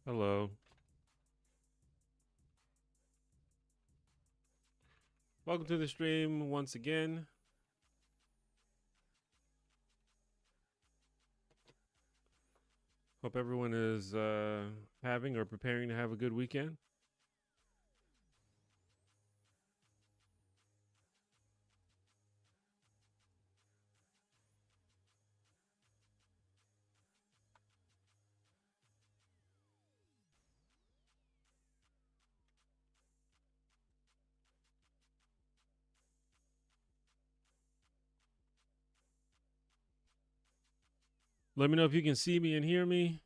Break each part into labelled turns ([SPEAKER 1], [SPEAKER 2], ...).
[SPEAKER 1] Hello. Welcome to the stream once again. Hope everyone is having or preparing to have a good weekend. Let me know if you can see me and hear me.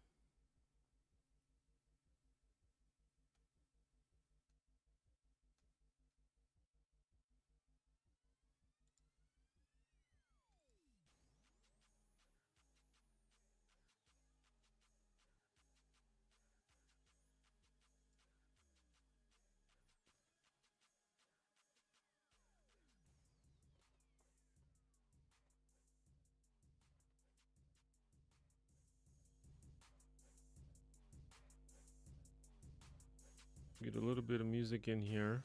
[SPEAKER 1] Get a little bit of music in here.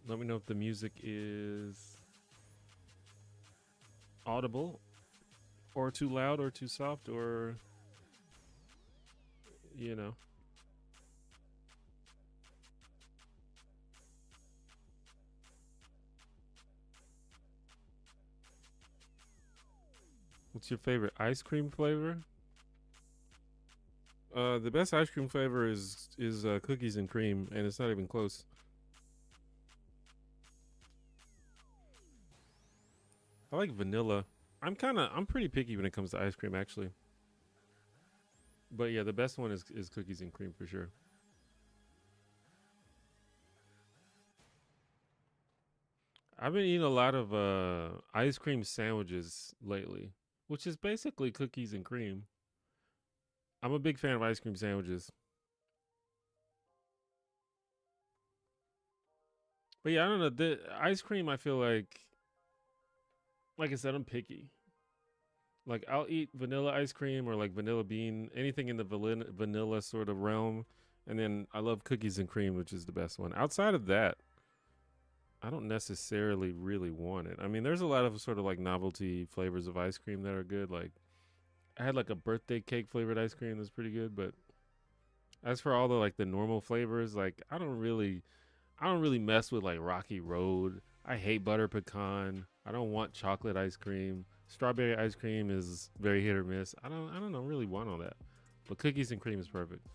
[SPEAKER 1] Let me know if the music is audible or too loud or too soft or, you know. What's your favorite ice cream flavor? The best ice cream flavor is cookies and cream, and it's not even close. I like vanilla. I'm pretty picky when it comes to ice cream, actually. But yeah, the best one is cookies and cream for sure. I've been eating a lot of ice cream sandwiches lately, which is basically cookies and cream. I'm a big fan of ice cream sandwiches. But yeah, I don't know. The ice cream, I feel like I said, I'm picky. Like I'll eat vanilla ice cream or like vanilla bean, anything in the vanilla sort of realm. And then I love cookies and cream, which is the best one. Outside of that, I don't necessarily really want it. I mean, there's a lot of sort of like novelty flavors of ice cream that are good. Like I had like a birthday cake flavored ice cream that's pretty good, but as for all the like the normal flavors, like I don't really mess with like Rocky Road. I hate butter pecan. I don't want chocolate ice cream. Strawberry ice cream is very hit or miss. I don't know really want all that. But cookies and cream is perfect.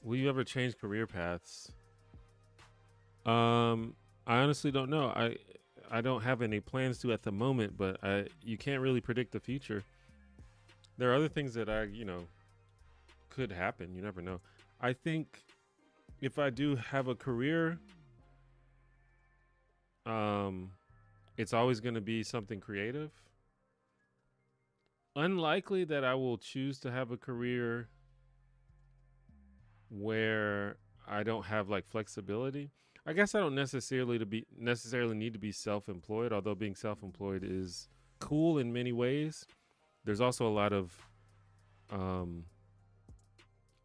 [SPEAKER 1] Will you ever change career paths? Um, I honestly don't know. I don't have any plans to at the moment, but you can't really predict the future. There are other things that could happen. You never know. I think if I do have a career, um, it's always going to be something creative. Unlikely that I will choose to have a career where I don't have like flexibility. I guess I don't necessarily need to be self-employed, although being self-employed is cool in many ways. There's also a lot of um,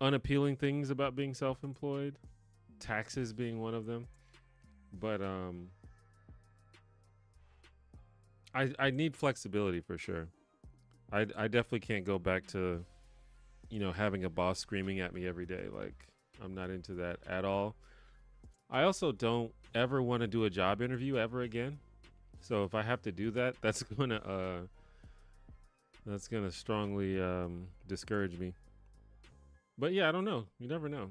[SPEAKER 1] unappealing things about being self-employed, taxes being one of them. But I need flexibility for sure. I definitely can't go back to having a boss screaming at me every day. Like I'm not into that at all. I also don't ever want to do a job interview ever again. So if I have to do that, that's gonna strongly discourage me. But yeah, I don't know. You never know.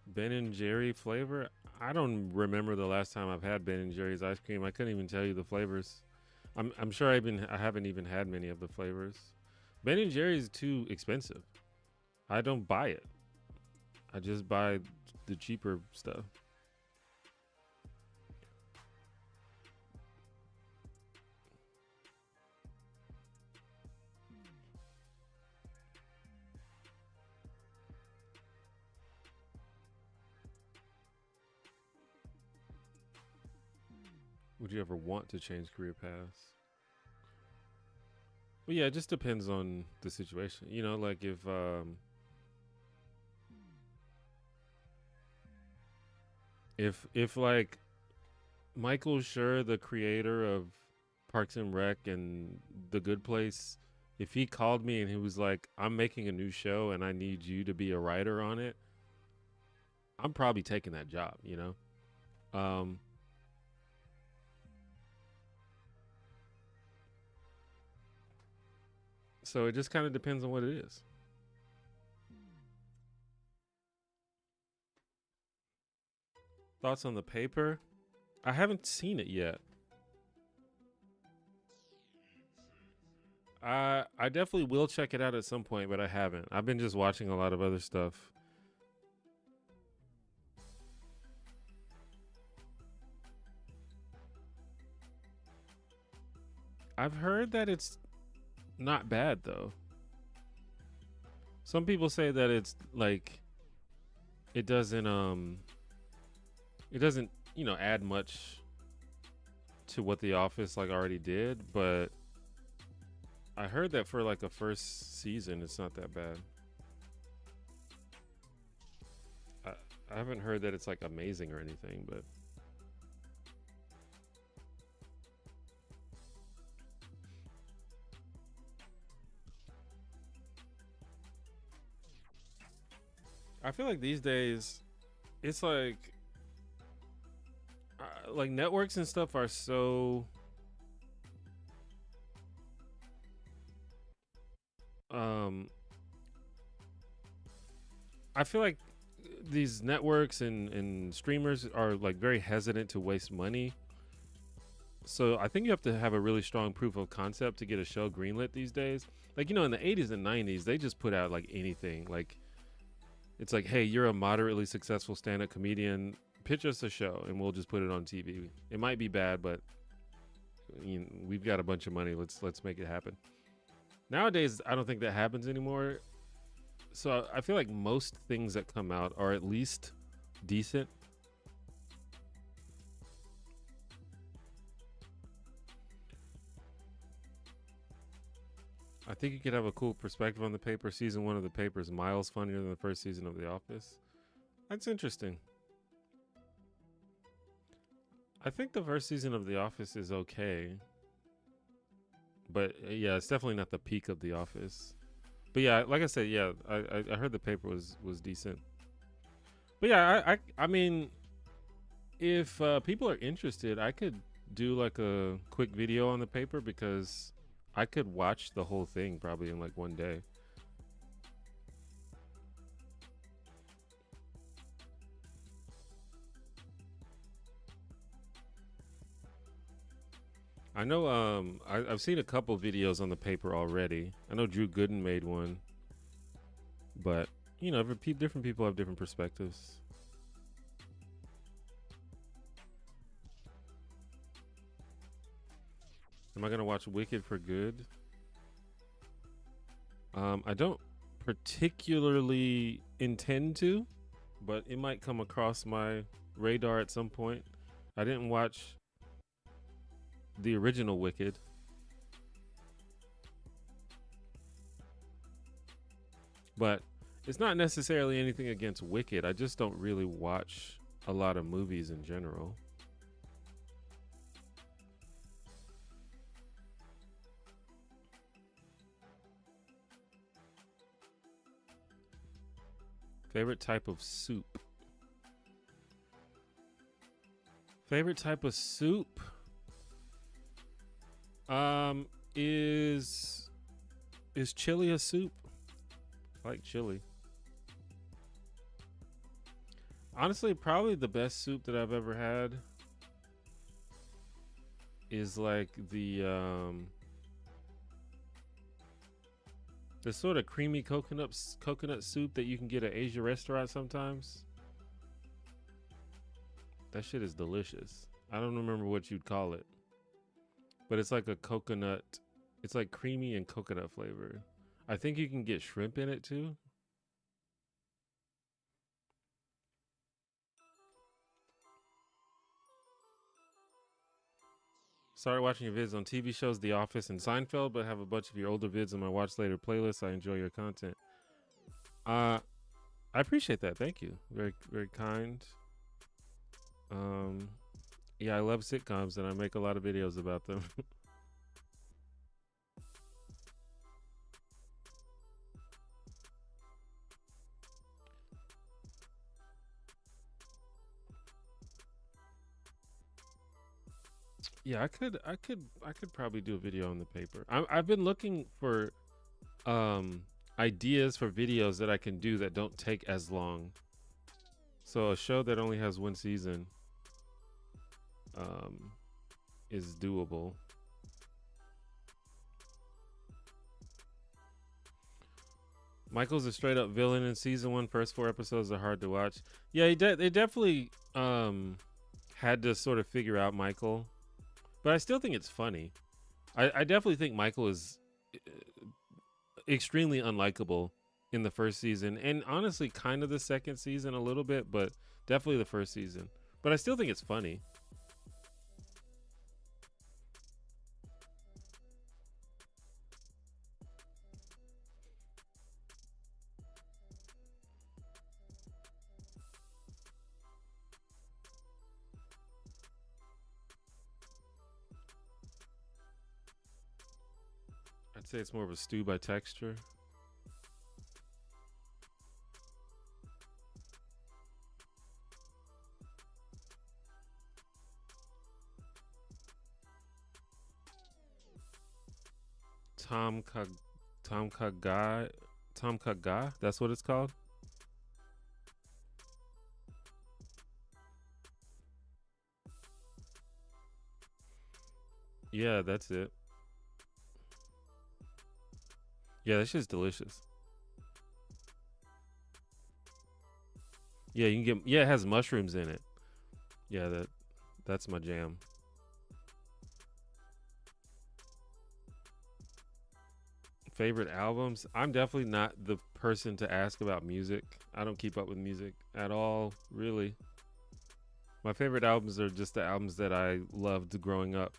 [SPEAKER 1] Ben and Jerry flavor. I don't remember the last time I've had Ben and Jerry's ice cream. I couldn't even tell you the flavors. I'm sure I haven't even had many of the flavors. Ben and Jerry's too expensive. I don't buy it. I just buy the cheaper stuff. Would you ever want to change career paths? Well, yeah, it just depends on the situation. You know, like if like Michael Schur, the creator of Parks and Rec and The Good Place, if he called me and he was like, "I'm making a new show and I need you to be a writer on it," I'm probably taking that job. You know. Um, so it just kind of depends on what it is. Thoughts on the paper? I haven't seen it yet. I definitely will check it out at some point, but I haven't. I've been just watching a lot of other stuff. I've heard that it's not bad though. Some people say that it's like it doesn't it doesn't, you know, add much to what The Office like already did, but I heard that for like a first season it's not that bad. I, I haven't heard that it's like amazing or anything, but I feel like these days it's like networks and stuff are so um I feel like these networks and streamers are like very hesitant to waste money. So I think you have to have a really strong proof of concept to get a show greenlit these days. Like, you know, in the 80s and 90s, they just put out like anything. Like, it's like, hey, you're a moderately successful stand-up comedian. Pitch us a show, and we'll just put it on TV. It might be bad, but you know, we've got a bunch of money. Let's make it happen. Nowadays, I don't think that happens anymore. So I feel like most things that come out are at least decent. I think you could have a cool perspective on the paper. Season 1 of the paper is miles funnier than the first season of The Office. That's interesting. I think the first season of The Office is okay, but yeah, it's definitely not the peak of The Office. But yeah, like I said, yeah, I heard the paper was decent. But yeah, I mean, if people are interested, I could do like a quick video on the paper because I could watch the whole thing probably in like one day. I know I've seen a couple videos on the paper already. I know Drew Gooden made one, but you know, different people have different perspectives. Am I gonna watch Wicked for good? I don't particularly intend to, but it might come across my radar at some point. I didn't watch the original Wicked. But it's not necessarily anything against Wicked. I just don't really watch a lot of movies in general. Favorite type of soup? Favorite type of soup? Is chili a soup? I like chili. Honestly, probably the best soup that I've ever had is like the sort of creamy coconut soup that you can get at Asia restaurant sometimes. That shit is delicious. I don't remember what you'd call it, but it's like a coconut. It's like creamy and coconut flavor. I think you can get shrimp in it too. Started watching your vids on TV shows The Office and Seinfeld, but have a bunch of your older vids on my watch later playlist. I enjoy your content. I appreciate that. Thank you. Very, very kind. Yeah, I love sitcoms and I make a lot of videos about them. Yeah, I could probably do a video on the paper. I've been looking for um ideas for videos that I can do that don't take as long. So a show that only has one season um is doable. Michael's a straight up villain in season one. First 4 episodes are hard to watch. Yeah, they definitely had to sort of figure out Michael, but I still think it's funny. I definitely think Michael is extremely unlikable in the first season, and honestly, kind of the second season a little bit, but definitely the first season. But I still think it's funny. I'd say it's more of a stew by texture. Tom Kag Tom Kagai Tom Kaga, that's what it's called. Yeah, that's it. Yeah, that shit's delicious. Yeah, you can get. Yeah, it has mushrooms in it. Yeah, that's my jam. Favorite albums? I'm definitely not the person to ask about music. I don't keep up with music at all, really. My favorite albums are just the albums that I loved growing up.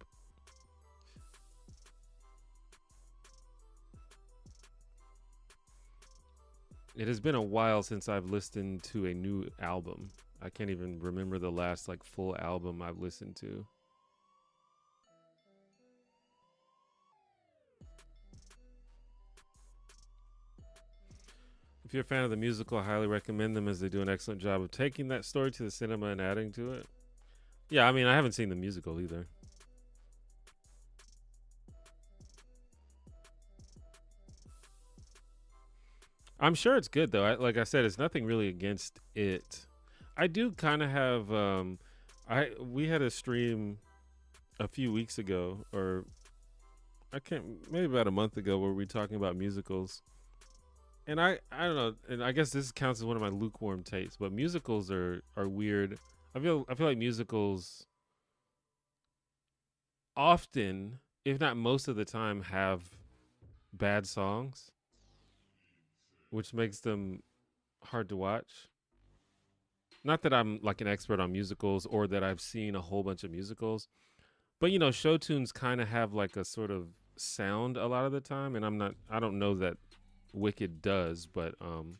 [SPEAKER 1] It has been a while since I've listened to a new album. I can't even remember the last like full album I've listened to. If you're a fan of the musical, I highly recommend them as they do an excellent job of taking that story to the cinema and adding to it. Yeah, I mean, I haven't seen the musical either. I'm sure it's good though. Like I said, it's nothing really against it. I do kind of have I we had a stream a few weeks ago, or I can't, maybe about a month ago, where we were talking about musicals. And I don't know, and I guess this counts as one of my lukewarm tastes, but musicals are weird. I feel like musicals often, if not most of the time, have bad songs, which makes them hard to watch. Not that I'm like an expert on musicals or that I've seen a whole bunch of musicals, but show tunes kind of have like a sort of sound a lot of the time, and I don't know that Wicked does, but I'm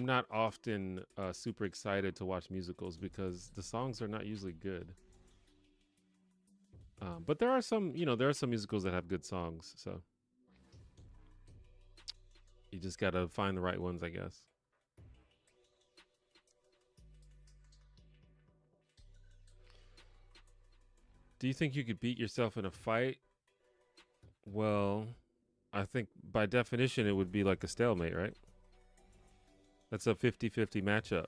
[SPEAKER 1] not often super excited to watch musicals because the songs are not usually good. But there are some musicals that have good songs, so you just gotta find the right ones, I guess. Do you think you could beat yourself in a fight? Well, I think by definition it would be like a stalemate, right? That's a 50-50 matchup.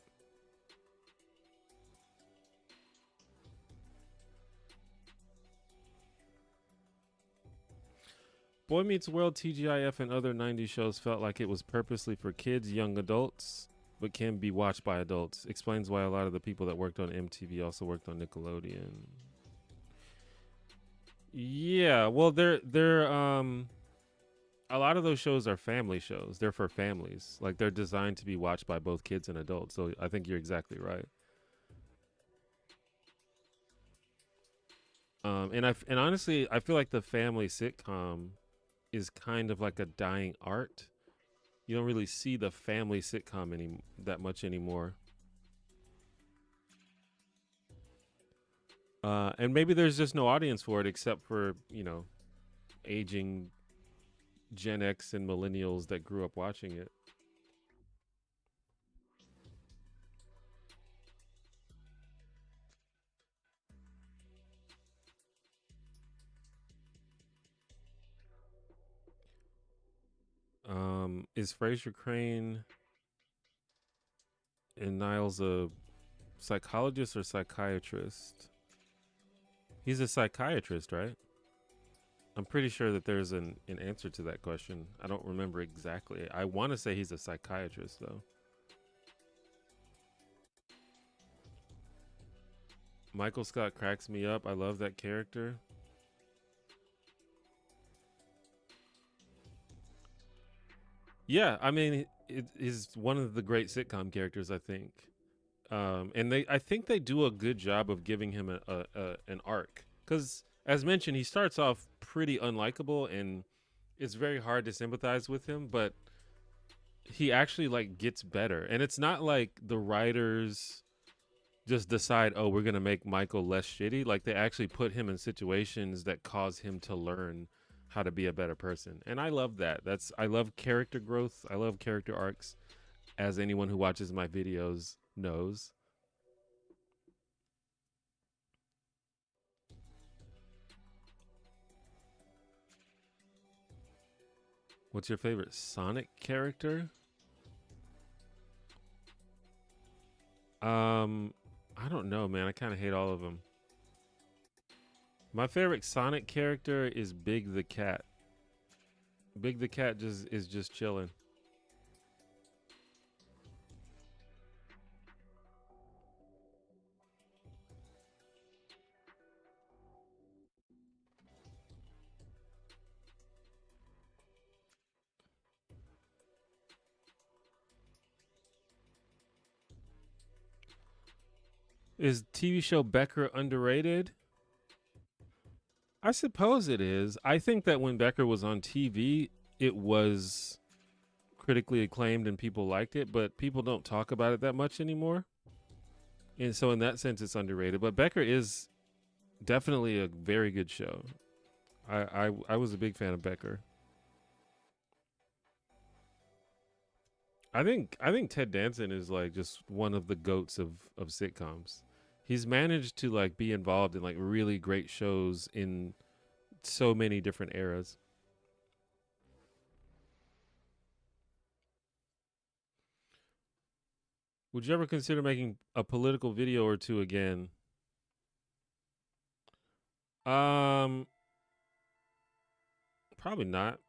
[SPEAKER 1] Boy Meets World, TGIF, and other 90s shows felt like it was purposely for kids, young adults, but can be watched by adults. Explains why a lot of the people that worked on MTV also worked on Nickelodeon. Yeah, well, they're a lot of those shows are family shows. They're for families. Like they're designed to be watched by both kids and adults. So I think you're exactly right. And honestly, I feel like the family sitcom is kind of like a dying art. You don't really see the family sitcom that much anymore. And maybe there's just no audience for it except for, aging Gen X and millennials that grew up watching it. Is Fraser Crane and Niles a psychologist or psychiatrist? He's a psychiatrist, right? I'm pretty sure that there's an answer to that question. I don't remember exactly. I want to say he's a psychiatrist, though. Michael Scott cracks me up. I love that character. Yeah, I mean, it is one of the great sitcom characters, I think. And I think they do a good job of giving him an arc. Because, as mentioned, he starts off pretty unlikable, and it's very hard to sympathize with him. But he actually like gets better, and it's not like the writers just decide, oh, we're gonna make Michael less shitty. Like they actually put him in situations that cause him to learn how to be a better person, and I love that. I love character growth. I love character arcs, as anyone who watches my videos knows. What's your favorite Sonic character? Um, I don't know, man. I kind of hate all of them. My favorite Sonic character is Big the Cat. Big the Cat just is just chilling. Is TV show Becker underrated? I suppose it is. I think that when Becker was on TV, it was critically acclaimed and people liked it, but people don't talk about it that much anymore. And so, in that sense, it's underrated. But Becker is definitely a very good show. I was a big fan of Becker. I think Ted Danson is like just one of the goats of sitcoms. He's managed to like be involved in like really great shows in so many different eras. Would you ever consider making a political video or two again? Um, Probably not.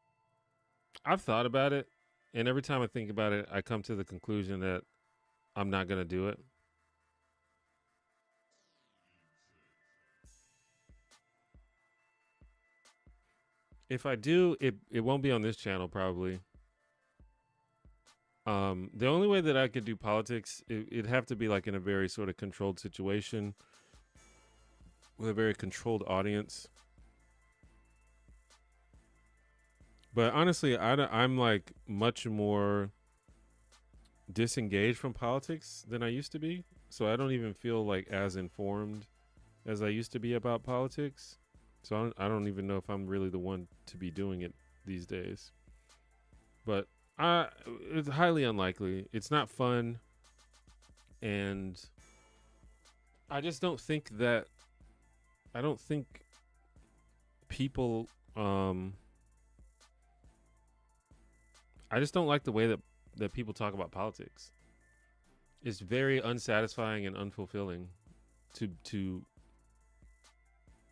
[SPEAKER 1] I've thought about it, and every time I think about it, I come to the conclusion that I'm not gonna do it. If I do, it won't be on this channel probably. The only way that I could do politics, it'd have to be like in a very sort of controlled situation with a very controlled audience. But honestly, I'm like much more disengaged from politics than I used to be. So I don't even feel like as informed as I used to be about politics. So I don't even know if I'm really the one to be doing it these days. But it's highly unlikely. It's not fun, and I just don't think that I don't think people I just don't like the way that people talk about politics. It's very unsatisfying and unfulfilling to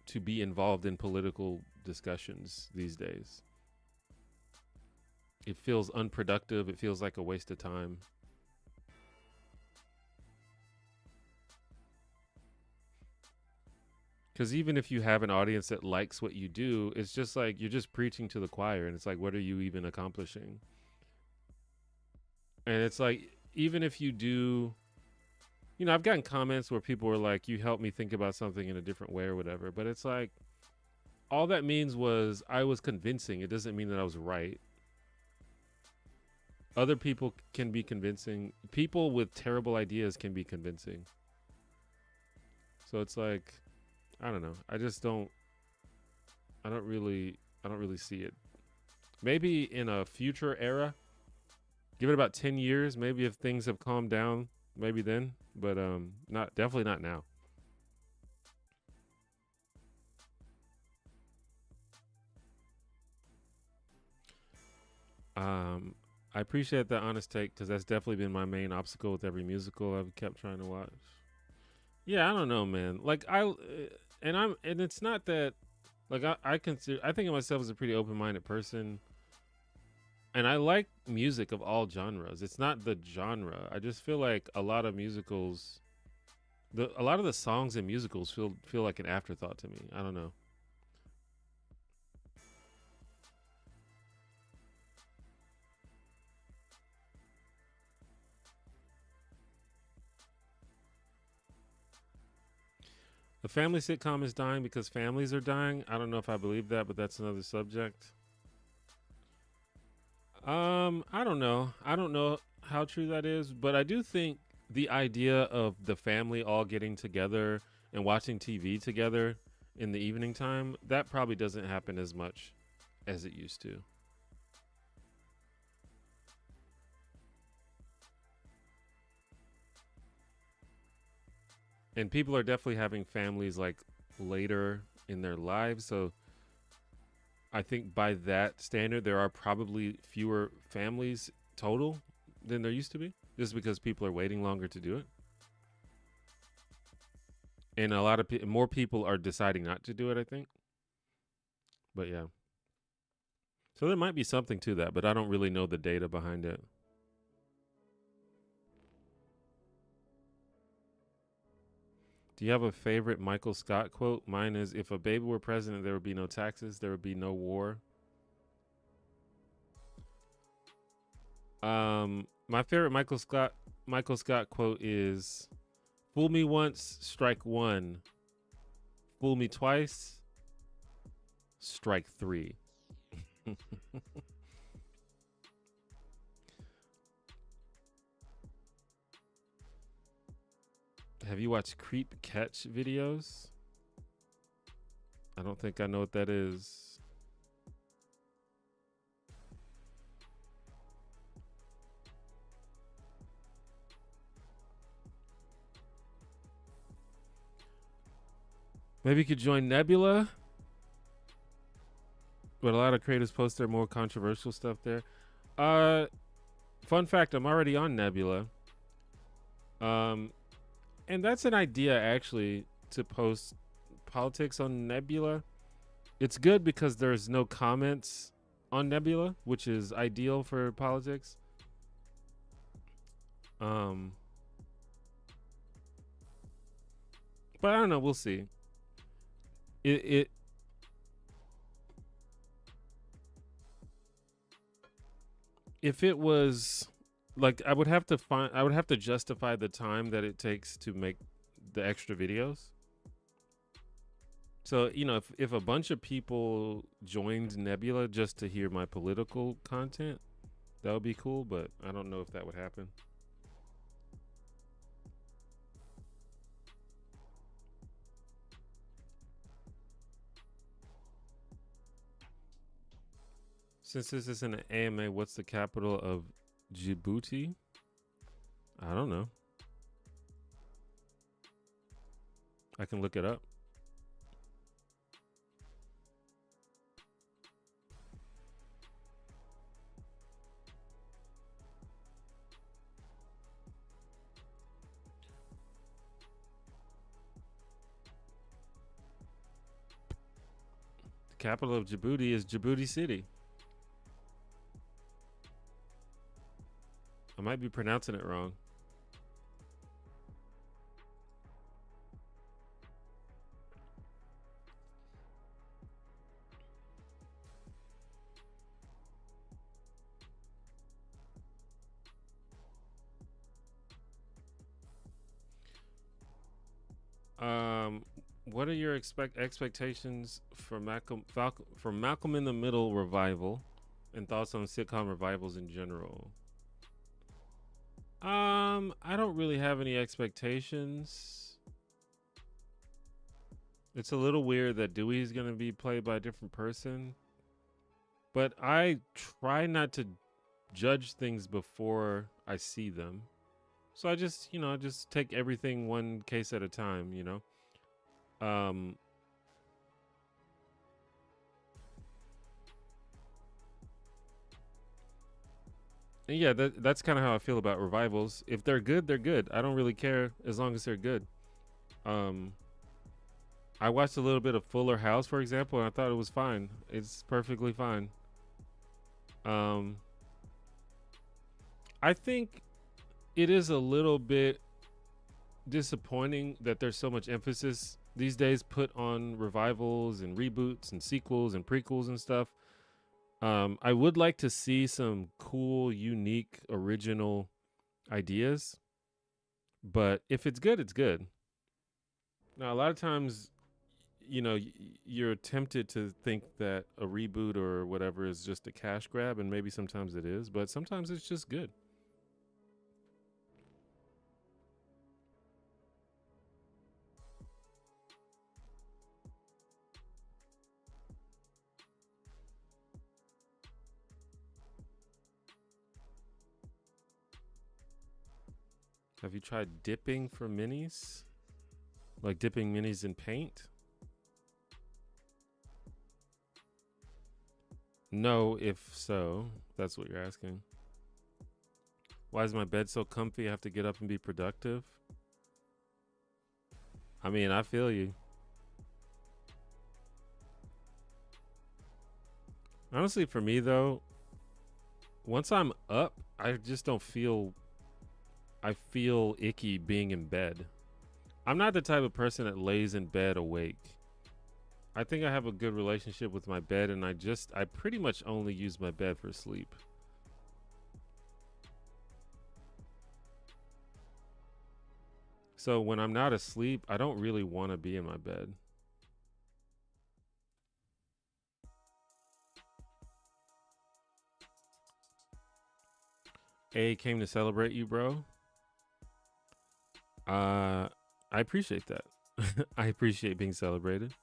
[SPEAKER 1] to be involved in political discussions these days. It feels unproductive. It feels like a waste of time. Because even if you have an audience that likes what you do, it's just like you're just preaching to the choir, and it's like, what are you even accomplishing? And it's like, even if you do I've gotten comments where people were like, "You helped me think about something in a different way" or whatever. But it's like all that means was I was convincing. It doesn't mean that I was right. Other people can be convincing. People with terrible ideas can be convincing. So it's like, I don't know. I don't really see it. Maybe in a future era, give it about 10 years, maybe if things have calmed down, maybe then, but not definitely not now. I appreciate that honest take cuz that's definitely been my main obstacle with every musical I've kept trying to watch. Yeah, I don't know, man. Like and it's not that like I think of myself as a pretty open-minded person, and I like music of all genres. It's not the genre. I just feel like a lot of musicals, a lot of the songs in musicals feel like an afterthought to me. I don't know. The family sitcom is dying because families are dying. I don't know if I believe that, but that's another subject. I don't know. I don't know how true that is, but I do think the idea of the family all getting together and watching TV together in the evening time, that probably doesn't happen as much as it used to. And people are definitely having families like later in their lives, so I think by that standard there are probably fewer families total than there used to be, just because people are waiting longer to do it. And a lot of more people are deciding not to do it, I think. But yeah. So there might be something to that, but I don't really know the data behind it. Do you have a favorite Michael Scott quote? Mine is, if a baby were president, there would be no taxes, there would be no war. My favorite Michael Scott quote is, fool me once, strike one. Fool me twice, strike three. Have you watched creep catch videos? I don't think I know what that is. Maybe you could join Nebula, but a lot of creators post their more controversial stuff there. Uh, Fun fact: I'm already on Nebula. Um, and that's an idea actually to post politics on Nebula. It's good because there's no comments on Nebula, which is ideal for politics. Um, but I don't know. We'll see. It if it was like I would have to justify the time that it takes to make the extra videos. So, if a bunch of people joined Nebula just to hear my political content, that would be cool, but I don't know if that would happen. Since this is an AMA, what's the capital of Djibouti? I don't know. I can look it up. The capital of Djibouti is Djibouti City. I might be pronouncing it wrong. What are your expectations for Malcolm in the Middle revival, and thoughts on sitcom revivals in general? I don't really have any expectations. It's a little weird that Dewey's gonna be played by a different person, but I try not to judge things before I see them. So I just, just take everything one case at a time, Um, and yeah, that's kind of how I feel about revivals. If they're good, they're good. I don't really care as long as they're good. Um, I watched a little bit of Fuller House, for example, and I thought it was fine. It's perfectly fine. Um, I think it is a little bit disappointing that there's so much emphasis these days put on revivals and reboots and sequels and prequels and stuff. I would like to see some cool, unique, original ideas, but if it's good, it's good. Now, a lot of times, you're tempted to think that a reboot or whatever is just a cash grab, and maybe sometimes it is, but sometimes it's just good. Have you tried dipping for minis? Like dipping minis in paint? No, if so, that's what you're asking. Why is my bed so comfy? I have to get up and be productive. I mean, I feel you. Honestly, for me though, once I'm up, I just don't feel. I feel icky being in bed. I'm not the type of person that lays in bed awake. I think I have a good relationship with my bed, and I pretty much only use my bed for sleep. So when I'm not asleep, I don't really want to be in my bed. A came to celebrate you, bro. I appreciate that. I appreciate being celebrated.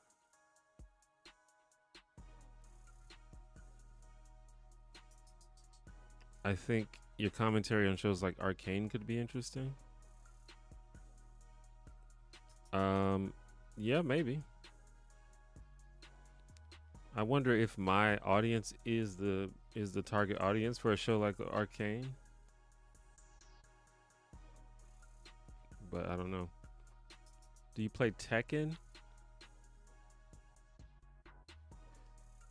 [SPEAKER 1] I think your commentary on shows like Arcane could be interesting. Yeah, maybe. I wonder if my audience is the target audience for a show like Arcane. But I don't know. Do you play Tekken?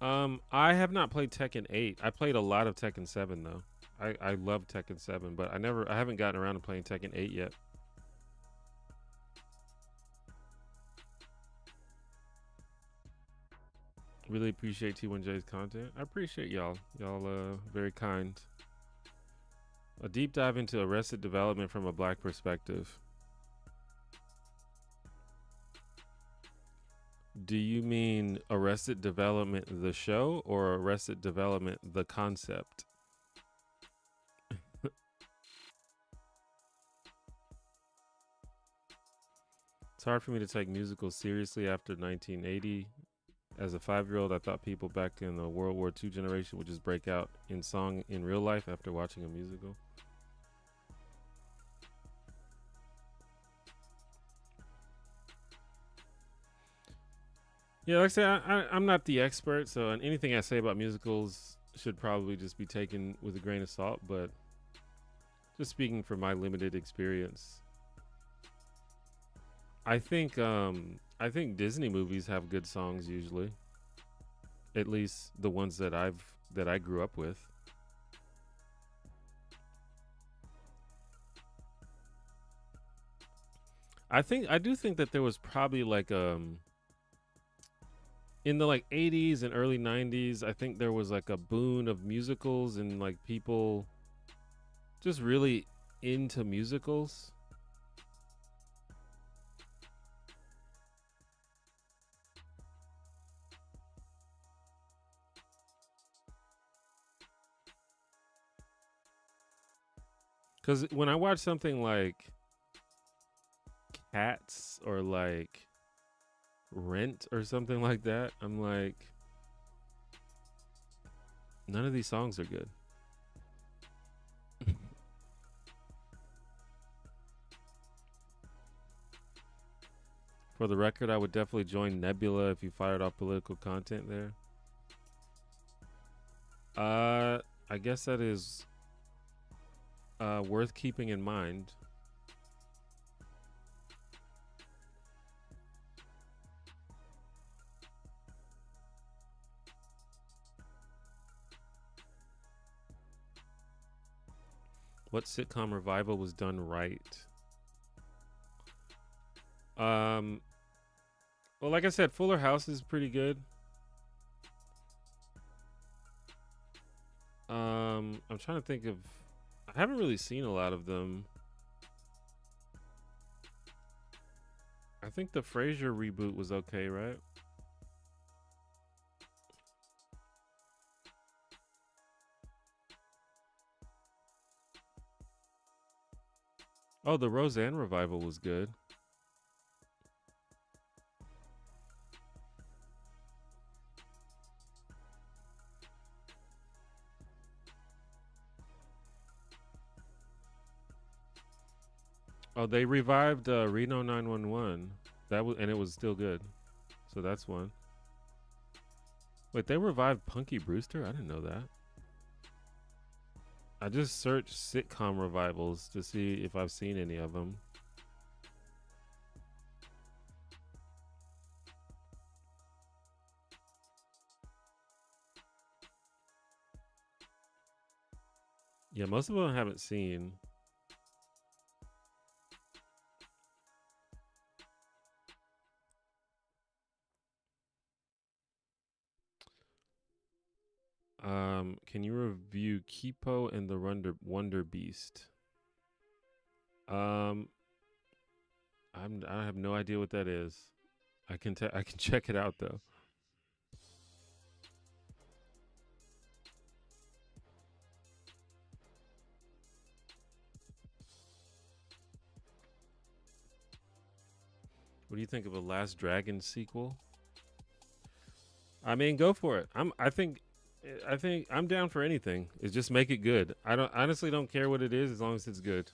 [SPEAKER 1] I have not played Tekken 8. I played a lot of Tekken 7 though. I love Tekken 7, but I haven't gotten around to playing Tekken 8 yet. Really appreciate T1J's content. I appreciate y'all. Y'all very kind. A deep dive into Arrested Development from a black perspective. Do you mean Arrested Development the show or Arrested Development the concept? It's hard for me to take musicals seriously after 1980. As a 5-year-old, I thought people back in the World War II generation would just break out in song in real life after watching a musical. Yeah, like I said, I'm not the expert, so anything I say about musicals should probably just be taken with a grain of salt, but just speaking from my limited experience, I think Disney movies have good songs usually. At least the ones that I grew up with. I do think that there was probably like in the like 80s and early 90s, I think there was like a boon of musicals and like people just really into musicals. Because when I watch something like Cats or like Rent or something like that, I'm like, none of these songs are good. For the record, I would definitely join Nebula if you fired off political content there. I guess that is worth keeping in mind. What sitcom revival was done right? Well, like I said, Fuller House is pretty good. I'm trying to think of. I haven't really seen a lot of them. I think the Frasier reboot was okay, right? Oh, the Roseanne revival was good. Oh, they revived Reno 911. That was, and it was still good. So that's one. Wait, they revived Punky Brewster? I didn't know that. I just searched sitcom revivals to see if I've seen any of them. Yeah, most of them I haven't seen. Can you review Kipo and the Wonder Beast? I have no idea what that is. I can check it out though. What do you think of a Last Dragon sequel? I mean, go for it. I think I'm down for anything. It's just make it good. I honestly don't care what it is as long as it's good.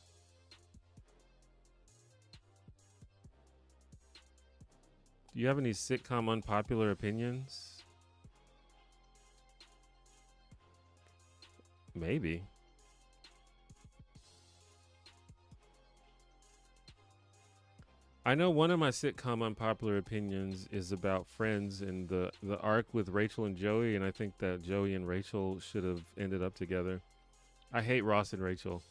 [SPEAKER 1] Do you have any sitcom unpopular opinions? Maybe. I know one of my sitcom unpopular opinions is about Friends and the arc with Rachel and Joey, and I think that Joey and Rachel should have ended up together. I hate Ross and Rachel.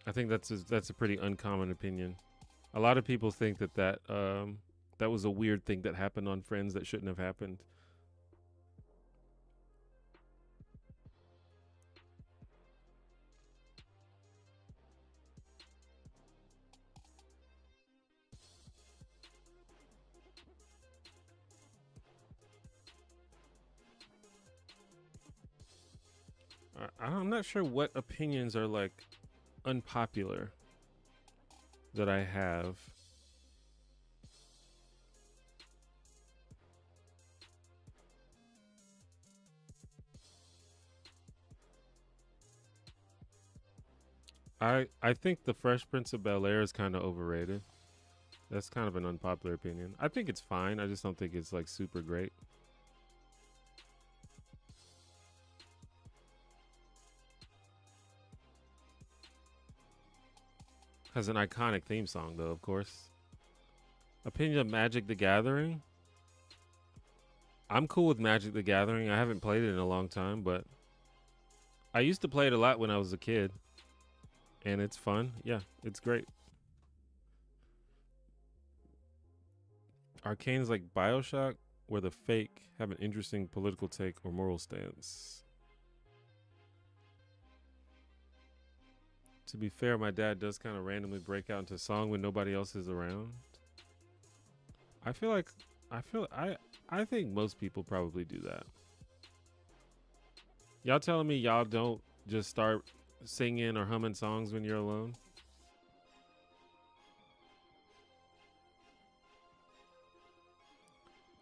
[SPEAKER 1] I think that's a pretty uncommon opinion. A lot of people think that was a weird thing that happened on Friends that shouldn't have happened. I'm not sure what opinions are like unpopular that I have. I think the Fresh Prince of Bel-Air is kind of overrated. That's kind of an unpopular opinion. I think it's fine. I just don't think it's like super great. Has an iconic theme song though, of course. Opinion of Magic the Gathering? I'm cool with Magic the Gathering. I haven't played it in a long time, but I used to play it a lot when I was a kid. And it's fun. Yeah, it's great. Arcane's like BioShock, where the fake have an interesting political take or moral stance. To be fair, my dad does kind of randomly break out into song when nobody else is around. I think most people probably do that. Y'all telling me y'all don't Just start singing or humming songs when you're alone.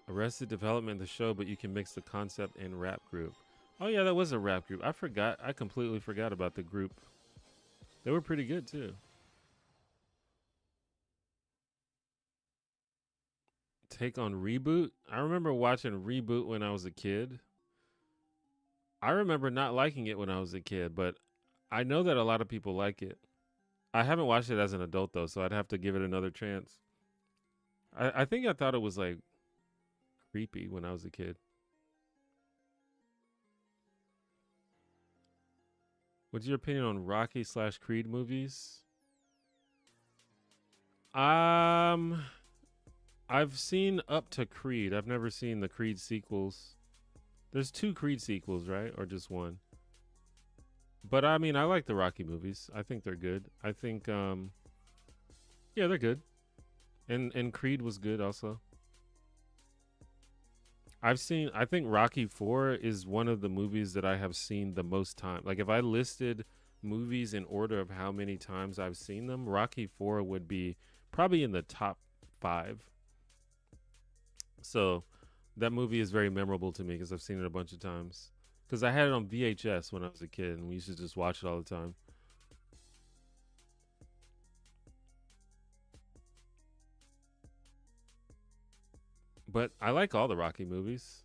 [SPEAKER 1] Arrested Development, the show, but you can mix the concept and rap group. Oh yeah, that was a rap group. I forgot. I completely forgot about the group. They were pretty good too. Take on Reboot. I remember watching Reboot when I was a kid. I remember not liking it when I was a kid, but I know that a lot of people like it. I haven't watched it as an adult though, so I'd have to give it another chance. I think I thought it was like creepy when I was a kid. What's your opinion on Rocky / Creed movies? Um, I've seen up to Creed. I've never seen the Creed sequels. There's 2 Creed sequels, right? Or just one? But I mean, I like the Rocky movies. I think they're good. I think yeah, they're good. And Creed was good also. I think Rocky 4 is one of the movies that I have seen the most time. Like if I listed movies in order of how many times I've seen them, Rocky 4 would be probably in the top 5. So that movie is very memorable to me because I've seen it a bunch of times. Because I had it on VHS when I was a kid and we used to just watch it all the time. But I like all the Rocky movies.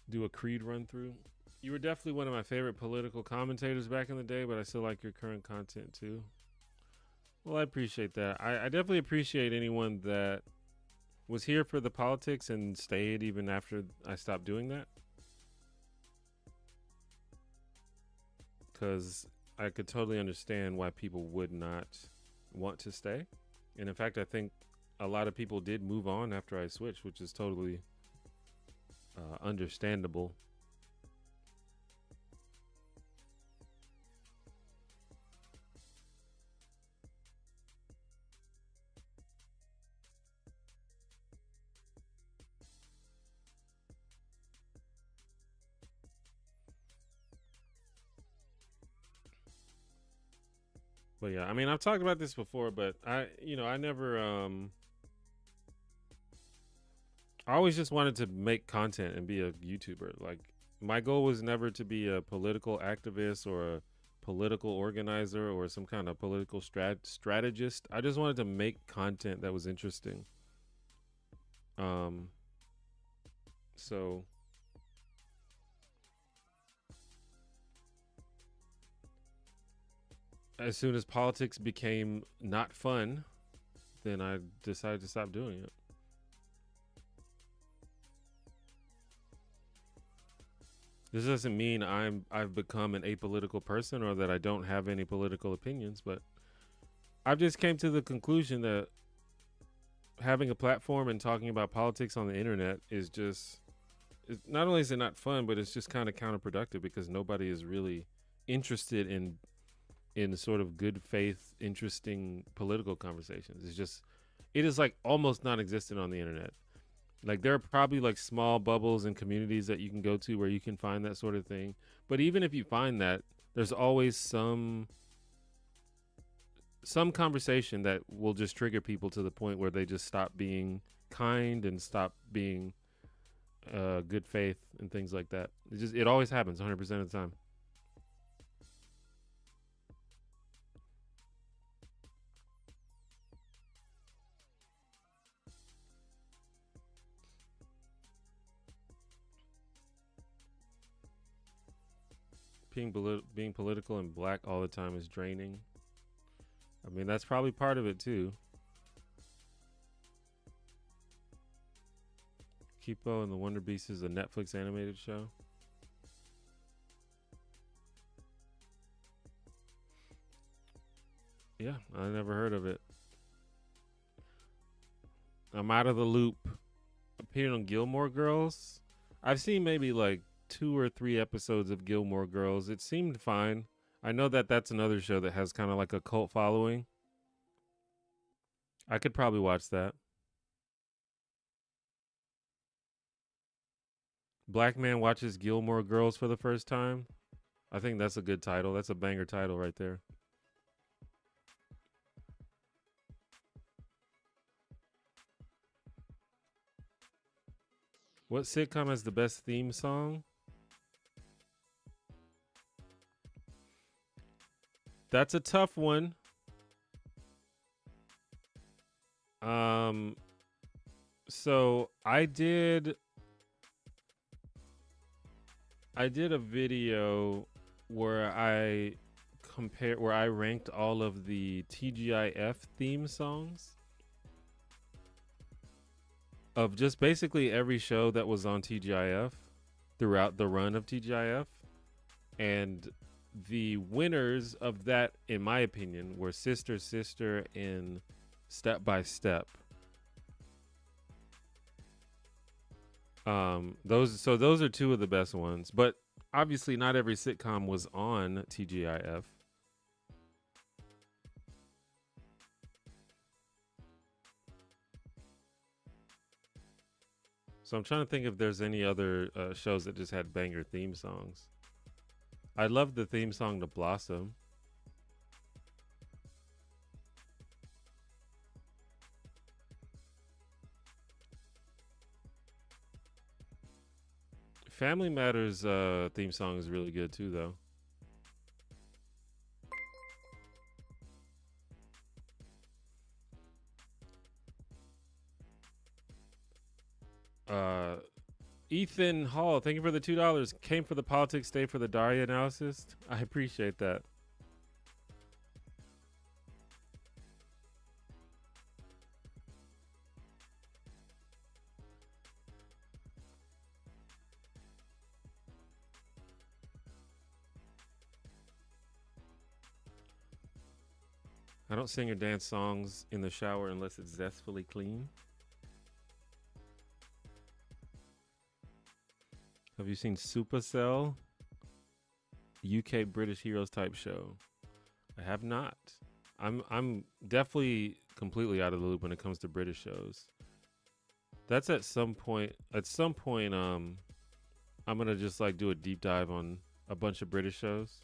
[SPEAKER 1] Do a Creed run through. You were definitely one of my favorite political commentators back in the day, but I still like your current content too. Well, I appreciate that. I definitely appreciate anyone that was here for the politics and stayed even after I stopped doing that. Because I could totally understand why people would not want to stay. And in fact, I think a lot of people did move on after I switched, which is totally understandable. But yeah, I mean, I've talked about this before, but I never, I always just wanted to make content and be a YouTuber. Like, my goal was never to be a political activist or a political organizer or some kind of political strategist. I just wanted to make content that was interesting. Um, so as soon as politics became not fun, then I decided to stop doing it. This doesn't mean I've become an apolitical person or that I don't have any political opinions, but I've just came to the conclusion that having a platform and talking about politics on the internet is just not only is it not fun, but it's just kind of counterproductive because nobody is really interested in sort of good faith, interesting political conversations. It is like almost non-existent on the internet. Like there are probably like small bubbles and communities that you can go to where you can find that sort of thing. But even if you find that, there's always some conversation that will just trigger people to the point where they just stop being kind and stop being good faith and things like that. It always happens 100% of the time. Being political and black all the time is draining. I mean, that's probably part of it too. Kipo and the Wonder Beast is a Netflix animated show. Yeah, I never heard of it. I'm out of the loop. Appeared on Gilmore Girls. I've seen maybe like 2 or 3 episodes of Gilmore Girls. It seemed fine. I know that that's another show that has kind of like a cult following. I could probably watch that. Black man watches Gilmore Girls for the first time. I think that's a good title. That's a banger title right there. What sitcom has the best theme song? That's a tough one. Um so I did a video where I ranked all of the TGIF theme songs of just basically every show that was on TGIF throughout the run of TGIF. And the winners of that, in my opinion, were Sister Sister and Step by Step. Those are two of the best ones, but obviously not every sitcom was on TGIF. So I'm trying to think if there's any other shows that just had banger theme songs. I love the theme song to Blossom. Family Matters theme song is really good too, though. Ethan Hall, thank you for the $2. Came for the politics, stay for the Daria analysis. I appreciate that. I don't sing or dance songs in the shower unless it's zestfully clean. Have you seen Supercell? UK British Heroes type show. I have not. I'm definitely completely out of the loop when it comes to British shows. That's at some point. I'm gonna just like do a deep dive on a bunch of British shows.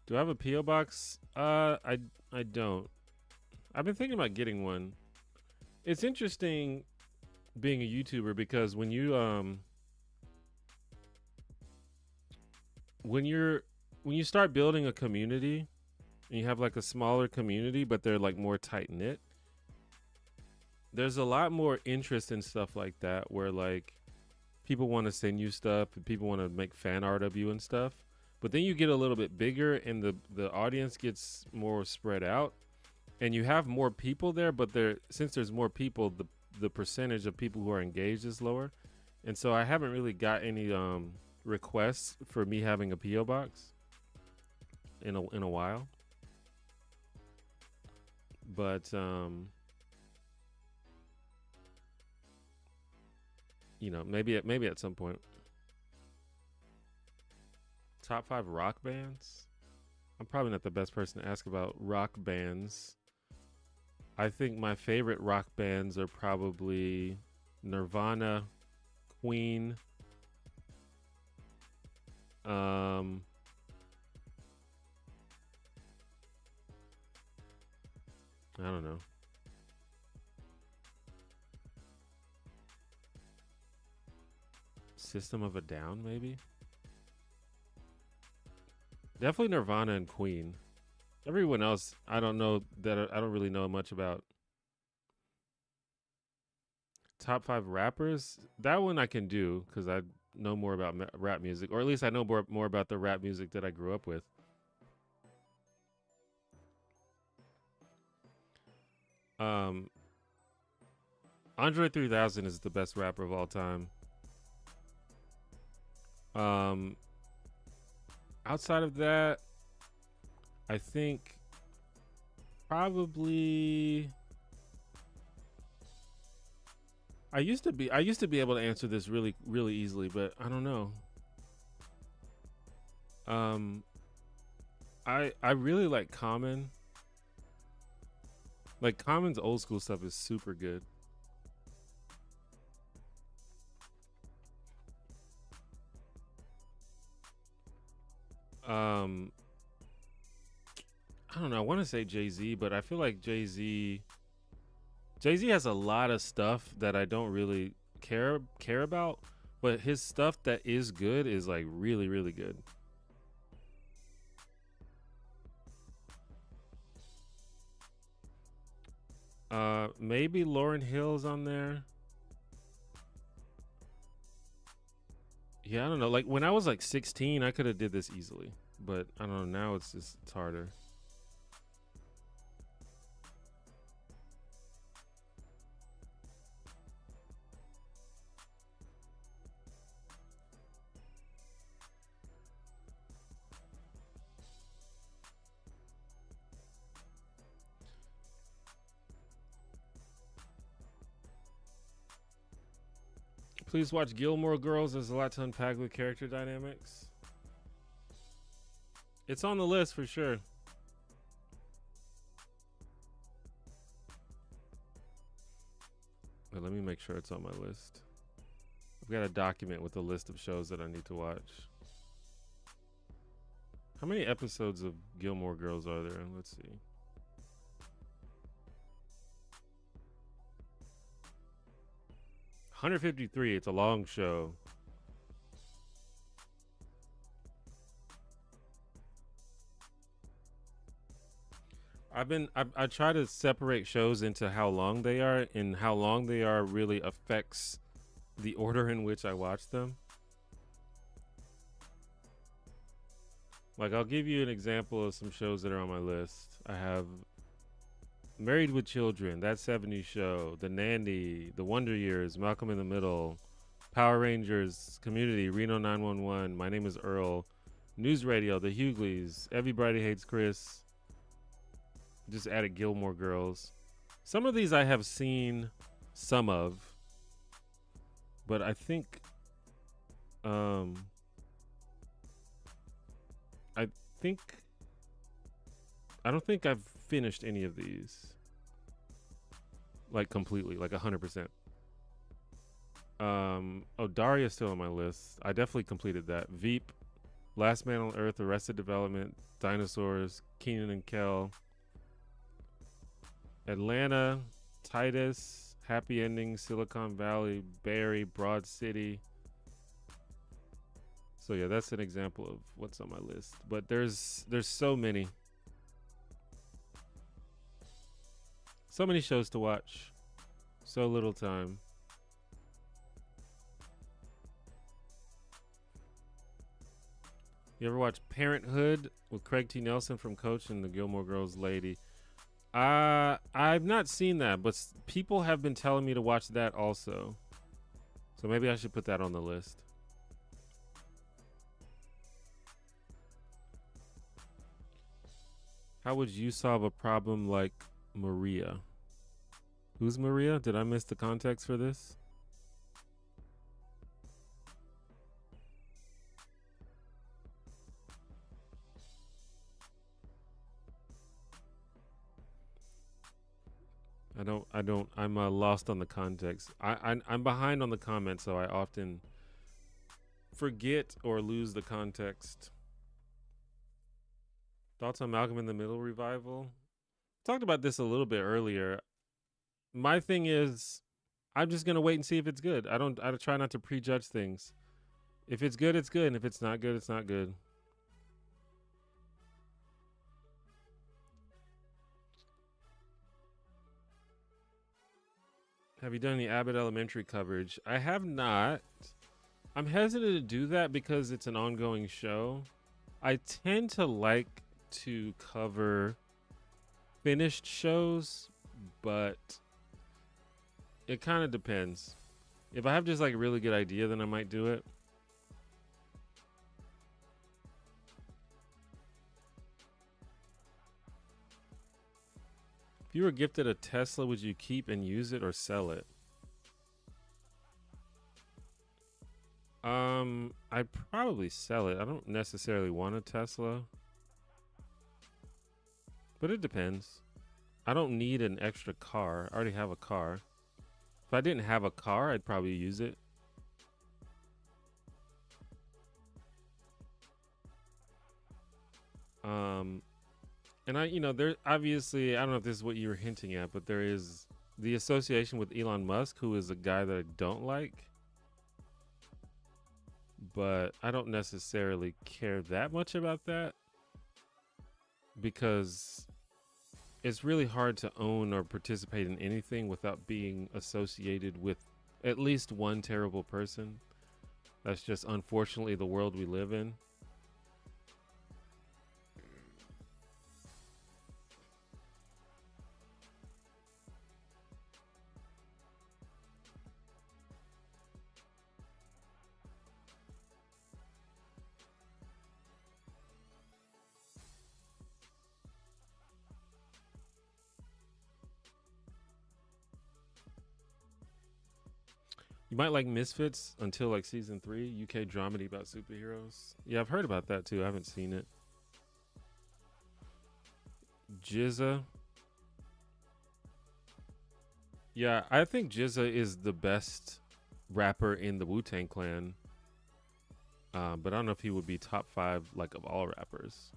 [SPEAKER 1] Do I have a PO box? I don't. I've been thinking about getting one. It's interesting being a YouTuber because when you when you start building a community and you have like a smaller community but they're like more tight knit, there's a lot more interest in stuff like that where like people want to send you stuff and people want to make fan art of you and stuff. But then you get a little bit bigger and the audience gets more spread out and you have more people there, but since there's more people, the percentage of people who are engaged is lower. And so I haven't really got any requests for me having a PO box in a while. But maybe at some point. Top 5 rock bands? I'm probably not the best person to ask about rock bands. I think my favorite rock bands are probably Nirvana, Queen, I don't know. System of a Down, maybe? Definitely Nirvana and Queen. Everyone else, I don't really know much about. Top 5 rappers? That one I can do because I know more about rap music, or at least I know more about the rap music that I grew up with. Andre 3000 is the best rapper of all time. Outside of that, I think probably I used to be able to answer this really really easily, but I don't know. I really like Common. Like Common's old school stuff is super good. Um, I don't know. I want to say Jay Z, but I feel like Jay Z has a lot of stuff that I don't really care about, but his stuff that is good is like really really good. Maybe Lauren Hill's on there. Yeah, I don't know. Like when I was like 16, I could have did this easily, but I don't know. Now it's harder. Please watch Gilmore Girls. There's a lot to unpack with character dynamics. It's on the list for sure. But let me make sure it's on my list. I've got a document with a list of shows that I need to watch. How many episodes of Gilmore Girls are there? Let's see. 153. It's a long show. I try to separate shows into how long they are, and how long they are really affects the order in which I watch them. Like I'll give you an example of some shows that are on my list. I have Married with Children, That 70s Show, The Nanny, The Wonder Years, Malcolm in the Middle, Power Rangers, Community, Reno 911, My Name is Earl, News Radio, The Hughleys, Everybody Hates Chris. Just added Gilmore Girls. Some of these I have seen some of, but I think I think I don't think I've finished any of these like completely, like 100%. Oh, Daria's still on my list. I definitely completed that. Veep, Last Man on Earth, Arrested Development, Dinosaurs, Keenan and Kel, Atlanta, Titus, Happy Ending, Silicon Valley, Barry, Broad City. So yeah, that's an example of what's on my list. But there's so many. So many shows to watch. So little time. You ever watch Parenthood with Craig T. Nelson from Coach and the Gilmore Girls lady? I've not seen that, but people have been telling me to watch that also. So maybe I should put that on the list. How would you solve a problem like Maria? Who's Maria? Did I miss the context for this? I'm lost on the context. I'm behind on the comments, so I often forget or lose the context. Thoughts on Malcolm in the Middle revival? Talked about this a little bit earlier. My thing is, I'm just gonna wait and see if it's good. I try not to prejudge things. If it's good, it's good, and if it's not good, it's not good. Have you done any Abbott Elementary coverage? I have not. I'm hesitant to do that because it's an ongoing show. I tend to like to cover finished shows, but it kind of depends. If I have just like a really good idea, then I might do it. If you were gifted a Tesla, would you keep and use it or sell it? I'd probably sell it. I don't necessarily want a Tesla. But it depends. I don't need an extra car. I already have a car. If I didn't have a car, I'd probably use it. And there obviously, I don't know if this is what you were hinting at, but there is the association with Elon Musk, who is a guy that I don't like. But I don't necessarily care that much about that because it's really hard to own or participate in anything without being associated with at least one terrible person. That's just unfortunately the world we live in. You might like Misfits until like season 3, UK dramedy about superheroes. Yeah, I've heard about that too. I haven't seen it. Jizza. Yeah, I think Jizza is the best rapper in the Wu-Tang Clan. But I don't know if he would be top 5 like of all rappers.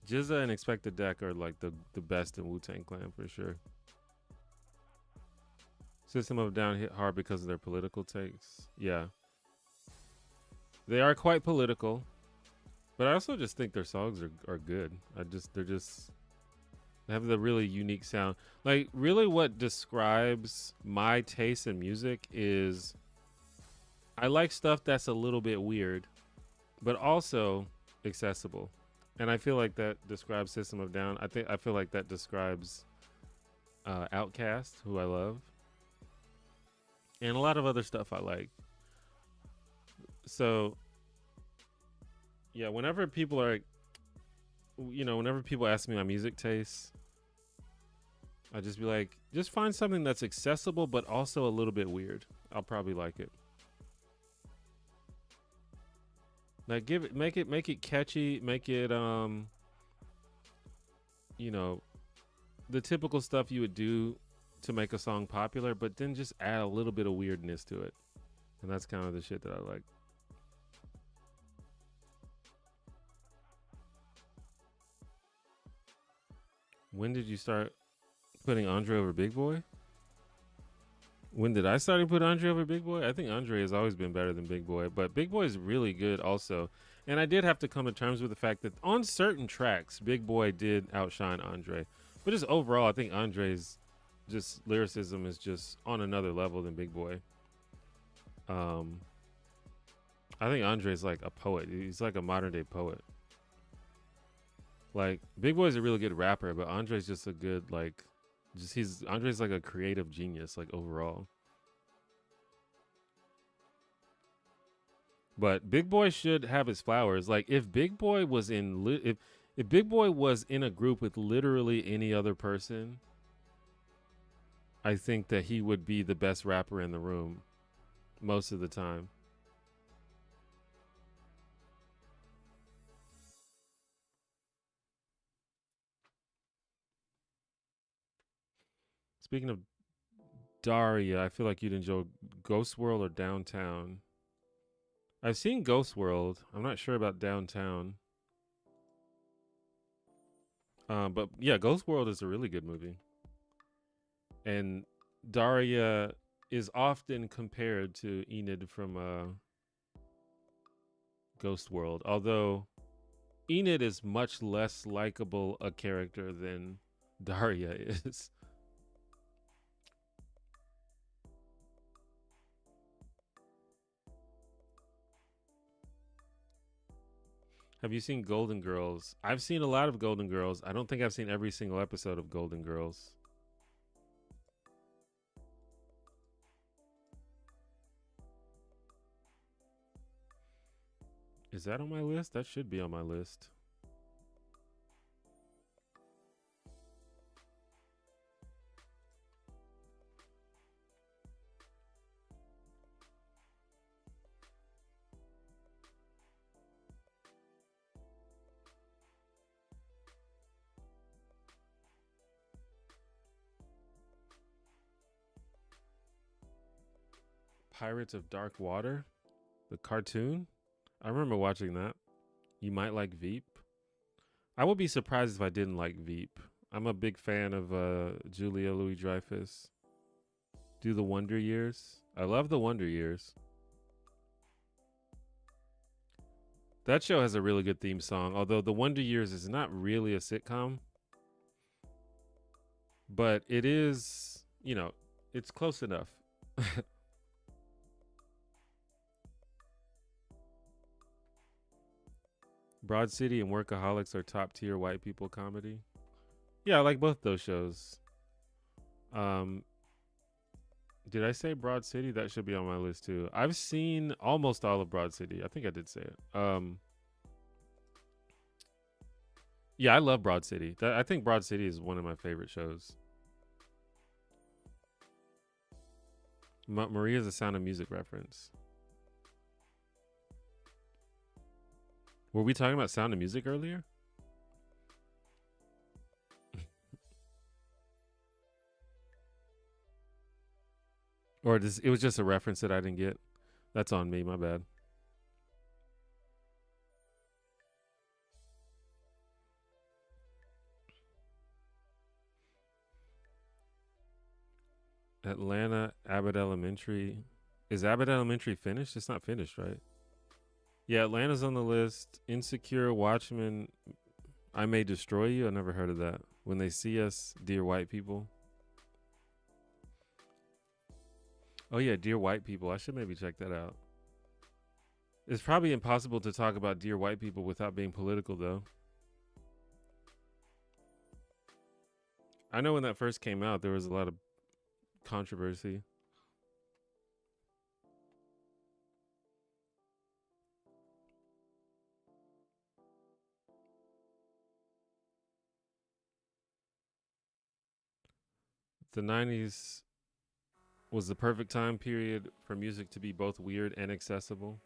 [SPEAKER 1] Jizza and Expected Deck are like the best in Wu-Tang Clan for sure. System of a Down hit hard because of their political takes. Yeah. They are quite political. But I also just think their songs are good. They have the really unique sound. Like really what describes my taste in music is I like stuff that's a little bit weird, but also accessible. And I feel like that describes System of a Down. I feel like that describes Outkast, who I love. And a lot of other stuff I like. So, yeah, whenever people ask me my music tastes, I just be like, just find something that's accessible but also a little bit weird. I'll probably like it. Like make it catchy, make it the typical stuff you would do to make a song popular, but then just add a little bit of weirdness to it. And that's kind of the shit that I like. When did you start putting Andre over Big Boy? When did I start to put Andre over Big Boy? I think Andre has always been better than Big Boy, but Big Boy is really good also. And I did have to come to terms with the fact that on certain tracks, Big Boy did outshine Andre. But just overall, I think Andre's just lyricism is just on another level than Big Boy. I think Andre's like a poet. He's like a modern day poet. Like Big Boy's a really good rapper, but Andre's just a good Andre's like a creative genius like overall. But Big Boy should have his flowers. Like if Big Boy was if Big Boy was in a group with literally any other person, I think that he would be the best rapper in the room most of the time. Speaking of Daria, I feel like you'd enjoy Ghost World or Downtown. I've seen Ghost World. I'm not sure about Downtown. But yeah, Ghost World is a really good movie. And Daria is often compared to Enid from Ghost World, although Enid is much less likable a character than Daria is. Have you seen Golden Girls? I've seen a lot of Golden Girls. I don't think I've seen every single episode of Golden Girls. Is that on my list? That should be on my list. Pirates of Dark Water, the cartoon. I remember watching that. You might like Veep. I would be surprised if I didn't like Veep. I'm a big fan of Julia Louis-Dreyfus. Do the Wonder Years. I love the Wonder Years. That show has a really good theme song, although the Wonder Years is not really a sitcom. But it is, it's close enough. Broad City and Workaholics are top tier white people comedy. Yeah, I like both those shows. Did I say Broad City? That should be on my list too. I've seen almost all of Broad City. I think I did say it. Yeah, I love Broad City. I think Broad City is one of my favorite shows. Maria's a Sound of Music reference. Were we talking about Sound of Music earlier? Or it was just a reference that I didn't get? That's on me, my bad. Atlanta, Abbott Elementary. Is Abbott Elementary finished? It's not finished, right? Yeah, Atlanta's on the list. Insecure, Watchmen, I May Destroy You. I never heard of that. When They See Us, Dear White People. Oh yeah, Dear White People. I should maybe check that out. It's probably impossible to talk about Dear White People without being political, though. I know when that first came out, there was a lot of controversy. The 90s was the perfect time period for music to be both weird and accessible.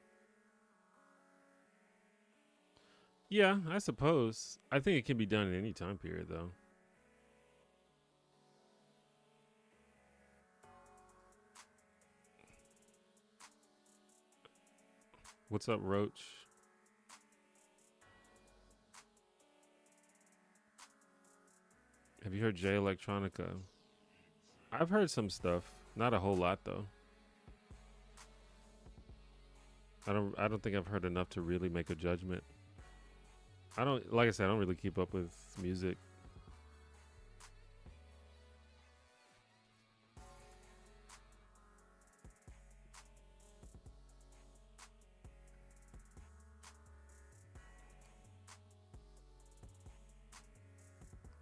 [SPEAKER 1] Yeah, I suppose. I think it can be done in any time period, though. What's up, Roach? Have you heard Jay Electronica? I've heard some stuff. Not a whole lot, though. I don't think I've heard enough to really make a judgment. Like I said, I don't really keep up with music.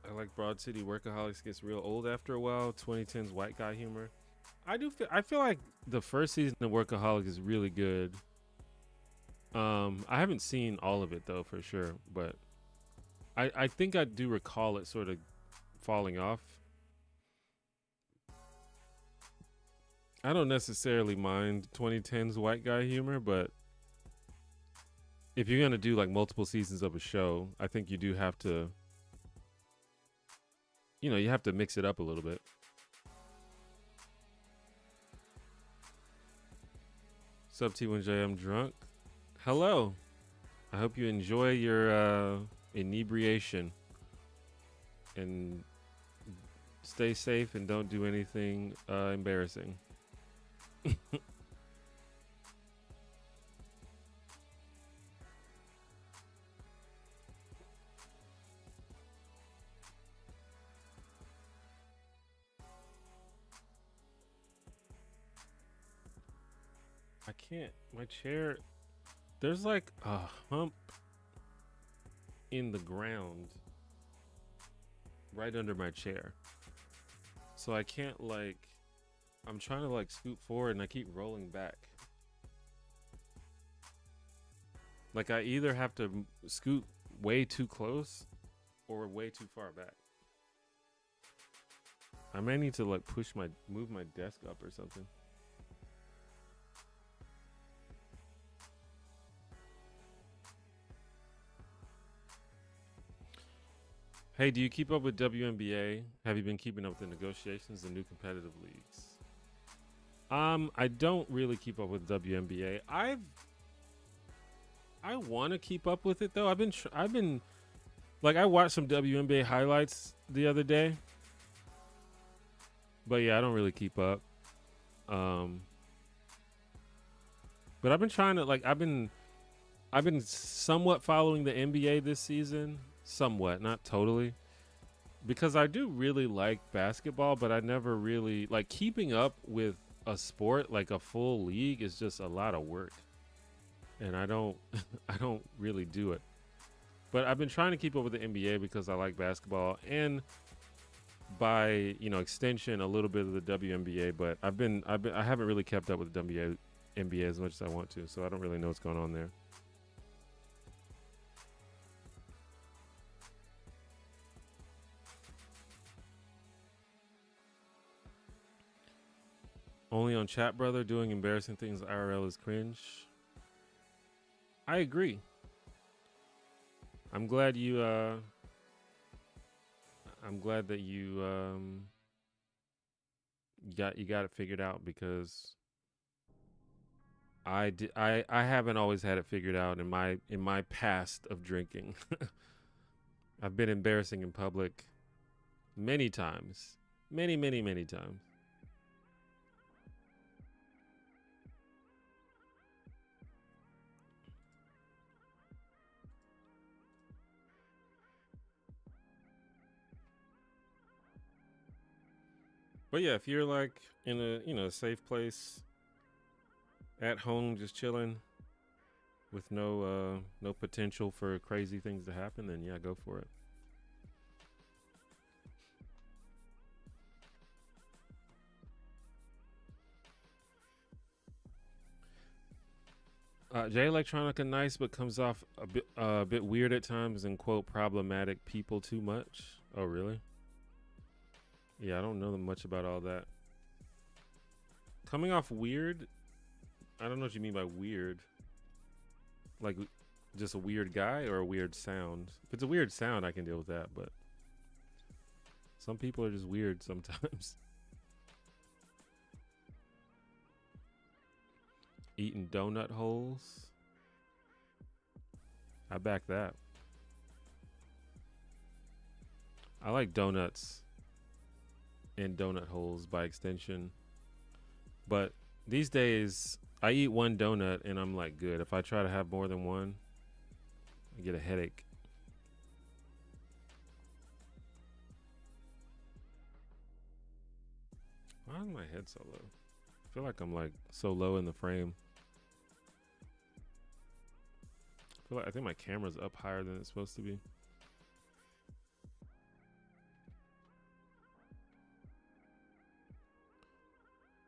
[SPEAKER 1] I like Broad City. Workaholics gets real old after a while. 2010s white guy humor. I feel like the first season of Workaholics is really good. I haven't seen all of it though, for sure, but I think I do recall it sort of falling off. I don't necessarily mind 2010s white guy humor, but if you're gonna do like multiple seasons of a show, I think you do have to, you have to mix it up a little bit. Sub T1J, I'm drunk. Hello. I hope you enjoy your inebriation and stay safe and don't do anything embarrassing. I can't. My chair. There's like a hump in the ground right under my chair. So I can't I'm trying to scoot forward and I keep rolling back. Like I either have to scoot way too close or way too far back. I may need to move my desk up or something. Hey, do you keep up with WNBA? Have you been keeping up with the negotiations, the new competitive leagues? I don't really keep up with WNBA. I want to keep up with it though. I've been like I watched some WNBA highlights the other day, but yeah, I don't really keep up. Um, but I've been trying to I've been somewhat following the NBA this season, somewhat, not totally, because I do really like basketball, but I never really like keeping up with a sport like a full league is just a lot of work, and I don't I don't really do it. But I've been trying to keep up with the NBA because I like basketball and by, extension a little bit of the WNBA, but I haven't really kept up with the NBA as much as I want to, so I don't really know what's going on there. Only on Chat Brother doing embarrassing things IRL is cringe. I agree. I'm glad I'm glad that you got it figured out because I haven't always had it figured out in my past of drinking. I've been embarrassing in public many times. Many times. But yeah, if you're like in a, safe place at home just chilling with no potential for crazy things to happen, then yeah, go for it. Jay Electronica nice, but comes off a bit weird at times and quote problematic people too much. Oh really? Yeah, I don't know much about all that. Coming off weird? I don't know what you mean by weird. Like just a weird guy or a weird sound? If it's a weird sound, I can deal with that, but some people are just weird sometimes. Eating donut holes. I back that. I like donuts and donut holes by extension. But these days, I eat one donut and I'm like good. If I try to have more than one, I get a headache. Why is my head so low? I feel like I'm like so low in the frame. I think my camera's up higher than it's supposed to be.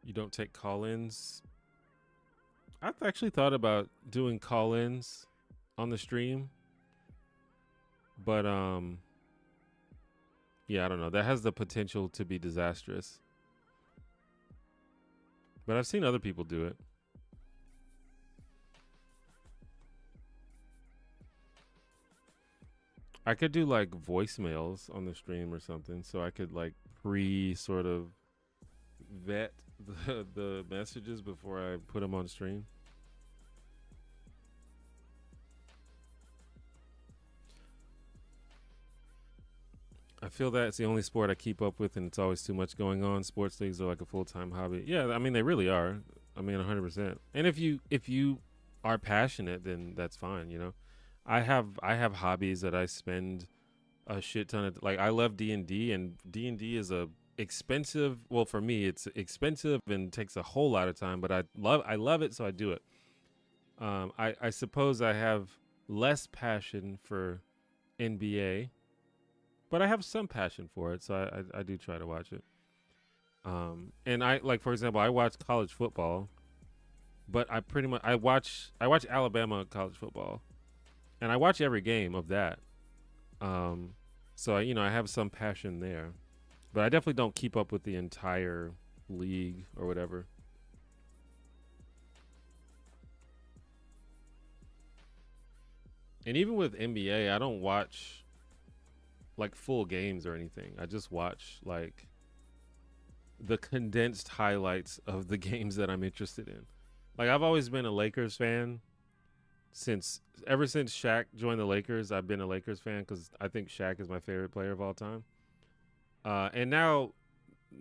[SPEAKER 1] You don't take call-ins? I've actually thought about doing call-ins on the stream, but yeah, I don't know. That has the potential to be disastrous. But I've seen other people do it. I could do like voicemails on the stream or something, so I could like sort of vet the messages before I put them on stream. I feel that it's the only sport I keep up with, and it's always too much going on. Sports leagues are like a full-time hobby. Yeah, I mean they really are. I mean 100%. And if you are passionate, then that's fine. I have hobbies that I spend a shit ton of like I love D&D, and D&D is a expensive, well for me it's expensive and takes a whole lot of time, but I love it, so I do it. I suppose I have less passion for NBA, but I have some passion for it, so I do try to watch it. And I like, for example, I watch college football, but I watch Alabama college football, and I watch every game of that. So I have some passion there, but I definitely don't keep up with the entire league or whatever. And even with NBA, I don't watch like full games or anything. I just watch like the condensed highlights of the games that I'm interested in. Like I've always been a Lakers fan since ever since Shaq joined the Lakers. I've been a Lakers fan because I think Shaq is my favorite player of all time. And now,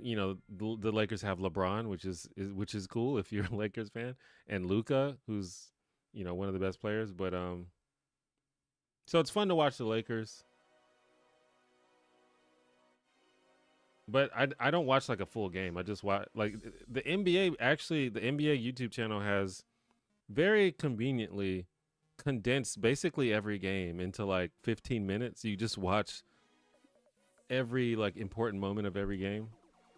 [SPEAKER 1] you know, the Lakers have LeBron, which is cool if you're a Lakers fan, and Luca, who's one of the best players. But so it's fun to watch the Lakers. But I don't watch like a full game. I just watch like the NBA. Actually, the NBA YouTube channel has very conveniently condensed basically every game into like 15 minutes. You just watch every like important moment of every game.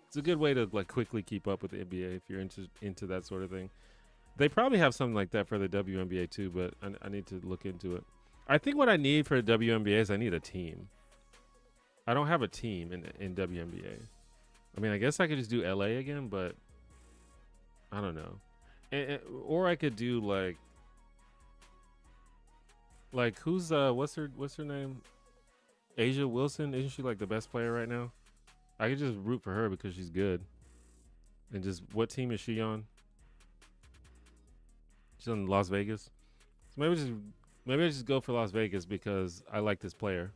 [SPEAKER 1] It's a good way to like quickly keep up with the NBA if you're into that sort of thing. They probably have something like that for the WNBA too, but I need to look into it. I think what I need for the WNBA is I need a team. I don't have a team in WNBA. I mean, I guess I could just do LA again, but I don't know. Or I could do like who's what's her name? Asia Wilson. Isn't she like the best player right now? I could just root for her because she's good. And just what team is she on? She's on Las Vegas. So maybe I just go for Las Vegas because I like this player.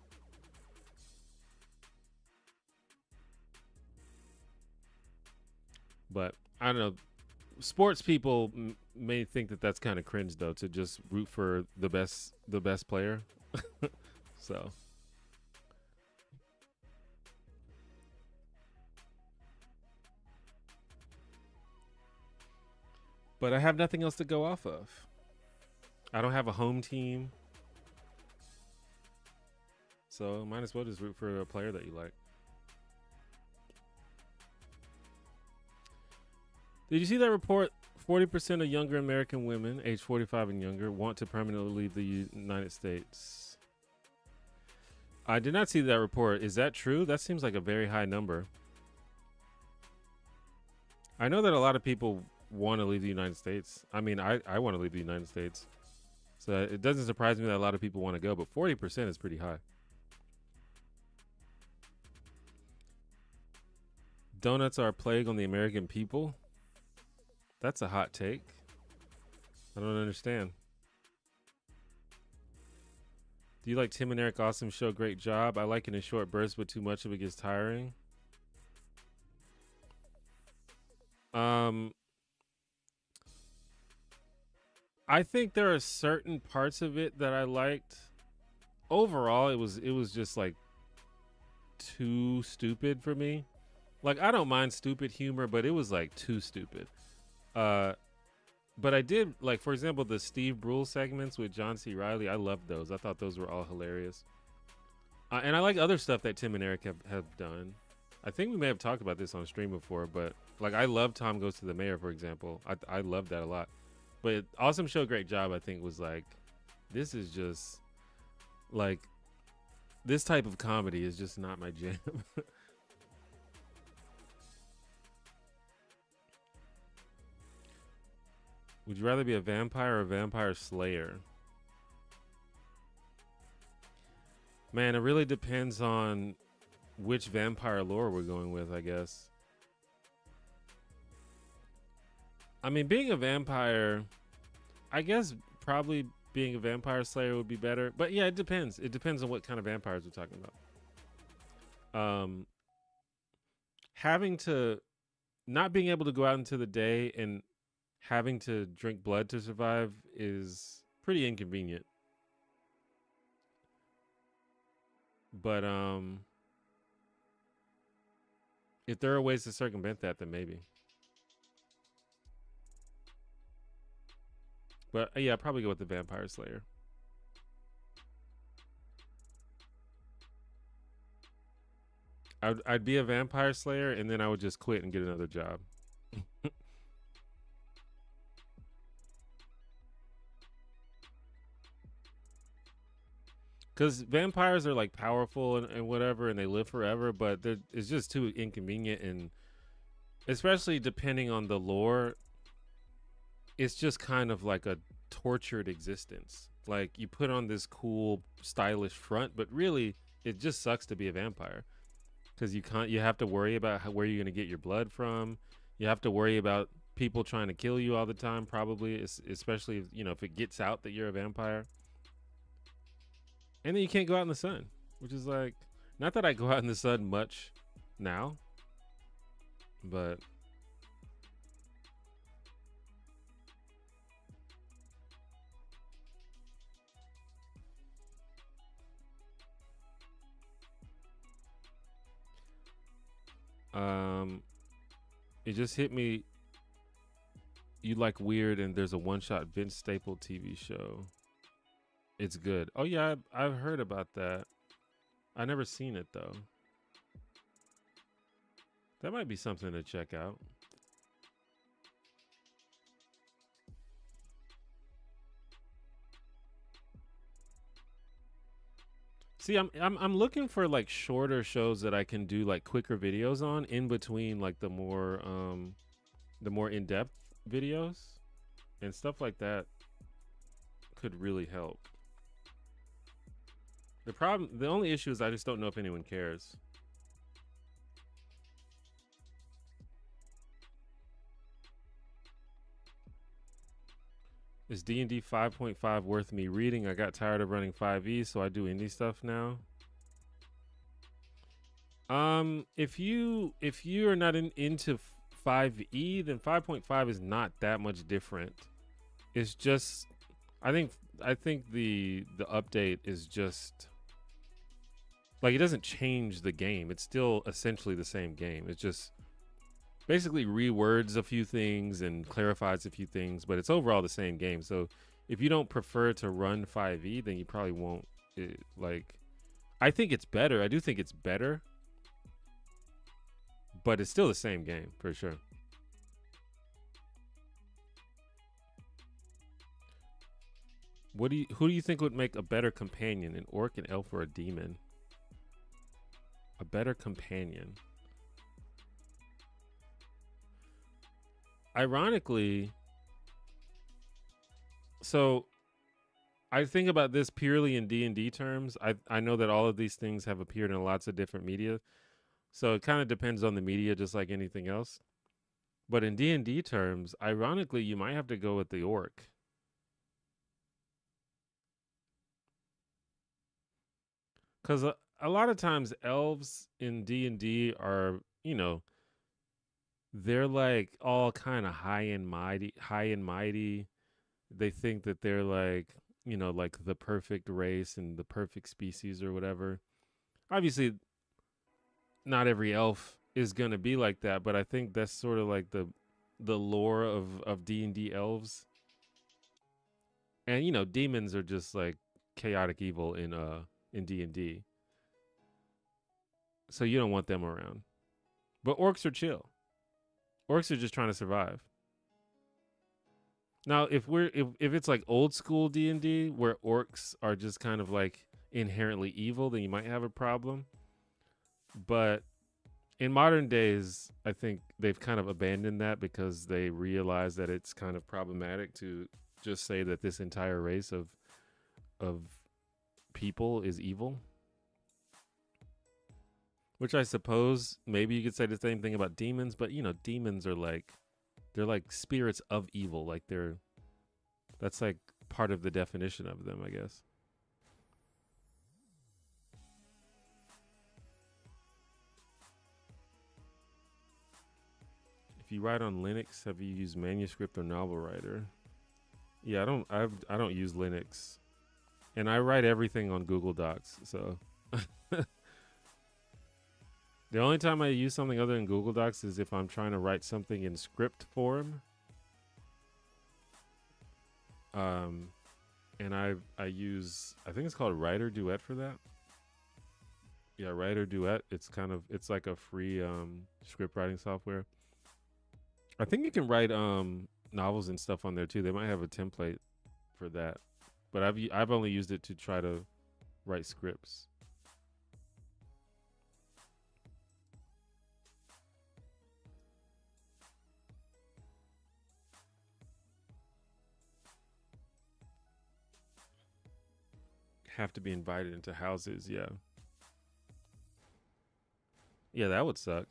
[SPEAKER 1] But I don't know. Sports people may think that that's kind of cringe though, to just root for the best player. So but I have nothing else to go off of. I don't have a home team. So might as well just root for a player that you like. Did you see that report? 40% of younger American women, age 45 and younger, want to permanently leave the United States. I did not see that report. Is that true? That seems like a very high number. I know that a lot of people want to leave the United States. I mean, I want to leave the United States. So it doesn't surprise me that a lot of people want to go, but 40% is pretty high. Donuts are a plague on the American people. That's a hot take. I don't understand. Do you like Tim and Eric Awesome show? Great job. I like it in short bursts, but too much of it gets tiring. I think there are certain parts of it that I liked. Overall, it was just like too stupid for me. Like I don't mind stupid humor, but it was like too stupid. But I did like, for example, the Steve Brule segments with John C. Reilly. I loved those. I thought those were all hilarious. And I like other stuff that Tim and Eric have done. I think we may have talked about this on stream before, but like I love Tom Goes to the Mayor, for example. I love that a lot. But Awesome Show, Great Job, I think was like, this is just like, this type of comedy is just not my jam. Would you rather be a vampire or a vampire slayer? Man, it really depends on which vampire lore we're going with, I guess. I mean, being a vampire, I guess probably being a vampire slayer would be better. But yeah, it depends. It depends on what kind of vampires we're talking about. Having to, not being able to go out into the day and having to drink blood to survive is pretty inconvenient. But if there are ways to circumvent that, then maybe. But yeah, I'd probably go with the vampire slayer. I'd be a vampire slayer and then I would just quit and get another job. Because vampires are like powerful and whatever, and they live forever, but it's just too inconvenient, and especially depending on the lore, it's just kind of like a tortured existence. Like you put on this cool, stylish front, but really it just sucks to be a vampire. because you have to worry about where you're gonna get your blood from. You have to worry about people trying to kill you all the time, probably, especially if, if it gets out that you're a vampire. And then you can't go out in the sun, which is like, not that I go out in the sun much now, but um, it just hit me. You like weird, and there's a one-shot Vince Staple TV show. It's good. Oh yeah, I've heard about that. I never seen it though. That might be something to check out. See, I'm looking for like shorter shows that I can do like quicker videos on in between like the more in-depth videos and stuff like that could really help. The only issue is I just don't know if anyone cares. Is D&D 5.5 worth me reading? I got tired of running 5e, so I do indie stuff now. If you are not into 5e, then 5.5 is not that much different. It's just I think the update is just like, it doesn't change the game. It's still essentially the same game. It's just basically rewords a few things and clarifies a few things, but it's overall the same game. So if you don't prefer to run 5e, then you probably won't. I think it's better. I do think it's better, but it's still the same game for sure. Who do you think would make a better companion, an orc, an elf, or a demon? A better companion. Ironically, so I think about this purely in D&D terms. I know that all of these things have appeared in lots of different media, so it kind of depends on the media, just like anything else. But in D&D terms, ironically, you might have to go with the orc. Because a lot of times elves in D&D are, they're like all kind of high and mighty. They think that they're like, like the perfect race and the perfect species or whatever. Obviously, not every elf is going to be like that, but I think that's sort of like the lore of D&D elves. And demons are just like chaotic evil in D&D. So you don't want them around. But orcs are chill. Orcs are just trying to survive. Now, if it's like old school D&D where orcs are just kind of like inherently evil, then you might have a problem. But in modern days, I think they've kind of abandoned that because they realize that it's kind of problematic to just say that this entire race of people is evil. Which I suppose maybe you could say the same thing about demons, but demons are like, they're like spirits of evil. Like that's like part of the definition of them, I guess. If you write on Linux, have you used Manuscript or Novel Writer? Yeah, I don't use Linux, and I write everything on Google Docs. So the only time I use something other than Google Docs is if I'm trying to write something in script form. And I use, I think it's called Writer Duet for that. Yeah, Writer Duet. It's like a free script writing software. I think you can write novels and stuff on there too. They might have a template for that, but I've only used it to try to write scripts. Have to be invited into houses, yeah. Yeah, that would suck.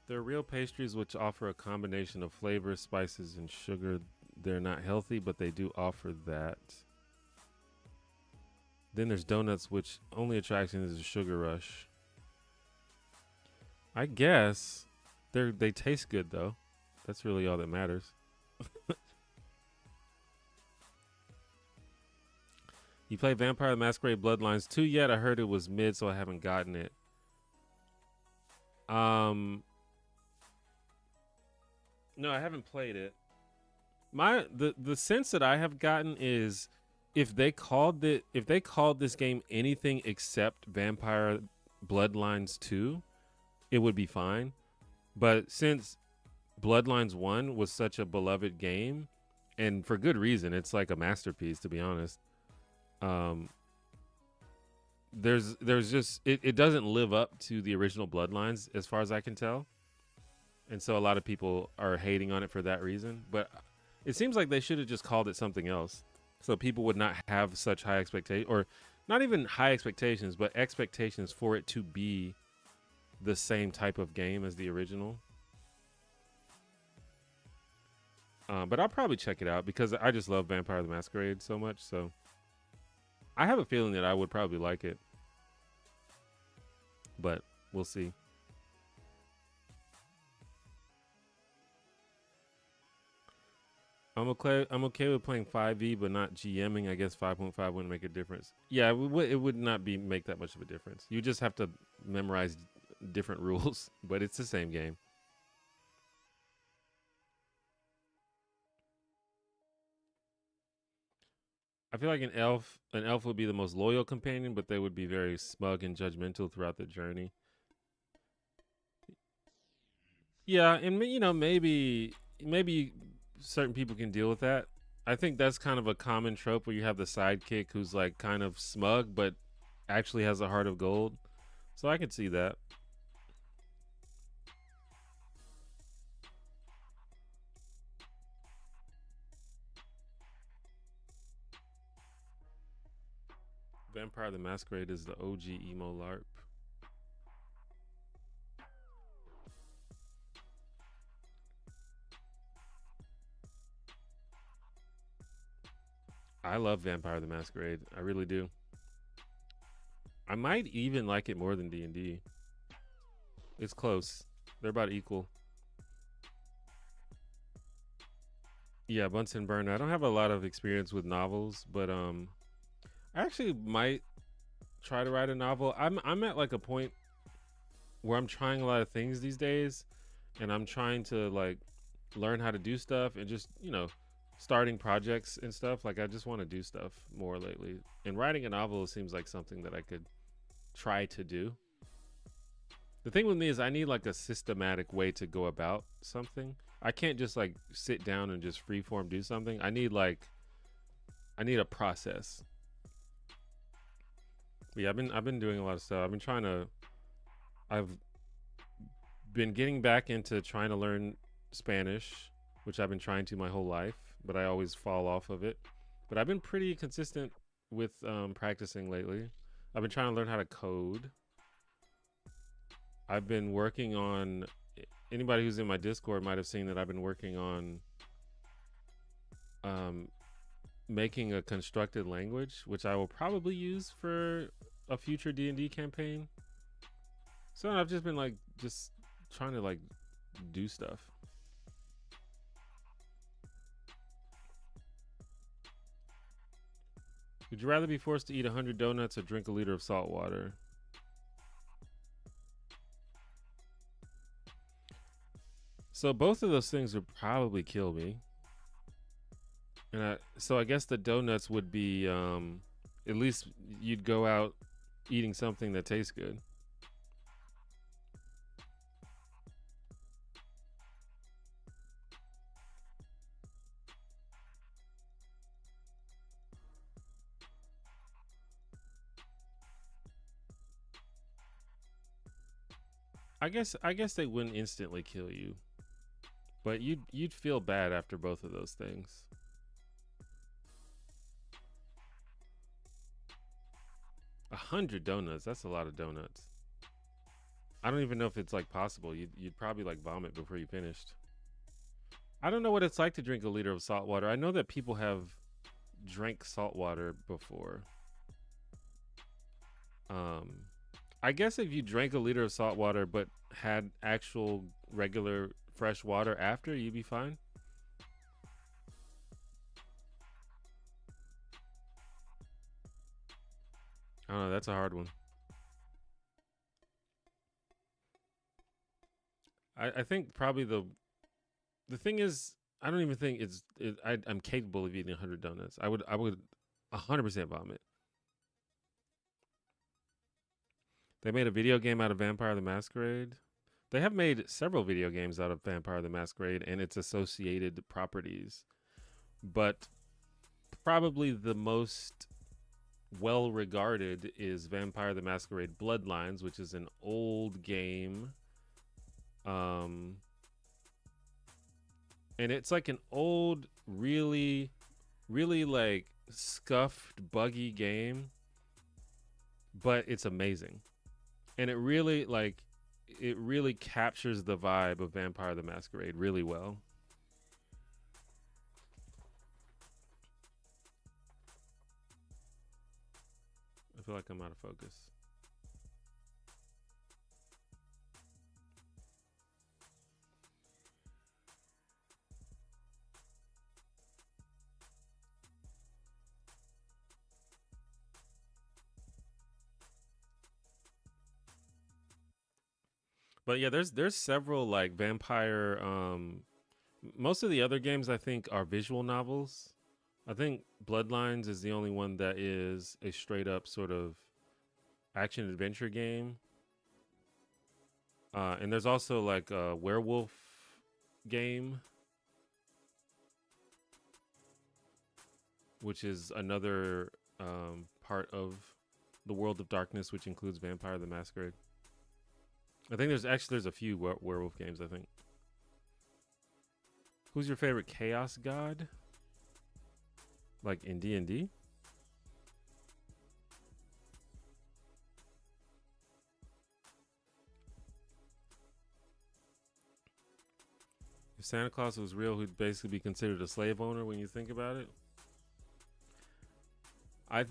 [SPEAKER 1] They're real pastries which offer a combination of flavors, spices, and sugar. They're not healthy, but they do offer that. Then there's donuts, which only attraction is a sugar rush. I guess they taste good though. That's really all that matters. You play Vampire the Masquerade Bloodlines 2 yet? I heard it was mid, so I haven't gotten it. No, I haven't played it. The sense that I have gotten is if they called this game anything except Vampire Bloodlines 2, it would be fine. But since Bloodlines 1 was such a beloved game, and for good reason, it's like a masterpiece, to be honest. There's just it doesn't live up to the original Bloodlines as far as I can tell. And so a lot of people are hating on it for that reason. But it seems like they should have just called it something else, so people would not have such high expectations, or not even high expectations, but expectations for it to be the same type of game as the original. But I'll probably check it out because I just love Vampire the Masquerade so much. So I have a feeling that I would probably like it. But we'll see. I'm okay with playing 5e, but not GMing. I guess 5.5 wouldn't make a difference. Yeah, it would not make that much of a difference. You just have to memorize different rules, but it's the same game. I feel like an elf would be the most loyal companion, but they would be very smug and judgmental throughout the journey. Yeah, and maybe certain people can deal with that. I think that's kind of a common trope where you have the sidekick who's like kind of smug but actually has a heart of gold. So I could see that. Vampire the Masquerade is the OG emo LARP. I love Vampire the Masquerade. I really do. I might even like it more than D&D. It's close. They're about equal. Yeah, Bunsen Burner. I don't have a lot of experience with novels, but I actually might try to write a novel. I'm at like a point where I'm trying a lot of things these days, and I'm trying to like learn how to do stuff and just, starting projects and stuff. Like I just want to do stuff more lately. And writing a novel seems like something that I could try to do. The thing with me is I need like a systematic way to go about something. I can't just like sit down and just freeform do something. I need a process. But yeah, I've been doing a lot of stuff. I've been getting back into trying to learn Spanish, which I've been trying to my whole life, but I always fall off of it. But I've been pretty consistent with practicing lately. I've been trying to learn how to code. I've been working on, anybody who's in my Discord might have seen that I've been working on making a constructed language, which I will probably use for a future D&D campaign. So I've just been just trying to do stuff. Would you rather be forced to eat 100 donuts or drink a liter of salt water? So both of those things would probably kill me. And so I guess the donuts would be, at least you'd go out eating something that tastes good. I guess they wouldn't instantly kill you, but you'd feel bad after both of those things. 100 donuts. That's a lot of donuts. I don't even know if it's like possible. You'd probably like vomit before you finished. I don't know what it's like to drink a liter of salt water. I know that people have drank salt water before. Um, I guess if you drank a liter of salt water but had actual regular fresh water after, you'd be fine. I don't know. That's a hard one. I think probably the thing is, I don't even think I'm capable of eating 100 donuts. I would 100% vomit. They made a video game out of Vampire the Masquerade. They have made several video games out of Vampire the Masquerade and its associated properties. But probably the most well regarded is Vampire the Masquerade Bloodlines, which is an old game. And it's like an old, really, really like scuffed, buggy game, but it's amazing. And it really captures the vibe of Vampire the Masquerade really well. I feel like I'm out of focus. But yeah, there's several like vampire most of the other games I think are visual novels. I think Bloodlines is the only one that is a straight up sort of action adventure game. And there's also like a werewolf game, which is another part of the World of Darkness, which includes Vampire the Masquerade. I think there's a few werewolf games, I think. Who's your favorite chaos god? Like in D&D? If Santa Claus was real, he'd basically be considered a slave owner when you think about it. I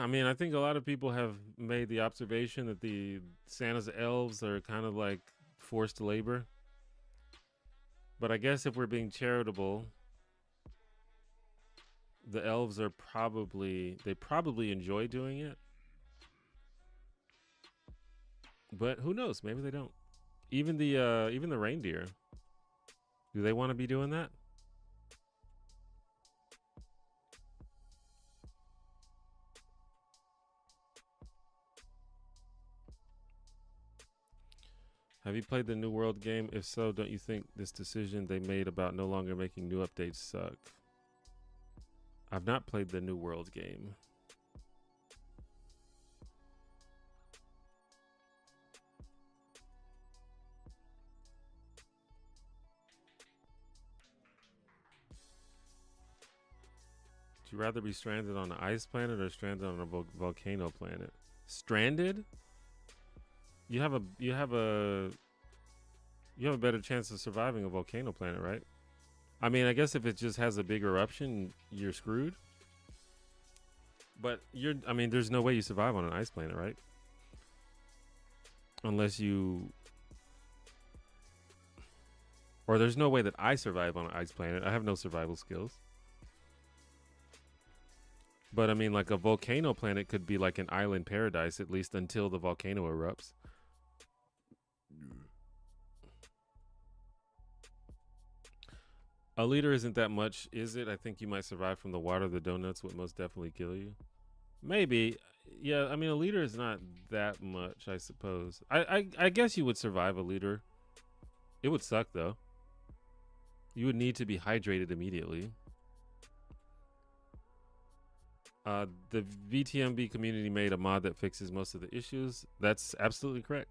[SPEAKER 1] mean, I think a lot of people have made the observation that the Santa's elves are kind of like forced labor. But I guess if we're being charitable, the elves are they probably enjoy doing it. But who knows? Maybe they don't. Even the reindeer. Do they want to be doing that? Have you played the New World game? If so, don't you think this decision they made about no longer making new updates suck? I've not played the New World game. Would you rather be stranded on an ice planet or stranded on a volcano planet? Stranded? You have a better chance of surviving a volcano planet, right? I mean, I guess if it just has a big eruption, you're screwed. But there's no way you survive on an ice planet, right? Unless or there's no way that I survive on an ice planet. I have no survival skills. But I mean, like a volcano planet could be like an island paradise, at least until the volcano erupts. A liter isn't that much, is it? I think you might survive from the water. The donuts would most definitely kill you. Maybe. Yeah, I mean, a liter is not that much, I suppose. I guess you would survive a liter. It would suck, though. You would need to be hydrated immediately. The VTMB community made a mod that fixes most of the issues. That's absolutely correct.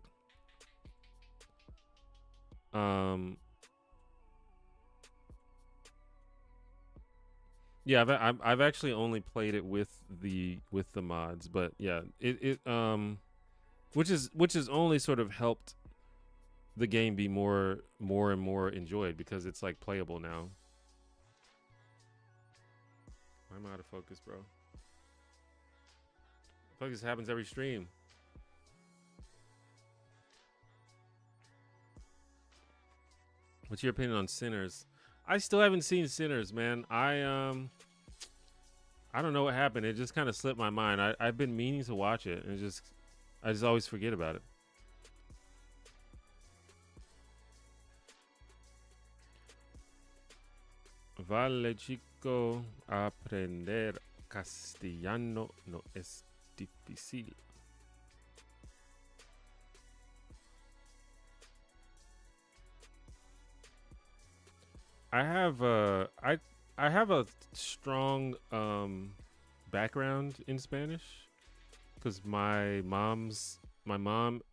[SPEAKER 1] Yeah, I've actually only played it with the mods, but yeah, it which is only sort of helped the game be more and more enjoyed because it's like playable now. I'm out of focus, bro. Focus happens every stream. What's your opinion on Sinners? I still haven't seen Sinners, man. I don't know what happened. It just kind of slipped my mind. I've been meaning to watch it, and I just always forget about it. Vale, chico, aprender castellano no es difícil. I have I have a strong background in Spanish because my mom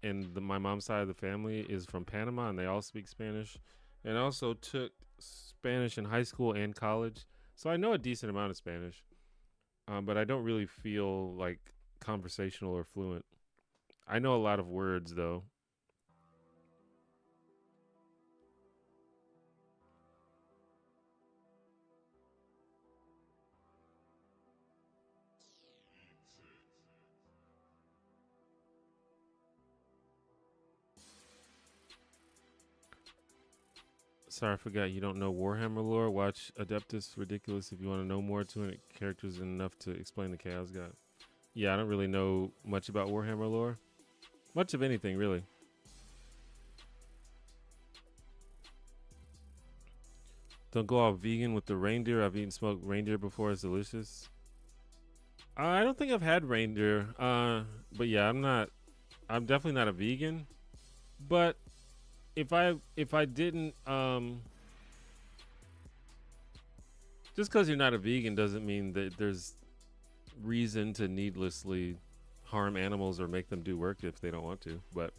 [SPEAKER 1] and my mom's side of the family is from Panama and they all speak Spanish, and also took Spanish in high school and college, so I know a decent amount of Spanish. But I don't really feel like conversational or fluent. I know a lot of words though. Sorry, I forgot you don't know Warhammer lore. Watch Adeptus Ridiculous if you want to know more. 200 characters enough to explain the Chaos God. Yeah, I don't really know much about Warhammer lore. Much of anything, really. Don't go all vegan with the reindeer. I've eaten smoked reindeer before. It's delicious. I don't think I've had reindeer. But yeah, I'm not. I'm definitely not a vegan. But if I didn't just because you're not a vegan doesn't mean that there's reason to needlessly harm animals or make them do work if they don't want to. But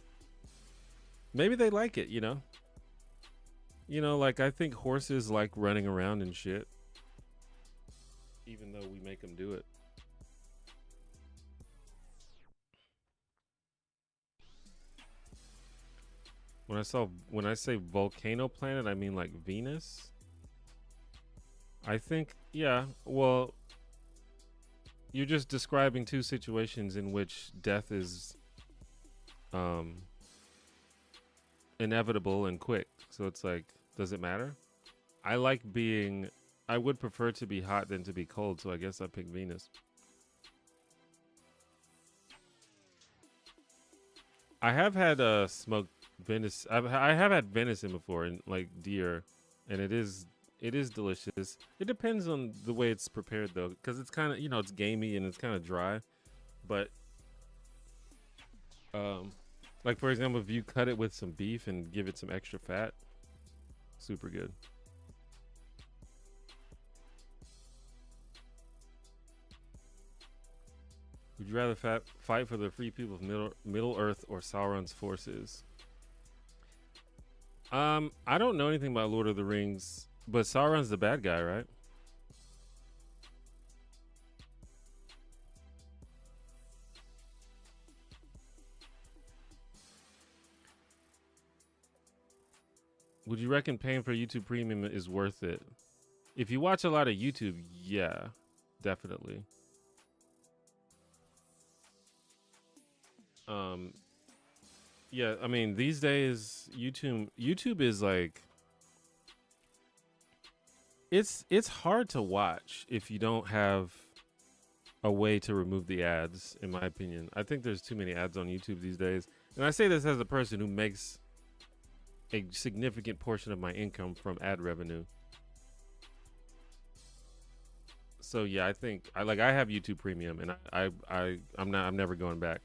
[SPEAKER 1] maybe they like it, you know. You know, like I think horses like running around and shit, even though we make them do it. When I say volcano planet, I mean like Venus. I think yeah. Well, you're just describing two situations in which death is um inevitable and quick. So it's like, does it matter? I like being. I would prefer to be hot than to be cold, so I guess I pick Venus. I have had smoked venison. I have had venison before, and like deer, and it is delicious. It depends on the way it's prepared though, because it's kind of it's gamey and it's kind of dry. But um, like for example, if you cut it with some beef and give it some extra fat, super good. Would you rather fight for the free people of Middle Earth or Sauron's forces? I don't know anything about Lord of the Rings, but Sauron's the bad guy, right? Would you reckon paying for YouTube Premium is worth it? If you watch a lot of YouTube, yeah, definitely. Um, yeah, I mean these days YouTube is like it's hard to watch if you don't have a way to remove the ads, in my opinion. I think there's too many ads on YouTube these days. And I say this as a person who makes a significant portion of my income from ad revenue. So yeah, I think I have YouTube Premium and I'm never going back.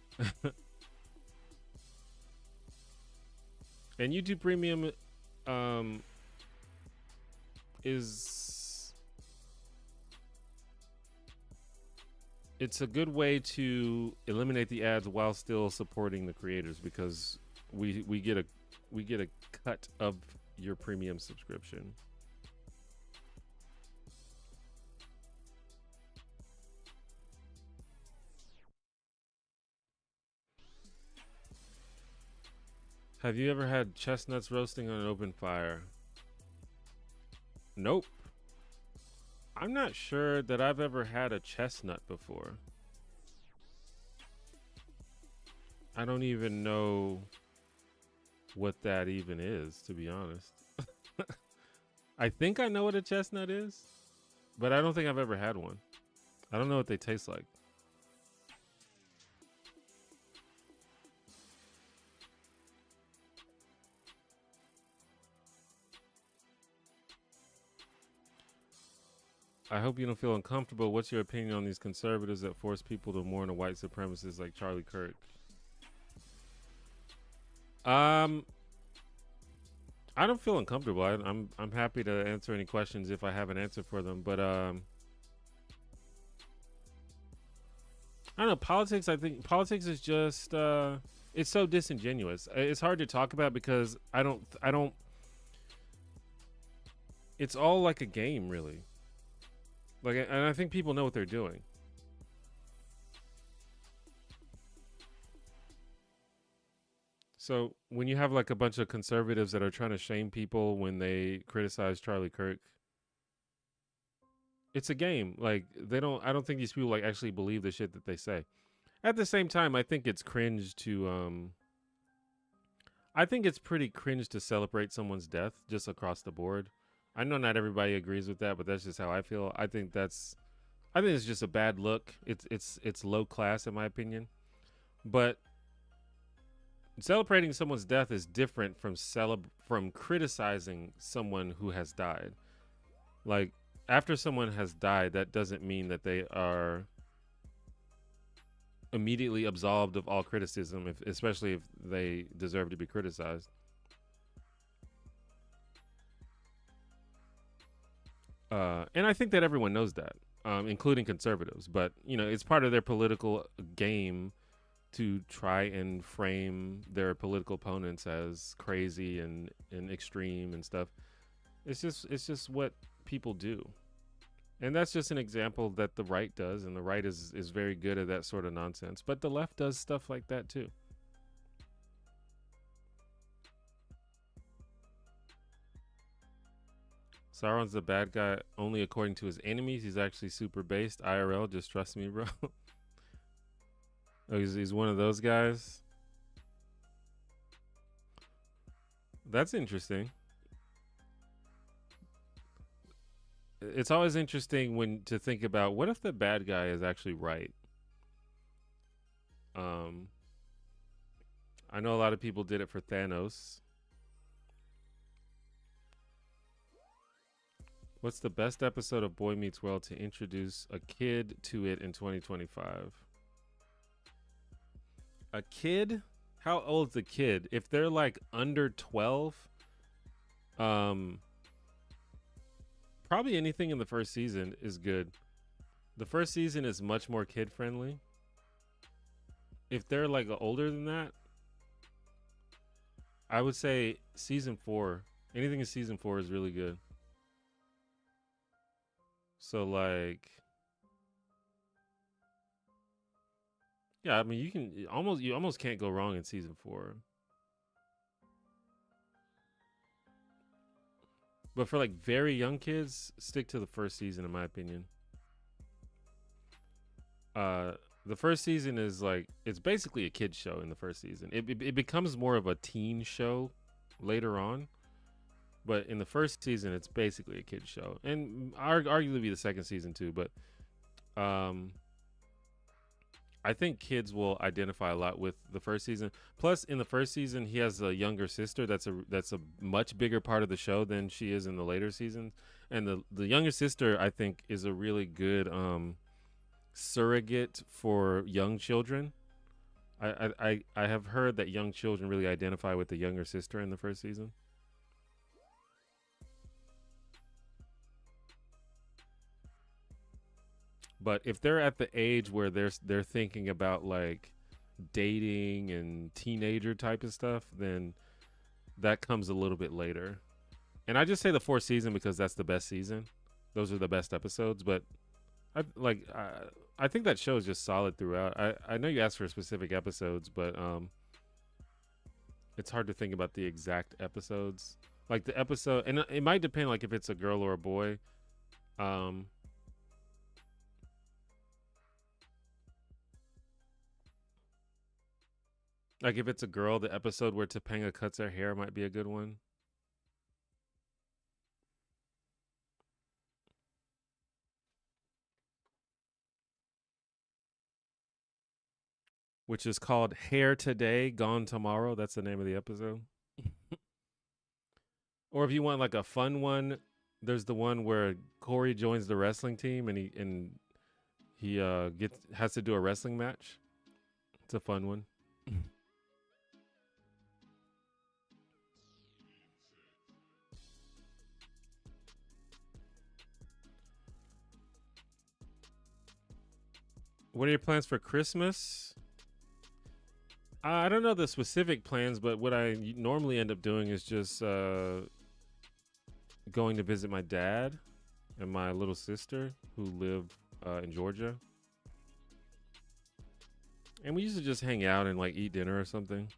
[SPEAKER 1] And YouTube Premium um is it's a good way to eliminate the ads while still supporting the creators because we get a cut of your premium subscription. Have you ever had chestnuts roasting on an open fire? Nope. I'm not sure that I've ever had a chestnut before. I don't even know what that even is, to be honest. I think I know what a chestnut is, but I don't think I've ever had one. I don't know what they taste like. I hope you don't feel uncomfortable. What's your opinion on these conservatives that force people to mourn a white supremacist like Charlie Kirk? Um, I don't feel uncomfortable. I'm happy to answer any questions if I have an answer for them. But I don't know. Politics. I think politics is just it's so disingenuous. It's hard to talk about because I don't. It's all like a game, really. Like, and I think people know what they're doing. So when you have like a bunch of conservatives that are trying to shame people when they criticize Charlie Kirk, it's a game. Like I don't think these people like actually believe the shit that they say. At the same time, I think it's cringe to I think it's pretty cringe to celebrate someone's death just across the board. I know not everybody agrees with that, but that's just how I feel. I think it's just a bad look. It's low class in my opinion. But celebrating someone's death is different from criticizing someone who has died. Like after someone has died, that doesn't mean that they are immediately absolved of all criticism, especially if they deserve to be criticized. And I think that everyone knows that, including conservatives. But it's part of their political game to try and frame their political opponents as crazy and extreme and stuff. It's just what people do. And that's just an example that the right does, and the right is very good at that sort of nonsense. But the left does stuff like that too. Sauron's the bad guy only according to his enemies. He's actually super based. IRL, just trust me, bro. Oh, he's one of those guys. That's interesting. It's always interesting when to think about what if the bad guy is actually right. Um, I know a lot of people did it for Thanos. What's the best episode of Boy Meets World to introduce a kid to it in 2025? A kid? How old's a kid? If they're like under 12, probably anything in the first season is good. The first season is much more kid friendly. If they're like older than that, I would say season 4. Anything in season 4 is really good. So like, yeah, I mean you almost can't go wrong in season 4. But for like very young kids, stick to the first season in my opinion. The first season is like it's basically a kid show in the first season. It becomes more of a teen show later on. But in the first season, it's basically a kid's show, and arguably the second season too. But I think kids will identify a lot with the first season. Plus, in the first season, he has a younger sister that's a much bigger part of the show than she is in the later seasons. And the younger sister, I think, is a really good surrogate for young children. I have heard that young children really identify with the younger sister in the first season. But if they're at the age where they're thinking about like dating and teenager type of stuff, then that comes a little bit later. And I just say the fourth season because that's the best season. Those are the best episodes. But I think that show is just solid throughout. I know you asked for specific episodes, but It's hard to think about the exact episodes. Like the episode, and it might depend, like if it's a girl or a boy. Um, like if it's a girl, the episode where Topanga cuts her hair might be a good one, which is called "Hair Today, Gone Tomorrow." That's the name of the episode. Or if you want like a fun one, there's the one where Corey joins the wrestling team and he gets has to do a wrestling match. It's a fun one. What are your plans for Christmas? I don't know the specific plans, but what I normally end up doing is just going to visit my dad and my little sister who live in Georgia. And we used to just hang out and like eat dinner or something.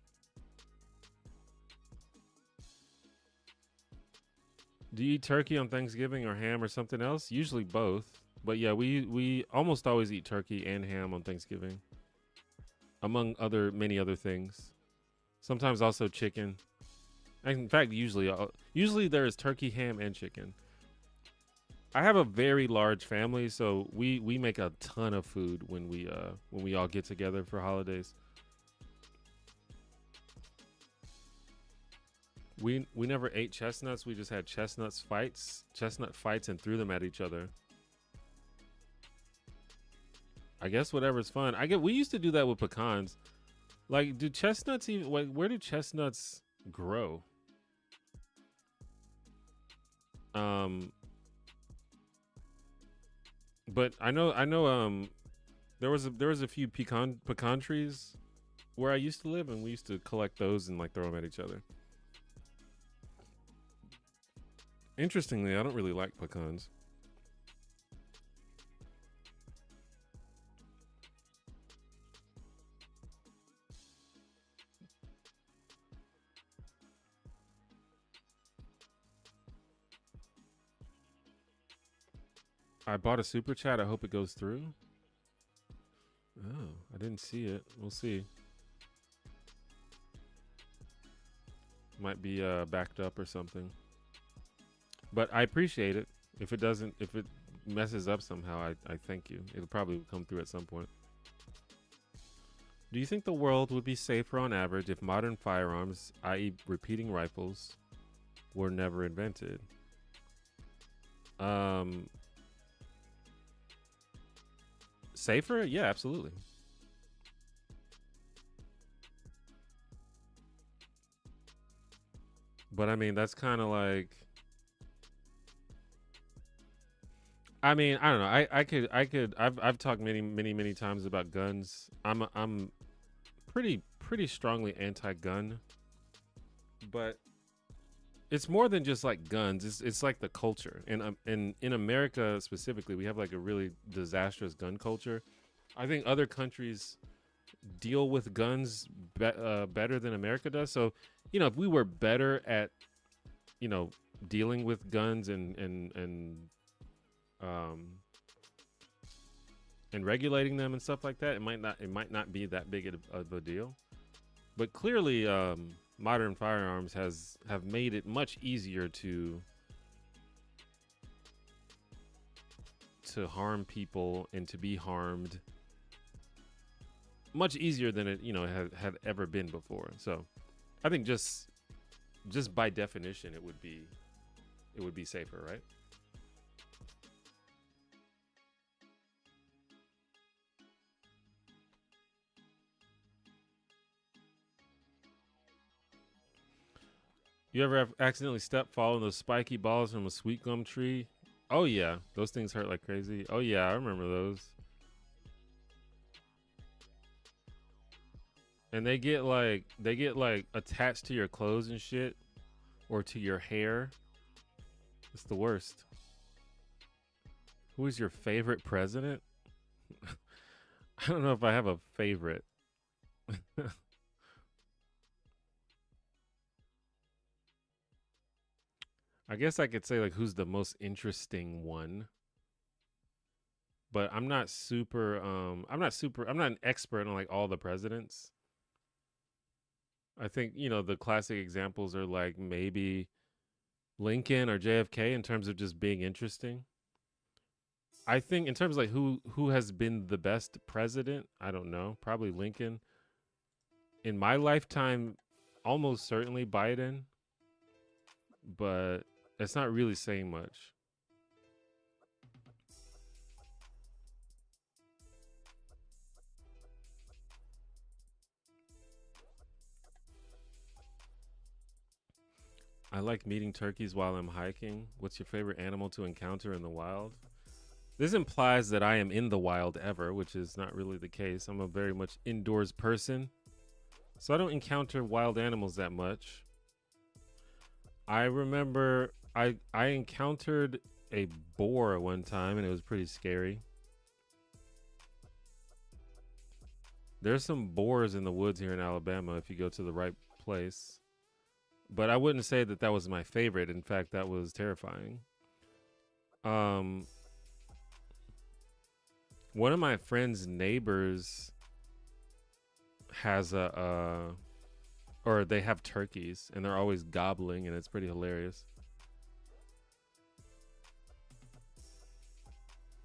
[SPEAKER 1] Do you eat turkey on Thanksgiving or ham or something else? Usually both. But yeah, we almost always eat turkey and ham on Thanksgiving, among other many other things. Sometimes also chicken. In fact, usually there is turkey, ham, and chicken. I have a very large family, so we make a ton of food when we all get together for holidays. We never ate chestnuts. We just had chestnut fights, and threw them at each other. I guess whatever's fun. We used to do that with pecans. Like, do chestnuts even? Where do chestnuts grow? Um, but I know. There was a few pecan trees where I used to live, and we used to collect those and like throw them at each other. Interestingly, I don't really like pecans. I bought a super chat. I hope it goes through. Oh, I didn't see it. We'll see. Might be backed up or something. But I appreciate it. If it messes up somehow, I thank you. It'll probably come through at some point. Do you think the world would be safer on average if modern firearms, i.e., repeating rifles, were never invented? Um, Safer? Yeah, absolutely. But I mean, that's kind of like, I mean, I don't know. I've talked many times about guns. I'm pretty strongly anti-gun, but it's more than just like guns. It's like the culture, and in America specifically, we have like a really disastrous gun culture. I think other countries deal with guns better than America does. So, if we were better at, you know, dealing with guns um and regulating them and stuff like that, it might not be that big of a deal. But clearly, modern firearms have made it much easier to harm people and to be harmed, much easier than it had ever been before. So I think just by definition it would be safer, right? You ever have accidentally stepped, fall on those spiky balls from a sweet gum tree? Oh yeah, those things hurt like crazy. Oh yeah, I remember those. And they get like attached to your clothes and shit, or to your hair. It's the worst. Who is your favorite president? I don't know if I have a favorite. I guess I could say like who's the most interesting one, but I'm not an expert on like all the presidents. I think, the classic examples are like maybe Lincoln or JFK in terms of just being interesting. I think in terms of like who has been the best president, I don't know. Probably Lincoln. In my lifetime, almost certainly Biden, but it's not really saying much. I like meeting turkeys while I'm hiking. What's your favorite animal to encounter in the wild? This implies that I am in the wild ever, which is not really the case. I'm a very much indoors person, so I don't encounter wild animals that much. I remember I encountered a boar one time and it was pretty scary. There's some boars in the woods here in Alabama if you go to the right place. But I wouldn't say that that was my favorite. In fact, that was terrifying. Um One of my friend's neighbors has or they have turkeys and they're always gobbling and it's pretty hilarious.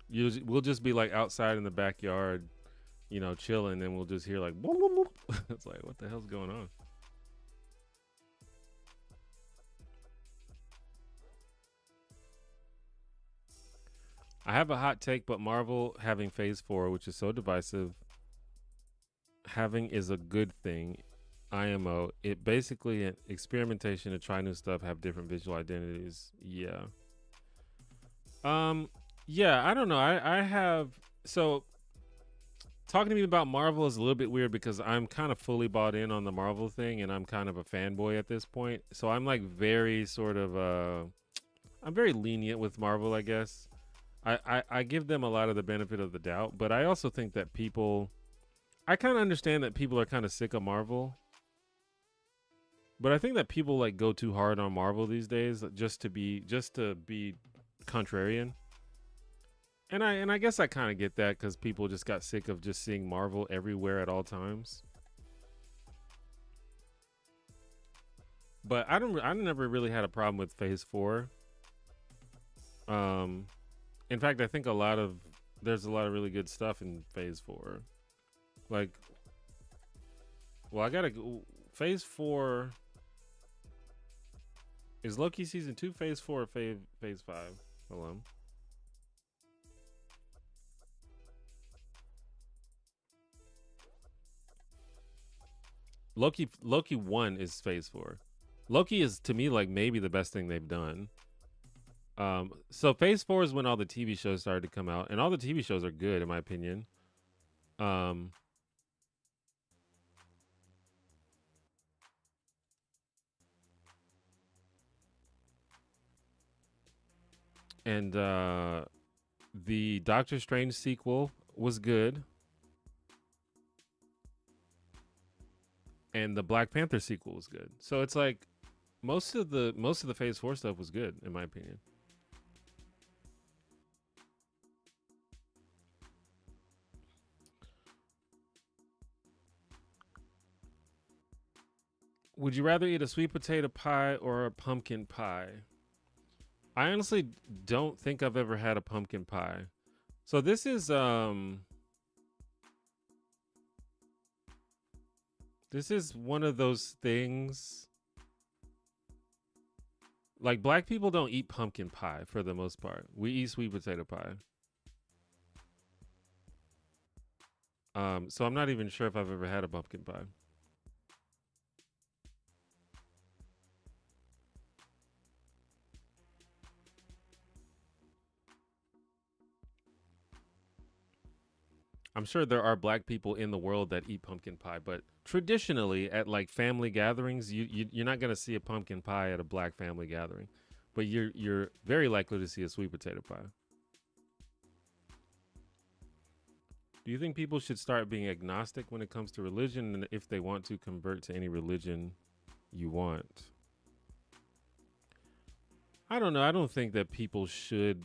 [SPEAKER 1] We'll just be like outside in the backyard, chilling, and we'll just hear like whoop, whoop, whoop. It's like, what the hell's going on? I have a hot take, but Marvel having Phase 4, which is so divisive, having is a good thing. IMO, it basically an experimentation to try new stuff, have different visual identities. Yeah. Um, yeah, I don't know. I have so talking to me about Marvel is a little bit weird because I'm kind of fully bought in on the Marvel thing and I'm kind of a fanboy at this point. So I'm like very sort of I'm very lenient with Marvel, I guess. I give them a lot of the benefit of the doubt, but I also think that I kind of understand that people are kind of sick of Marvel. But I think that people like go too hard on Marvel these days just to be contrarian. And I guess I kind of get that cuz people just got sick of just seeing Marvel everywhere at all times. But I never really had a problem with Phase 4. Um in fact, I think there's a lot of really good stuff in Phase 4. Like, well, I got to Phase 4 is Loki season 2 Phase 4 or Phase 5? Hold on. Loki 1 is Phase 4. Loki is to me like maybe the best thing they've done. So Phase 4 is when all the TV shows started to come out, and all the TV shows are good in my opinion. Um, and the Doctor Strange sequel was good, and the Black Panther sequel was good. So it's like most of the Phase 4 stuff was good in my opinion. Would you rather eat a sweet potato pie or a pumpkin pie? I honestly don't think I've ever had a pumpkin pie. So this is one of those things, like black people don't eat pumpkin pie for the most part. We eat sweet potato pie. So I'm not even sure if I've ever had a pumpkin pie. I'm sure there are black people in the world that eat pumpkin pie, but traditionally at like family gatherings, you're not gonna see a pumpkin pie at a black family gathering, but you're very likely to see a sweet potato pie. Do you think people should start being agnostic when it comes to religion, and if they want to convert to any religion you want? I don't know. I don't think that people should.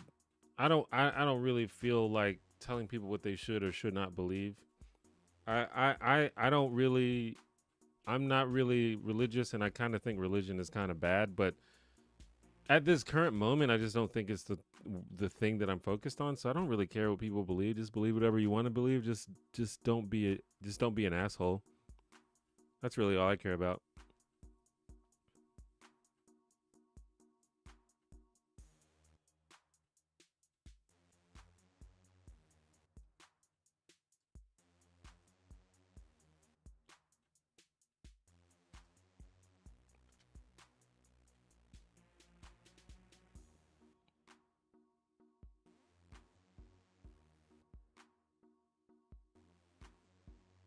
[SPEAKER 1] I don't really feel like telling people what they should or should not believe. I don't really. I'm not really religious, and I kind of think religion is kind of bad. But at this current moment, I just don't think it's the thing that I'm focused on. So I don't really care what people believe. Just believe whatever you want to believe. Just don't be an asshole. That's really all I care about.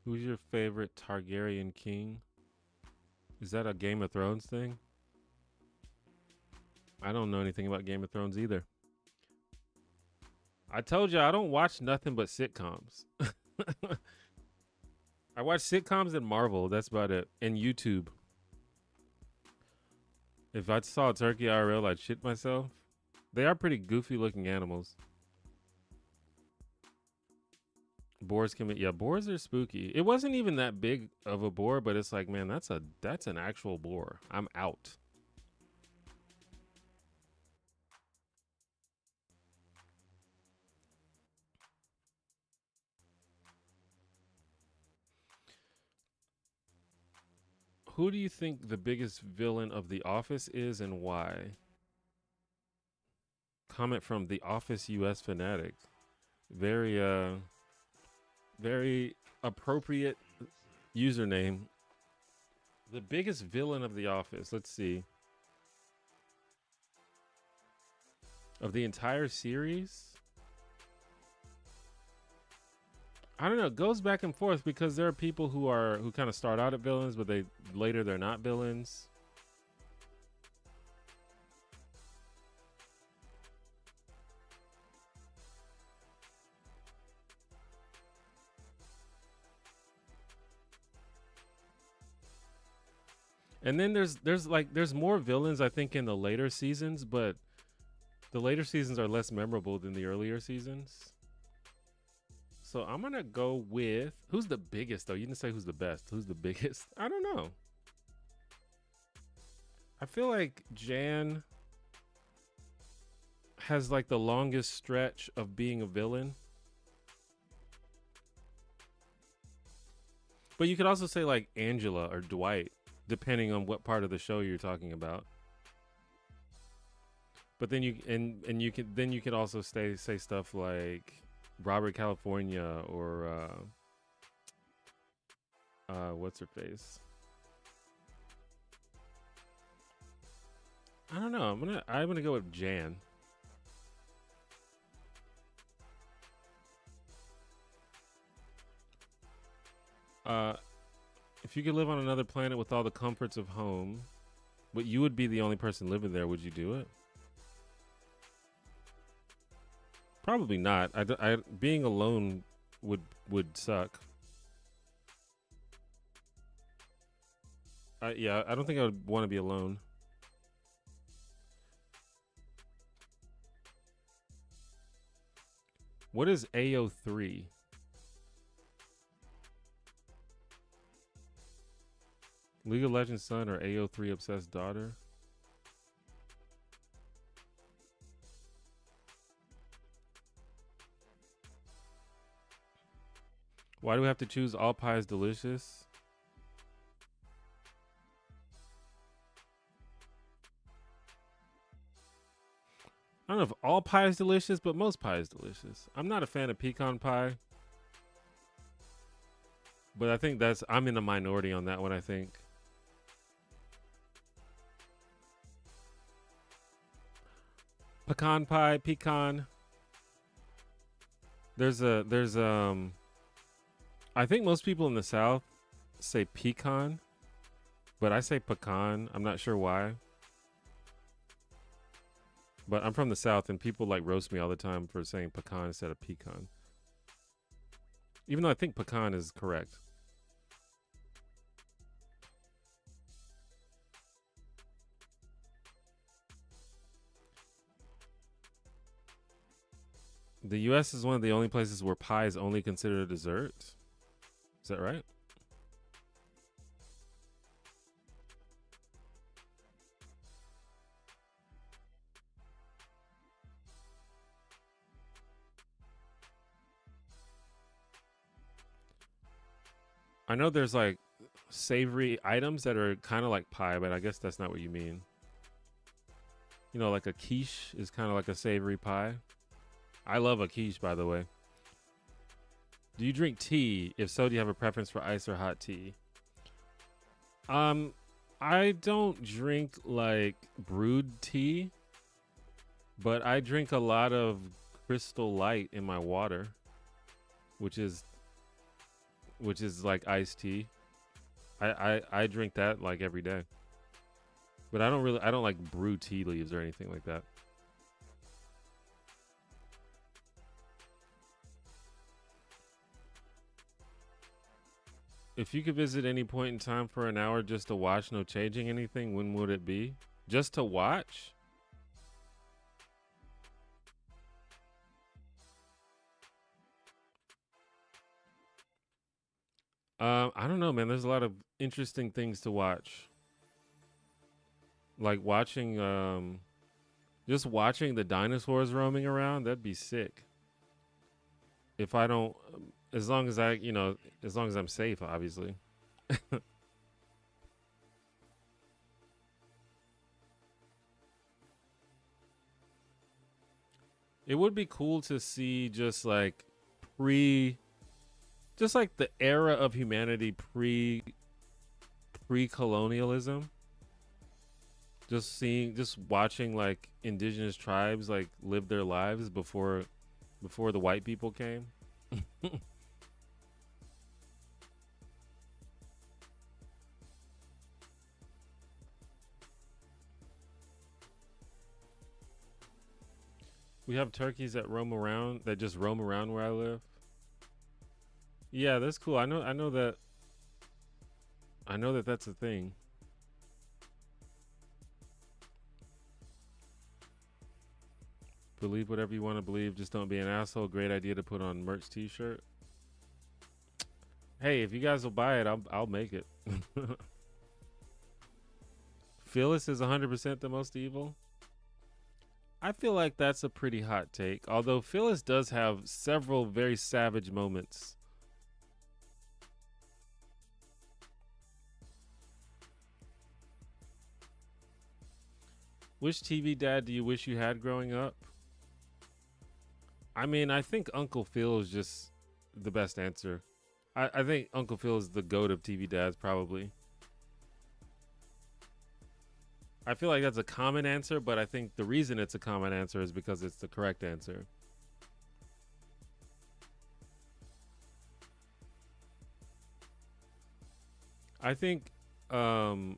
[SPEAKER 1] Who's your favorite Targaryen king? Is that a Game of Thrones thing? I don't know anything about Game of Thrones either. I told you I don't watch nothing but sitcoms. I watch sitcoms and Marvel. That's about it. And YouTube. If I saw a turkey IRL, I'd shit myself. They are pretty goofy looking animals. Boars can be, yeah, boars are spooky. It wasn't even that big of a boar, but it's like, man, that's an actual boar. I'm out. Who do you think the biggest villain of The Office is and why? Comment from The Office US fanatic. Very very appropriate username. The biggest villain of The Office. Let's see. Of the entire series? I don't know. It goes back and forth because there are people who kind of start out at villains, but they're not villains. And then there's more villains I think in the later seasons, but the later seasons are less memorable than the earlier seasons. So I'm gonna go with who's the biggest though. You didn't say who's the best. Who's the biggest? I don't know. I feel like Jan has like the longest stretch of being a villain. But you could also say like Angela or Dwight, depending on what part of the show you're talking about. But then you could also say stuff like Robert California or what's her face? I don't know. I'm gonna go with Jan. If you could live on another planet with all the comforts of home, but you would be the only person living there, would you do it? Probably not. Being alone would suck. Yeah, I don't think I would want to be alone. What is AO3? League of Legends son or AO3 obsessed daughter? Why do we have to choose all pie is delicious? I don't know if all pie is delicious, but most pie is delicious. I'm not a fan of pecan pie. But I think I'm in the minority on that one, I think. Pecan pie, pecan. There's I think most people in the South say pecan, but I say pecan. I'm not sure why. But I'm from the South and people like roast me all the time for saying pecan instead of pecan. Even though I think pecan is correct. The U.S. is one of the only places where pie is only considered a dessert. Is that right? I know there's like savory items that are kind of like pie, but I guess that's not what you mean. You know, like a quiche is kind of like a savory pie. I love a quiche, by the way. Do you drink tea? If so, do you have a preference for ice or hot tea? Um, I don't drink like brewed tea, but I drink a lot of Crystal Light in my water, which is like iced tea. I drink that like every day. But I don't like brew tea leaves or anything like that. If you could visit any point in time for an hour just to watch, no changing anything, when would it be? Just to watch? I don't know, man. There's a lot of interesting things to watch. Like watching, just watching the dinosaurs roaming around. That'd be sick. If I don't, as long as as long as I'm safe, obviously. It would be cool to see just like pre, just like the era of humanity pre-colonialism. Just watching like indigenous tribes like live their lives before the white people came. We have turkeys that just roam around where I live. Yeah, that's cool. I know that that's a thing. Believe whatever you want to believe, just don't be an asshole. Great idea to put on merch t-shirt. Hey, if you guys will buy it, I'll make it. Phyllis is 100% the most evil. I feel like that's a pretty hot take. Although Phyllis does have several very savage moments. Which TV dad do you wish you had growing up? I mean, I think Uncle Phil is just the best answer. I think Uncle Phil is the goat of TV dads, probably. I feel like that's a common answer, but I think the reason it's a common answer is because it's the correct answer. I think Dan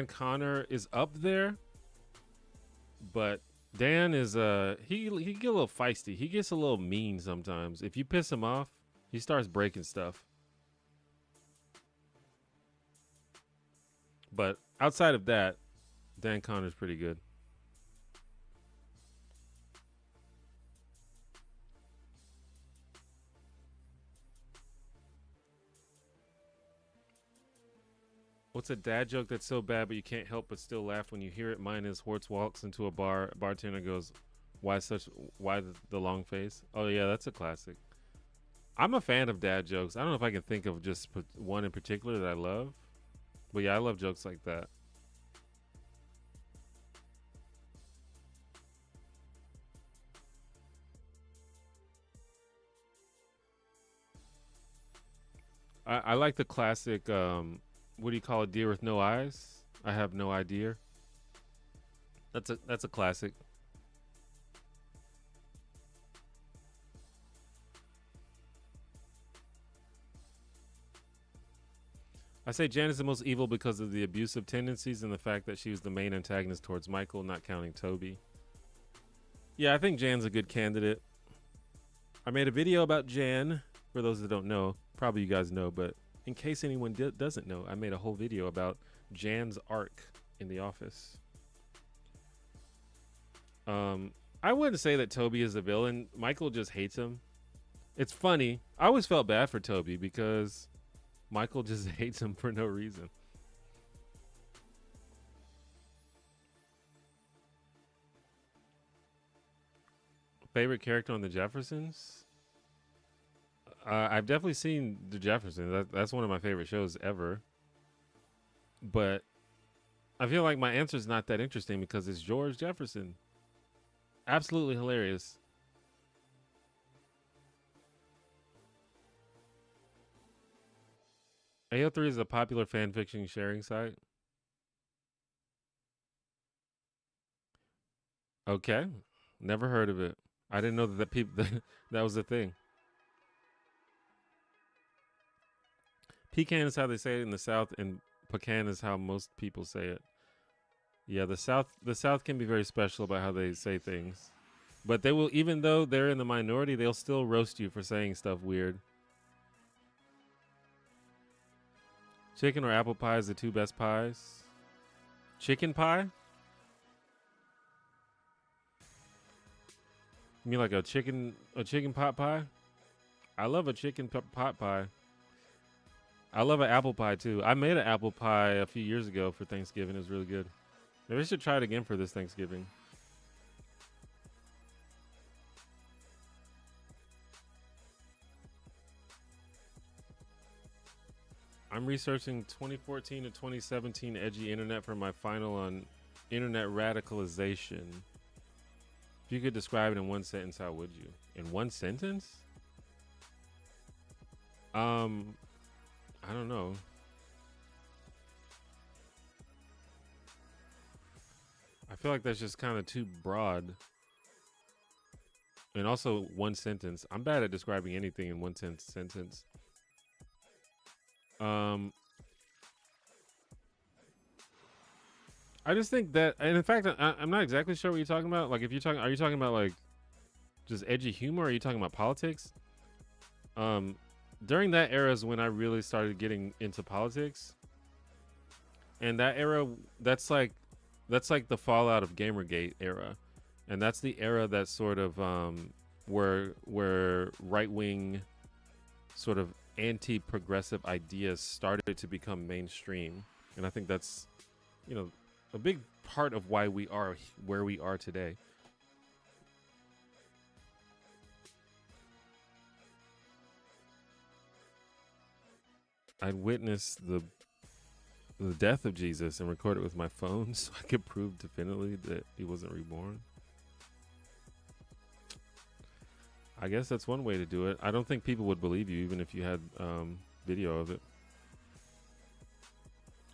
[SPEAKER 1] Connor is up there, but Dan is he get a little feisty. He gets a little mean sometimes. If you piss him off, he starts breaking stuff. But outside of that, Dan Connor's pretty good. What's a dad joke that's so bad but you can't help but still laugh when you hear it? Mine is Hortz walks into a bar. Bartender goes, Why the long face?" Oh yeah, that's a classic. I'm a fan of dad jokes. I don't know if I can think of just one in particular that I love, but yeah, I love jokes like that. I like the classic. What do you call a deer with no eyes? I have no idea. That's a classic. I say Jan is the most evil because of the abusive tendencies and the fact that she was the main antagonist towards Michael, not counting Toby. Yeah, I think Jan's a good candidate. I made a video about Jan. For those that don't know, probably you guys know, but in case anyone doesn't know, I made a whole video about Jan's arc in The Office. Um, I wouldn't say that Toby is a villain. Michael just hates him. It's funny. I always felt bad for Toby because Michael just hates him for no reason. Favorite character on the Jeffersons? I've definitely seen the Jeffersons. That's one of my favorite shows ever. But I feel like my answer is not that interesting because it's George Jefferson. Absolutely hilarious. AO3 is a popular fan fiction sharing site. Okay, never heard of it. I didn't know that people that was a thing. Pecan is how they say it in the South, and pecan is how most people say it. Yeah, the South can be very special about how they say things. But they will, even though they're in the minority, they'll still roast you for saying stuff weird. Chicken or apple pie is the two best pies. Chicken pie? You mean like a chicken pot pie? I love a chicken pot pie. I love an apple pie too. I made an apple pie a few years ago for Thanksgiving. It was really good. Maybe I should try it again for this Thanksgiving. I'm researching 2014 to 2017 edgy internet for my final on internet radicalization. If you could describe it in one sentence, how would you? In one sentence? I don't know. I feel like that's just kind of too broad. And also one sentence. I'm bad at describing anything in one sentence. Um, I just think that, and in fact, I'm not exactly sure what you're talking about. Like, if you're talking, are you talking about like just edgy humor? Or are you talking about politics? Um, during that era is when I really started getting into politics, and that era, that's like the fallout of Gamergate era, and that's the era that sort of where right wing sort of anti-progressive ideas started to become mainstream, and I think that's, you know, a big part of why we are where we are today. I'd witnessed the death of Jesus and record it with my phone so I could prove definitively that he wasn't reborn. I guess that's one way to do it. I don't think people would believe you even if you had video of it.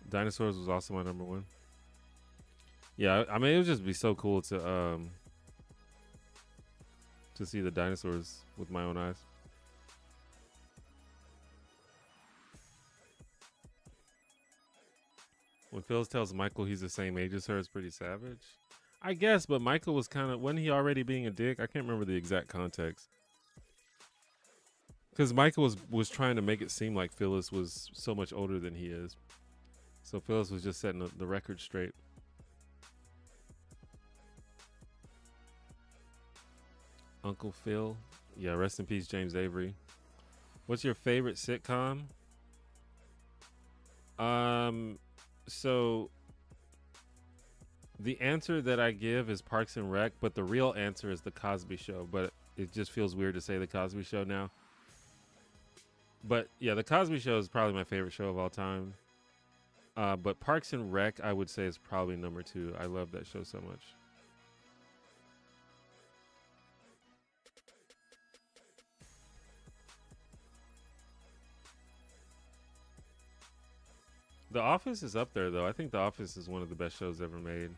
[SPEAKER 1] Dinosaurs was also my number one. Yeah, I mean, it would just be so cool to see the dinosaurs with my own eyes. When Phyllis tells Michael he's the same age as her, it's pretty savage. I guess, but Michael was kind of, wasn't he already being a dick? I can't remember the exact context. Because Michael was trying to make it seem like Phyllis was so much older than he is. So Phyllis was just setting the record straight. Uncle Phil. Yeah, rest in peace, James Avery. What's your favorite sitcom? So the answer that I give is Parks and Rec, but the real answer is The Cosby Show. But it just feels weird to say The Cosby Show now. But yeah, The Cosby Show is probably my favorite show of all time. But Parks and Rec, I would say, is probably number two. I love that show so much. The Office is up there, though. I think The Office is one of the best shows ever made.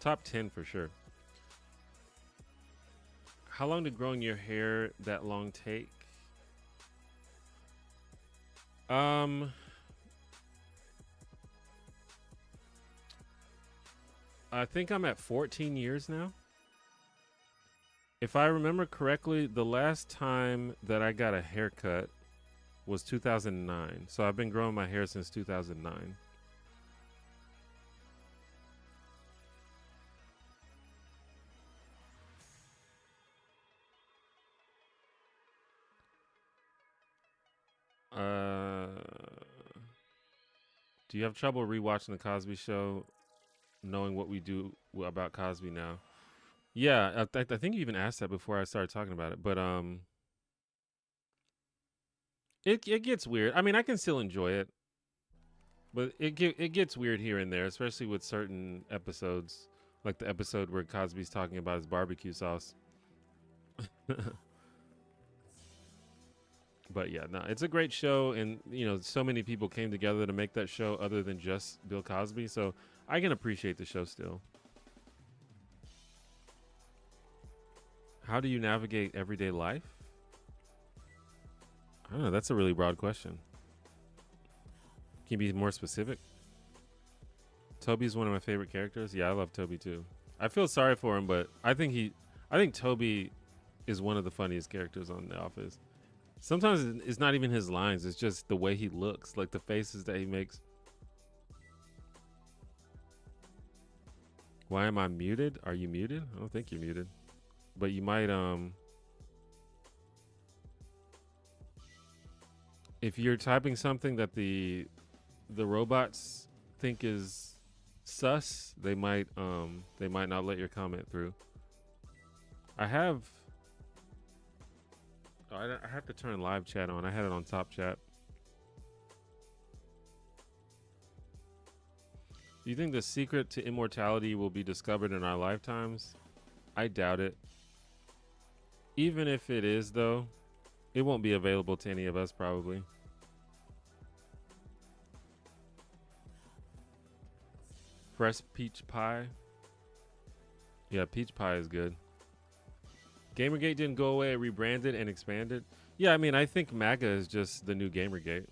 [SPEAKER 1] Top 10 for sure. How long did growing your hair that long take? I think I'm at 14 years now. If I remember correctly, the last time that I got a haircut was 2009. So I've been growing my hair since 2009. Do you have trouble rewatching the Cosby Show, knowing what we do about Cosby now? Yeah, I think you even asked that before I started talking about it, but it gets weird. I mean, I can still enjoy it, but it gets weird here and there, especially with certain episodes, like the episode where Cosby's talking about his barbecue sauce. But yeah, no, it's a great show, and so many people came together to make that show, other than just Bill Cosby. So I can appreciate the show still. How do you navigate everyday life? I don't know. That's a really broad question. Can you be more specific? Toby's one of my favorite characters. Yeah, I love Toby too. I feel sorry for him, but I think Toby is one of the funniest characters on The Office. Sometimes it's not even his lines. It's just the way he looks, like the faces that he makes. Why am I muted? Are you muted? I don't think you're muted. But you might, if you're typing something that the robots think is sus, they might not let your comment through. I have to turn live chat on. I had it on top chat. Do you think the secret to immortality will be discovered in our lifetimes? I doubt it. Even if it is, though, it won't be available to any of us, probably. Fresh peach pie. Yeah, peach pie is good. Gamergate didn't go away. It rebranded and expanded. Yeah, I mean, I think MAGA is just the new Gamergate.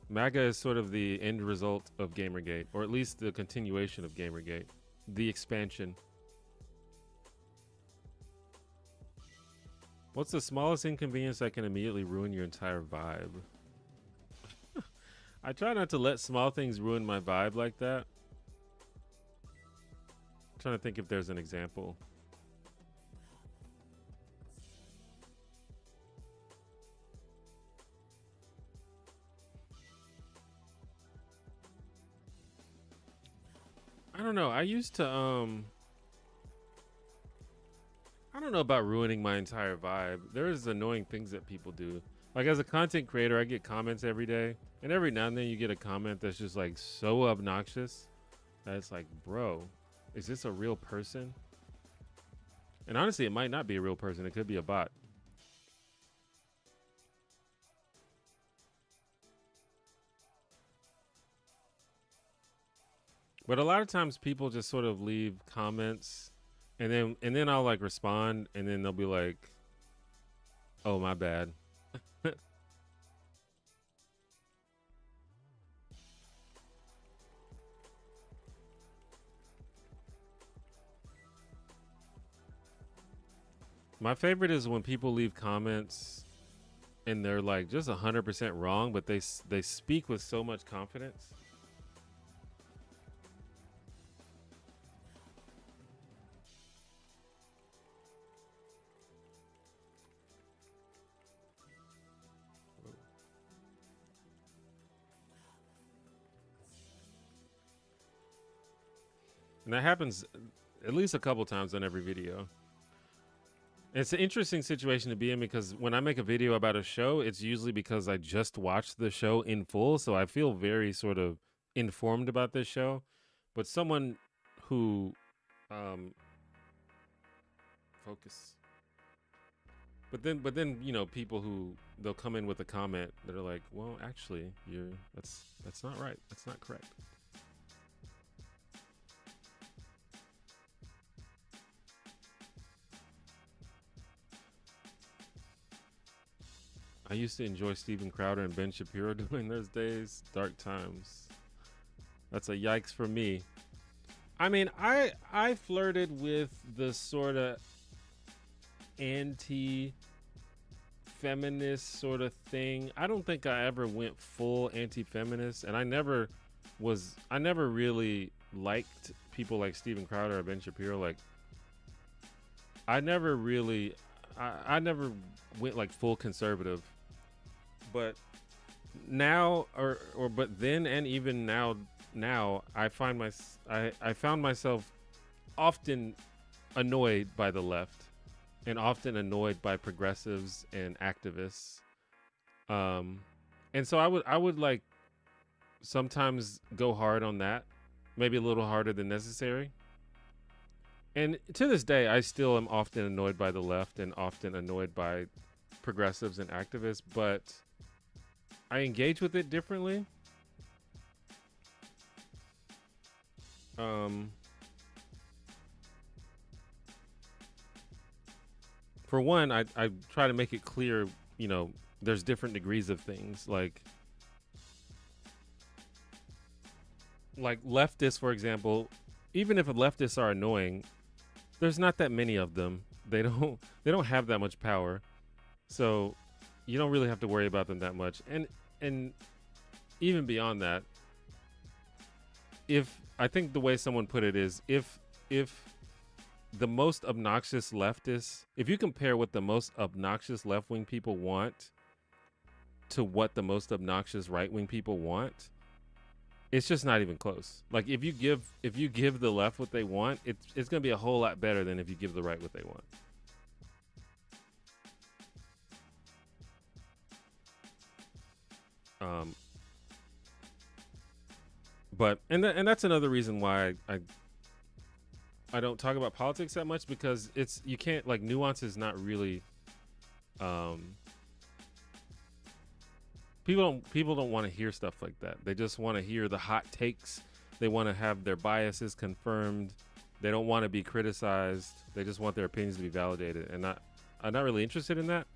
[SPEAKER 1] MAGA is sort of the end result of Gamergate, or at least the continuation of Gamergate. The expansion. What's the smallest inconvenience that can immediately ruin your entire vibe? I try not to let small things ruin my vibe like that. I'm trying to think if there's an example. I don't know. I used to I don't know about ruining my entire vibe. There's annoying things that people do. Like, as a content creator, I get comments every day, and every now and then you get a comment that's just like so obnoxious that it's like, bro, is this a real person? And honestly, it might not be a real person. It could be a bot. But a lot of times people just sort of leave comments, and then I'll like respond, and then they'll be like, "Oh, my bad." My favorite is when people leave comments and they're like just 100% wrong, but they speak with so much confidence. And that happens at least a couple times on every video. It's an interesting situation to be in, because when I make a video about a show, it's usually because I just watched the show in full. So I feel very sort of informed about this show. But someone who, focus. But then, people who they'll come in with a comment that are like, well, actually, that's not right. That's not correct. I used to enjoy Steven Crowder and Ben Shapiro during those days. Dark times. That's a yikes for me. I mean, I flirted with the sort of anti-feminist sort of thing. I don't think I ever went full anti-feminist, and I never really liked people like Steven Crowder or Ben Shapiro. Like, I never really I never went like full conservative, but now or but then and even now I found myself often annoyed by the left and often annoyed by progressives and activists. Um, and so I would like sometimes go hard on that, maybe a little harder than necessary. And to this day, I still am often annoyed by the left and often annoyed by progressives and activists, but I engage with it differently. Um, for one, I try to make it clear, you know, there's different degrees of things. Like leftists, for example, even if leftists are annoying, there's not that many of them. They don't have that much power. So you don't really have to worry about them that much. And even beyond that, if I think the way someone put it is if the most obnoxious leftists, if you compare what the most obnoxious left-wing people want to what the most obnoxious right-wing people want, it's just not even close. Like if you give the left what they want, it's going to be a whole lot better than if you give the right what they want. Um, but and that's another reason why I don't talk about politics that much, because it's you can't, like, nuance is not really um people don't want to hear stuff like that. They just want to hear the hot takes. They want to have their biases confirmed. They don't want to be criticized. They just want their opinions to be validated. And I'm not really interested in that.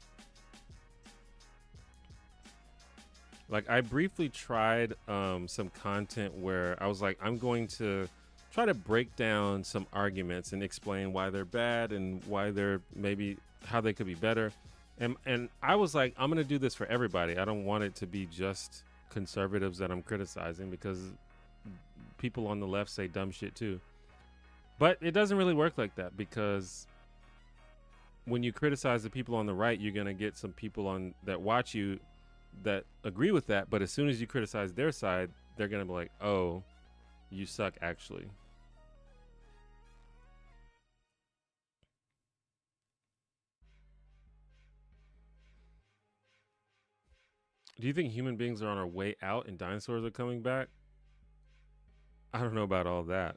[SPEAKER 1] Like, I briefly tried some content where I was like, I'm going to try to break down some arguments and explain why they're bad and why they're maybe how they could be better. And I was like, I'm gonna do this for everybody. I don't want it to be just conservatives that I'm criticizing, because people on the left say dumb shit too. But it doesn't really work like that, because when you criticize the people on the right, you're gonna get some people on that watch you that agree with that. But as soon as you criticize their side, they're gonna be like, "Oh, you suck, actually." Do you think human beings are on our way out and dinosaurs are coming back? I don't know about all that.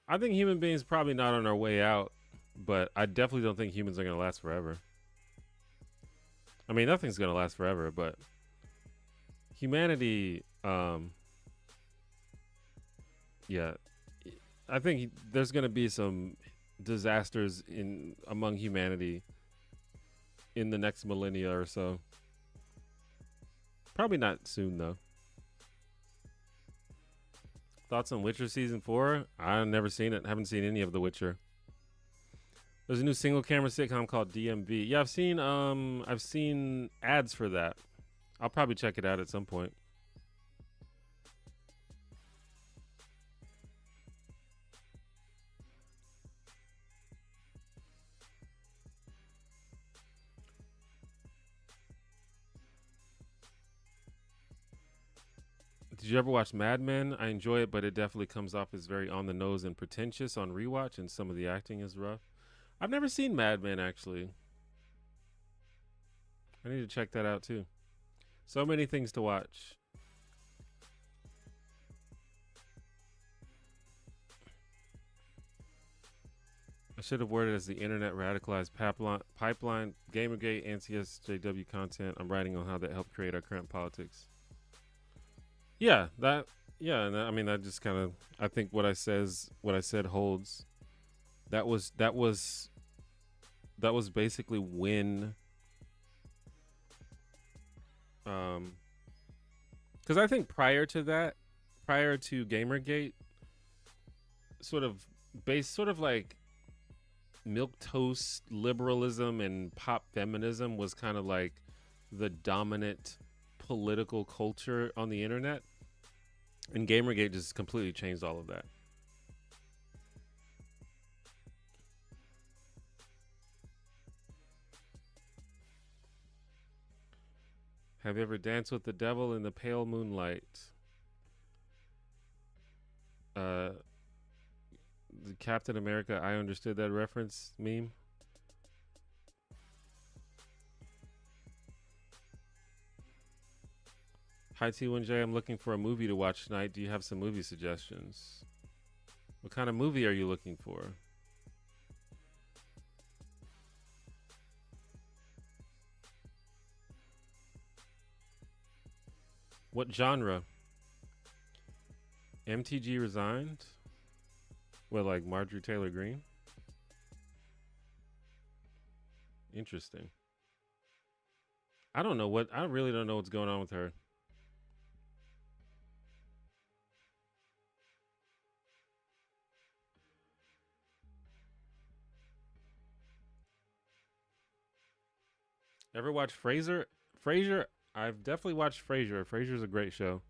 [SPEAKER 1] I think human beings probably not on our way out, but I definitely don't think humans are gonna last forever. I mean, nothing's gonna last forever, but humanity, yeah, I think there's gonna be some disasters in among humanity in the next millennia or so. Probably not soon though. Thoughts on Witcher season 4? I've never seen it. Haven't seen any of The Witcher. There's a new single camera sitcom called DMV. Yeah, I've seen ads for that. I'll probably check it out at some point. Did you ever watch Mad Men? I enjoy it, but it definitely comes off as very on the nose and pretentious on rewatch, and some of the acting is rough. I've never seen Mad Men, actually. I need to check that out too. So many things to watch. I should have worded as the internet radicalized pipeline, Gamergate, NCSJW content. I'm writing on how that helped create our current politics. Yeah, that. Yeah, and I mean, that just kind of. I think what I said holds. That was basically when. Because I think prior to that, prior to Gamergate, sort of sort of like milk toast liberalism and pop feminism was kind of like the dominant political culture on the internet, and Gamergate just completely changed all of that. Have you ever danced with the devil in the pale moonlight? Uh, the Captain America, I understood that reference meme. Hi T1J, I'm looking for a movie to watch tonight. Do you have some movie suggestions? What kind of movie are you looking for? What genre? MTG resigned? What, like Marjorie Taylor Greene? Interesting. I don't know what. I really don't know what's going on with her. Ever watch Frasier? Frasier. I've definitely watched Frasier. Frasier's a great show.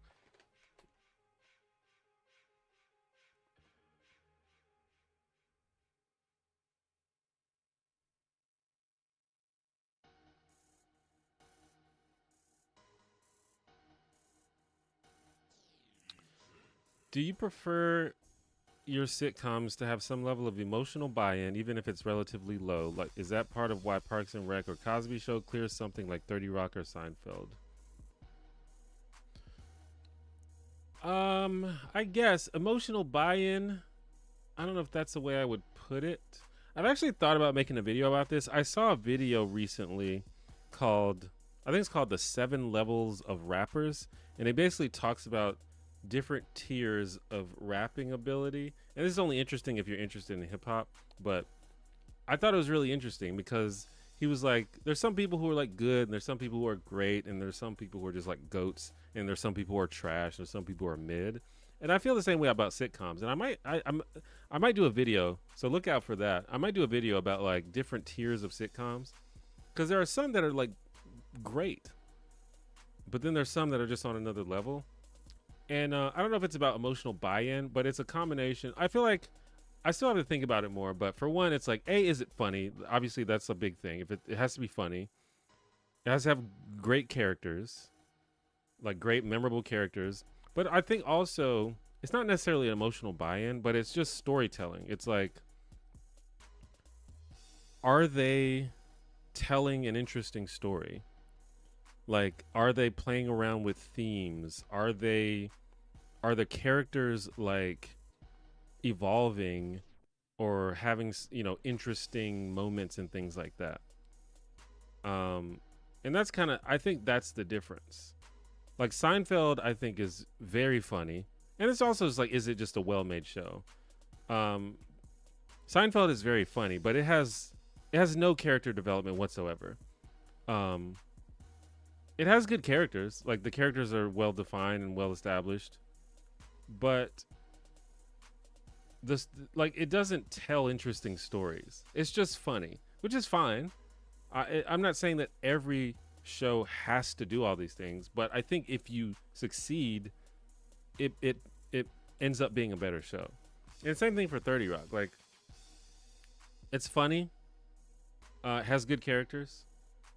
[SPEAKER 1] Do you prefer your sitcoms to have some level of emotional buy-in, even if it's relatively low? Like, is that part of why Parks and Rec or Cosby Show clears something like 30 Rock or Seinfeld? I guess emotional buy-in. I don't know if that's the way I would put it. I've actually thought about making a video about this. I saw a video recently called, I think it's called The 7 Levels of Rappers. And it basically talks about different tiers of rapping ability. And this is only interesting if you're interested in hip hop. But I thought it was really interesting because he was like, there's some people who are like good, and there's some people who are great, and there's some people who are just like goats, and there's some people who are trash, and there's some people who are mid. And I feel the same way about sitcoms. And I might do a video, so look out for that. I might do a video about like different tiers of sitcoms, because there are some that are like great, but then there's some that are just on another level. And I don't know if it's about emotional buy-in, but it's a combination. I feel like I still have to think about it more. But for one, it's like, A, is it funny? Obviously, that's a big thing. If it has to be funny, it has to have great characters, like great, memorable characters. But I think also, it's not necessarily an emotional buy-in, but it's just storytelling. It's like, are they telling an interesting story? Like, are they playing around with themes? Are the characters like evolving or having interesting moments and things like that? And that's kind of, I think that's the difference. Like Seinfeld, I think is very funny, and it's also just like, is it just a well-made show? Um, Seinfeld is very funny, but it has no character development whatsoever. Um, it has good characters, like the characters are well defined and well established, but this, like, it doesn't tell interesting stories. It's just funny, which is fine. I'm not saying that every show has to do all these things, but I think if you succeed, it ends up being a better show. And same thing for 30 Rock. Like, it's funny, has good characters,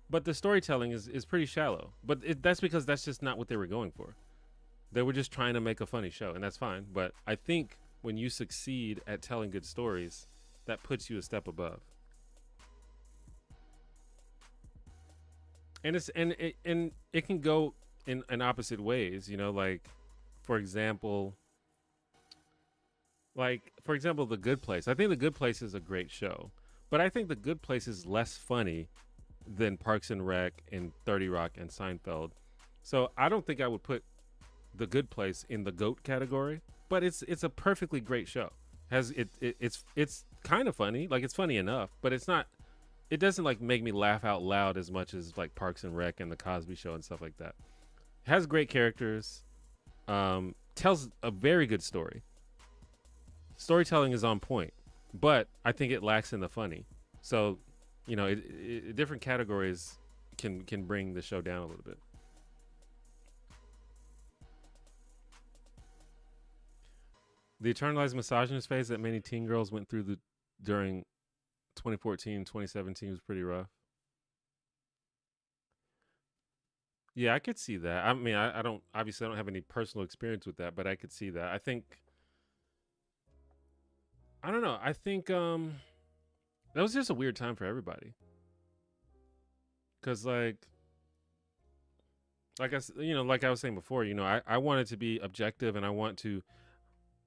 [SPEAKER 1] but the storytelling is pretty shallow. But that's because that's just not what they were going for. They were just trying to make a funny show, and that's fine. But I think when you succeed at telling good stories, that puts you a step above. And it can go in opposite ways, like, for example, The Good Place. I think The Good Place is a great show, but I think The Good Place is less funny than Parks and Rec and 30 Rock and Seinfeld. So I don't think I would put The Good Place in the GOAT category, but it's a perfectly great show. It's kind of funny, like it's funny enough, but it doesn't like make me laugh out loud as much as like Parks and Rec and the Cosby Show and stuff like that. It has great characters, tells a very good story. Storytelling is on point, but I think it lacks in the funny. So, different categories can bring the show down a little bit. The internalized misogynist phase that many teen girls went through during 2014, 2017 was pretty rough. Yeah, I could see that. I mean, I don't obviously I don't have any personal experience with that, but I could see that. I think I don't know. I think that was just a weird time for everybody because like I was saying before, I wanted to be objective and I want to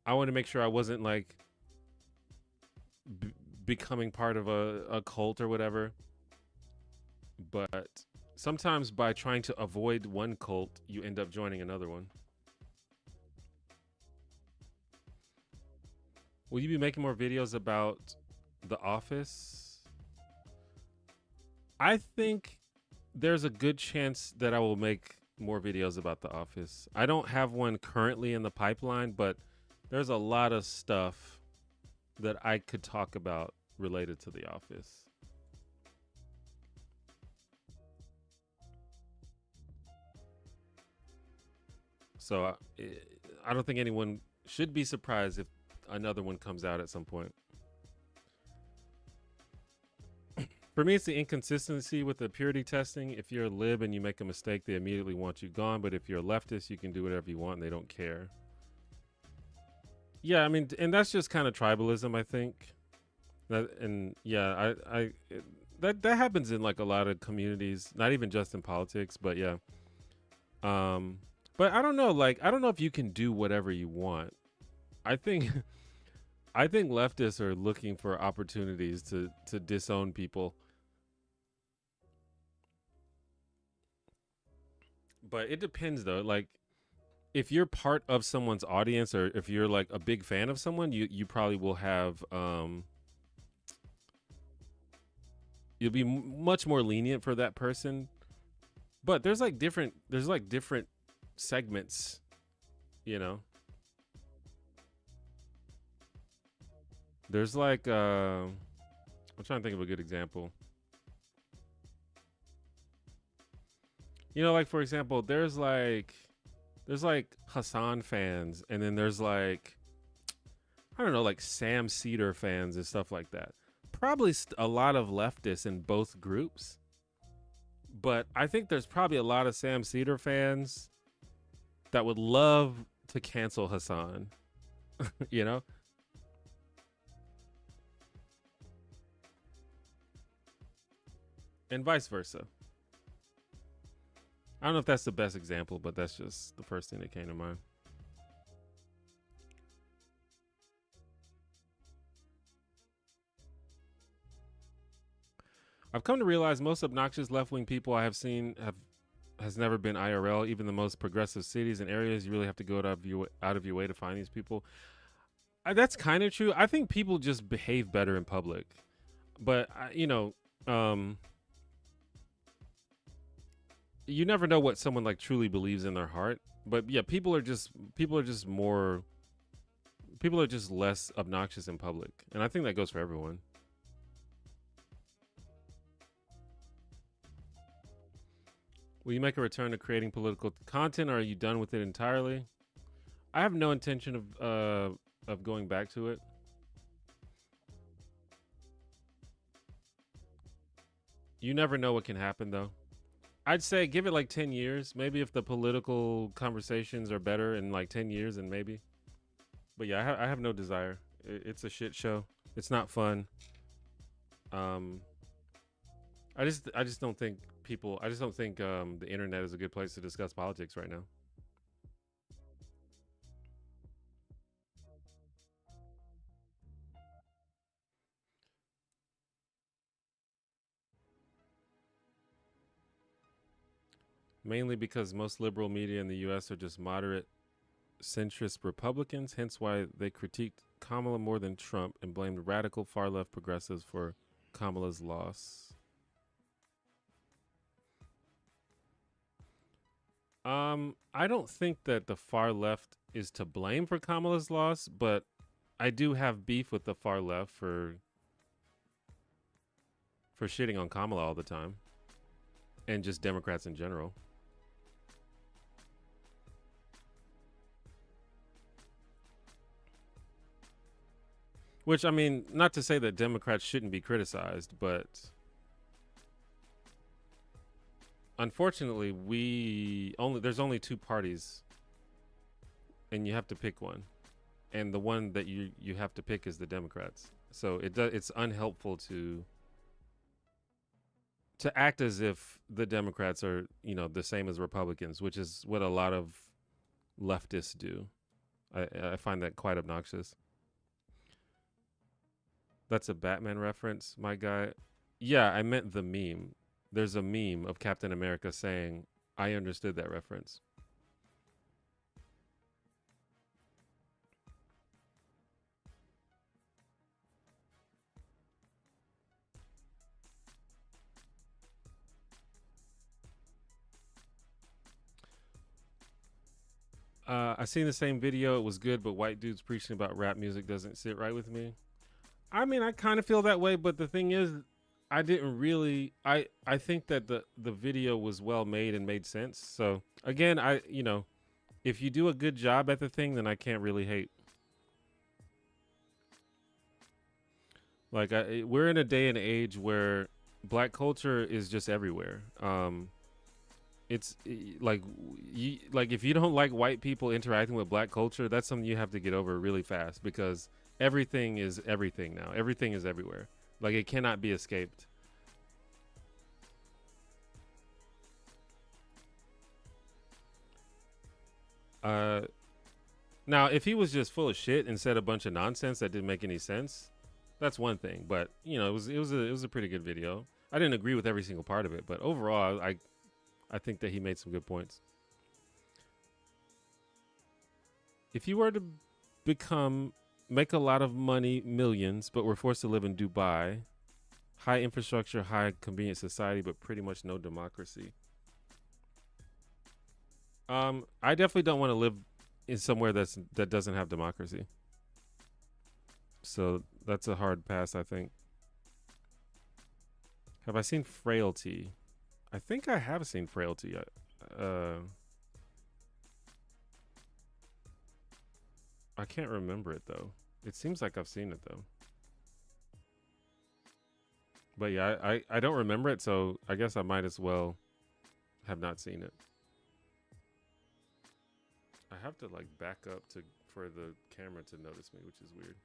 [SPEAKER 1] make sure I wasn't like b- becoming part of a cult or whatever. But sometimes by trying to avoid one cult, you end up joining another one. Will you be making more videos about The Office? I think there's a good chance that I will make more videos about The Office. I don't have one currently in the pipeline, but there's a lot of stuff that I could talk about related to The Office. So I don't think anyone should be surprised if another one comes out at some point. For me, it's the inconsistency with the purity testing. If you're a lib and you make a mistake, they immediately want you gone. But if you're a leftist, you can do whatever you want and they don't care. Yeah, I mean, and that's just kind of tribalism, I think. And yeah, that happens in like a lot of communities, not even just in politics, but yeah. Um, but I don't know, like I don't know if you can do whatever you want. I think I think leftists are looking for opportunities to disown people. But it depends though. Like if you're part of someone's audience or if you're like a big fan of someone, you probably will have you'll be much more lenient for that person. But there's like different segments, you know. There's like I'm trying to think of a good example. Like for example, there's like Hassan fans and then there's like I don't know, like Sam Cedar fans and stuff like that. Probably a lot of leftists in both groups, but I think there's probably a lot of Sam Cedar fans that would love to cancel Hassan, you know? And vice versa. I don't know if that's the best example, but that's just the first thing that came to mind. I've come to realize most obnoxious left-wing people I have seen have has never been IRL. Even the most progressive cities and areas, you really have to go out of your way to find these people. That's kind of true. I think people just behave better in public, but um, you never know what someone like truly believes in their heart. But yeah, people are just less obnoxious in public, and I think that goes for everyone. Will you make a return to creating political content, or are you done with it entirely? I have no intention of going back to it. You never know what can happen, though. I'd say give it like 10 years. Maybe if the political conversations are better in like 10 years, and maybe. But yeah, I have no desire. It's a shit show. It's not fun. Um, I just don't think I just don't think the internet is a good place to discuss politics right now. Mainly because most liberal media in the U.S. are just moderate centrist Republicans, hence why they critiqued Kamala more than Trump and blamed radical far left progressives for Kamala's loss. I don't think that the far left is to blame for Kamala's loss, but I do have beef with the far left for shitting on Kamala all the time and just Democrats in general. Which I mean, not to say that Democrats shouldn't be criticized, but unfortunately, there's only two parties, and you have to pick one, and the one that you have to pick is the Democrats. So it's unhelpful to act as if the Democrats are, the same as Republicans, which is what a lot of leftists do. I find that quite obnoxious. That's a Batman reference, my guy. Yeah, I meant the meme. There's a meme of Captain America saying, I understood that reference. I seen the same video. It was good, but white dudes preaching about rap music doesn't sit right with me. I mean, I kind of feel that way, but the thing is, I didn't really. I think that the video was well made and made sense. So again, if you do a good job at the thing, then I can't really hate. Like we're in a day and age where black culture is just everywhere. It's like if you don't like white people interacting with black culture, that's something you have to get over really fast, because everything is everything now. Everything is everywhere. Like it cannot be escaped. Now if he was just full of shit and said a bunch of nonsense that didn't make any sense, that's one thing. But it was a pretty good video. I didn't agree with every single part of it, but overall, I think that he made some good points. If you were to make a lot of money, millions, but were forced to live in Dubai, high infrastructure, high convenient society, but pretty much no democracy. I definitely don't want to live in somewhere that doesn't have democracy. So that's a hard pass, I think. Have I seen Frailty? I think I have seen Frailty. I can't remember it though. It seems like I've seen it though. But yeah, I don't remember it, so I guess I might as well have not seen it. I have to like back up for the camera to notice me, which is weird.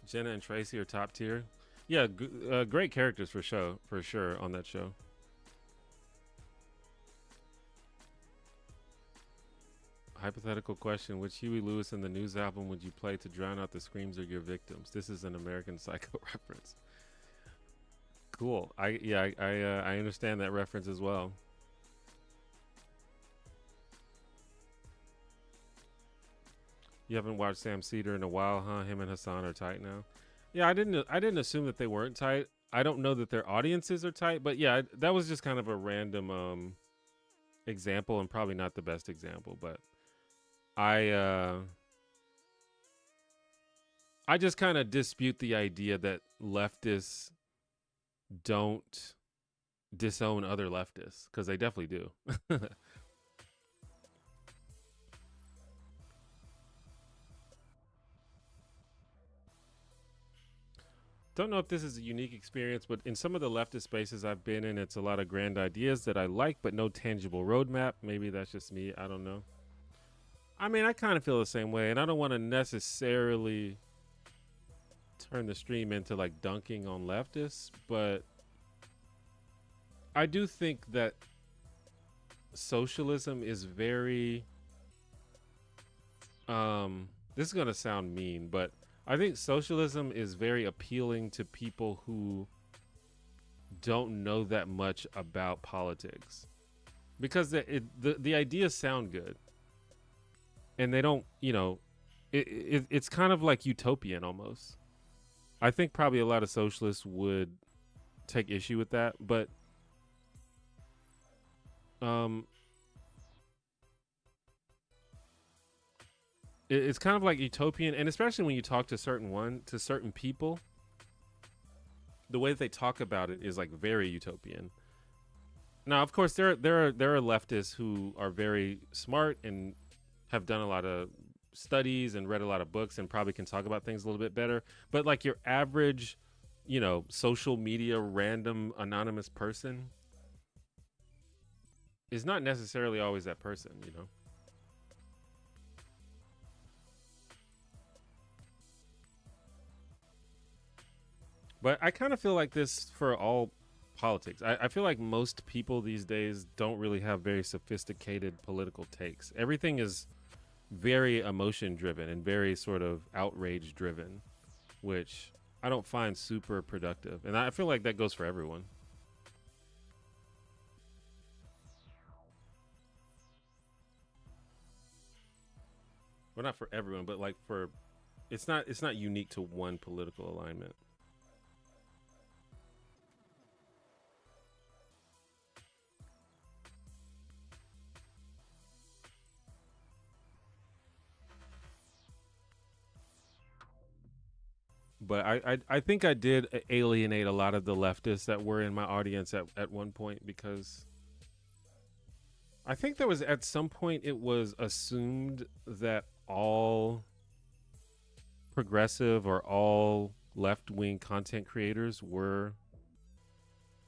[SPEAKER 1] Jenna and Tracy are top tier. Yeah, great characters for sure on that show. Hypothetical question: which Huey Lewis in the News album would you play to drown out the screams of your victims? This is an American Psycho reference. Cool. I understand that reference as well. You haven't watched Sam Cedar in a while, huh? Him and Hassan are tight now. Yeah, I didn't assume that they weren't tight. I don't know that their audiences are tight, but yeah, that was just kind of a random example, and probably not the best example, but I just kind of dispute the idea that leftists don't disown other leftists, because they definitely do. Don't know if this is a unique experience, but in some of the leftist spaces I've been in, it's a lot of grand ideas that I like, but no tangible roadmap. Maybe that's just me. I don't know. I mean, I kind of feel the same way, and I don't want to necessarily turn the stream into like dunking on leftists, but I do think that socialism is very this is going to sound mean, but I think socialism is very appealing to people who don't know that much about politics, because the ideas sound good, and they don't, it's kind of like utopian almost. I think probably a lot of socialists would take issue with that, but it's kind of like utopian, and especially when you talk to certain people, the way that they talk about it is like very utopian. Now, of course, there are leftists who are very smart and have done a lot of studies and read a lot of books and probably can talk about things a little bit better. But like your average, social media random anonymous person is not necessarily always that person. But I kind of feel like this for all politics. I feel like most people these days don't really have very sophisticated political takes. Everything is very emotion driven and very sort of outrage driven, which I don't find super productive. And I feel like that goes for everyone. Well, not for everyone, but like for it's not unique to one political alignment. But I think I did alienate a lot of the leftists that were in my audience at one point because I think there was at some point it was assumed that all progressive or all left wing content creators were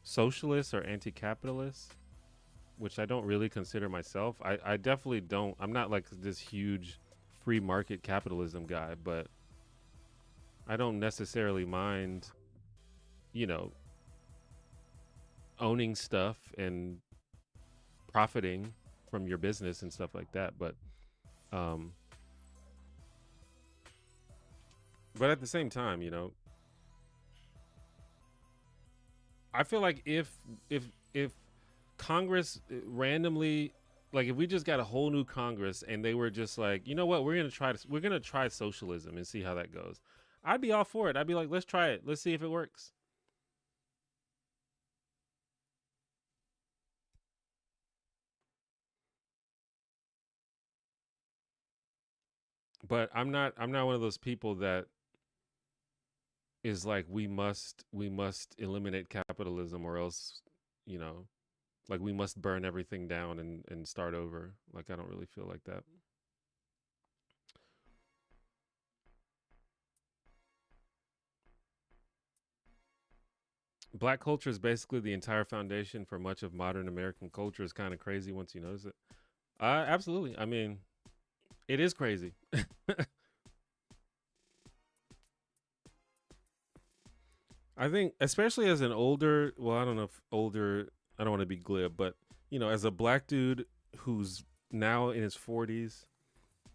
[SPEAKER 1] socialists or anti capitalists, which I don't really consider myself. I definitely don't. I'm not like this huge free market capitalism guy, but I don't necessarily mind, you know, owning stuff and profiting from your business and stuff like that. Um, but at the same time, I feel like if Congress randomly, like if we just got a whole new Congress and they were just like, you know what, we're gonna try socialism and see how that goes. I'd be all for it. I'd be like, let's try it. Let's see if it works. But I'm not one of those people that is like we must eliminate capitalism or else, you know, like we must burn everything down and start over. Like I don't really feel like that. Black culture is basically the entire foundation for much of modern American culture. Is kind of crazy once you notice it. Absolutely. I mean, it is crazy. I think, especially as an older, well, I don't know if older, I don't want to be glib, but, as a black dude who's now in his 40s,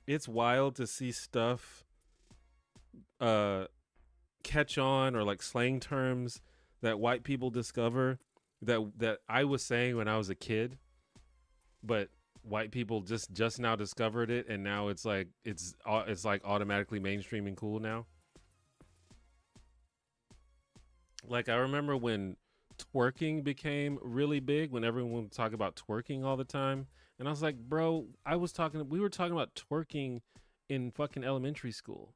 [SPEAKER 1] it's wild to see stuff uh, catch on or like slang terms that white people discover that I was saying when I was a kid, but white people just now discovered it, and now it's like automatically mainstream and cool now. Like I remember when twerking became really big, when everyone would talk about twerking all the time, and I was like, bro, we were talking about twerking in fucking elementary school.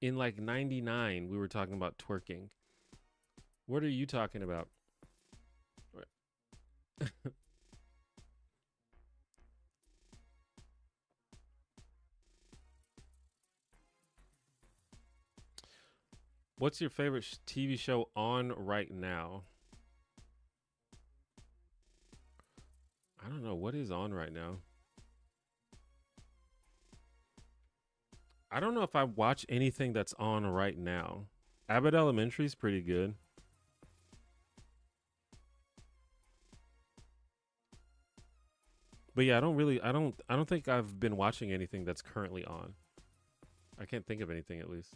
[SPEAKER 1] In like 99, we were talking about twerking. What are you talking about? What's your favorite TV show on right now? I don't know what is on right now. I don't know if I watch anything that's on right now. Abbott Elementary is pretty good. But yeah, I don't think I've been watching anything that's currently on. I can't think of anything at least.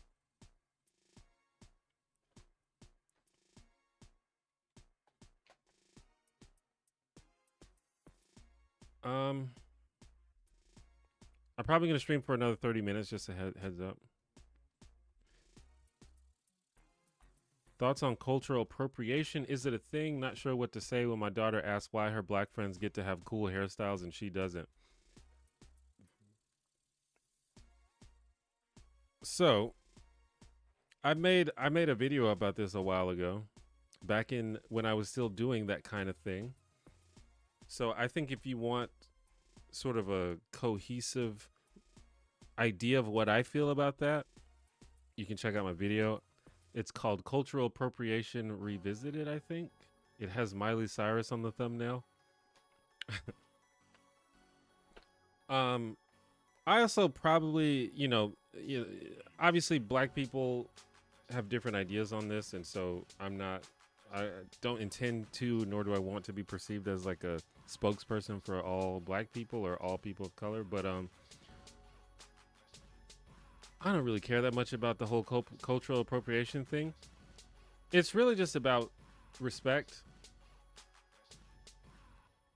[SPEAKER 1] Um I'm probably going to stream for another 30 minutes just a heads up. Thoughts on cultural appropriation? Is it a thing? Not sure what to say when my daughter asks why her black friends get to have cool hairstyles and she doesn't. So, I made a video about this a while ago, back in when I was still doing that kind of thing. So I think if you want sort of a cohesive idea of what I feel about that, you can check out my video. It's called Cultural Appropriation Revisited, I think. It has Miley Cyrus on the thumbnail. um I also probably, obviously black people have different ideas on this, and so I don't intend to, nor do I want to be perceived as like a spokesperson for all black people or all people of color. But I don't really care that much about the whole cultural appropriation thing. It's really just about respect.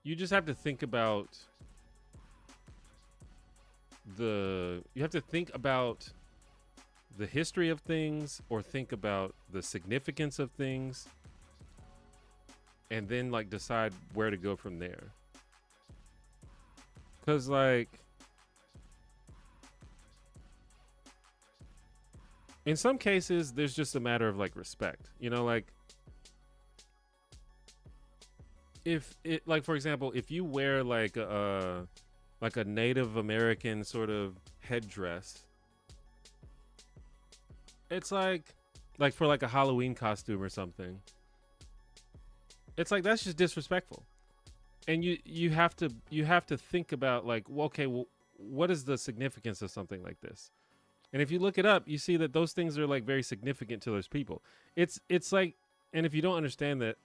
[SPEAKER 1] You just have to think about you have to think about the history of things, or think about the significance of things, and then like decide where to go from there. Cause like in some cases there's just a matter of like respect, like if it, like, for example, if you wear like a Native American sort of headdress, it's like for like a Halloween costume or something, it's like that's just disrespectful. And you have to think about like, well, okay, well, what is the significance of something like this? And if you look it up, you see that those things are like very significant to those people. It's like, and if you don't understand that,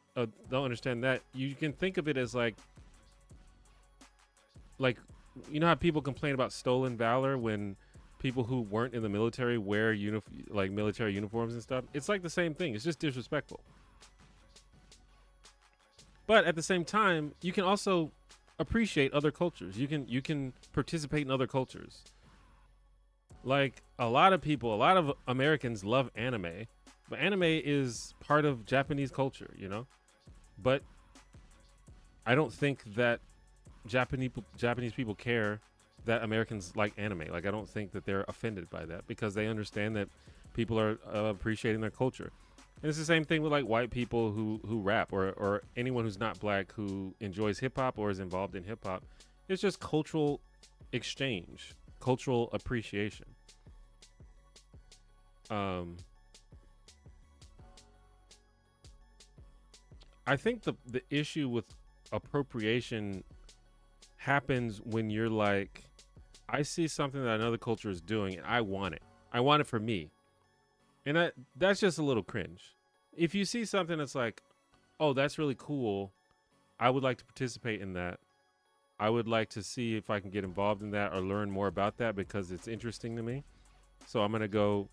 [SPEAKER 1] you can think of it as like you know how people complain about stolen valor when people who weren't in the military wear like military uniforms and stuff. It's like the same thing. It's just disrespectful. But at the same time, you can also appreciate other cultures. You can participate in other cultures. Like a lot of Americans love anime, but anime is part of Japanese culture, But I don't think that Japanese people care that Americans like anime. Like, I don't think that they're offended by that, because they understand that people are appreciating their culture. And it's the same thing with like white people who rap, or anyone who's not black who enjoys hip hop or is involved in hip hop. It's just cultural exchange, cultural appreciation. I think the issue with appropriation happens when you're like, I see something that another culture is doing and I want it. I want it for me. And that's just a little cringe. If you see something that's like, oh, that's really cool, I would like to participate in that. I would like to see if I can get involved in that or learn more about that because it's interesting to me. So I'm going to go,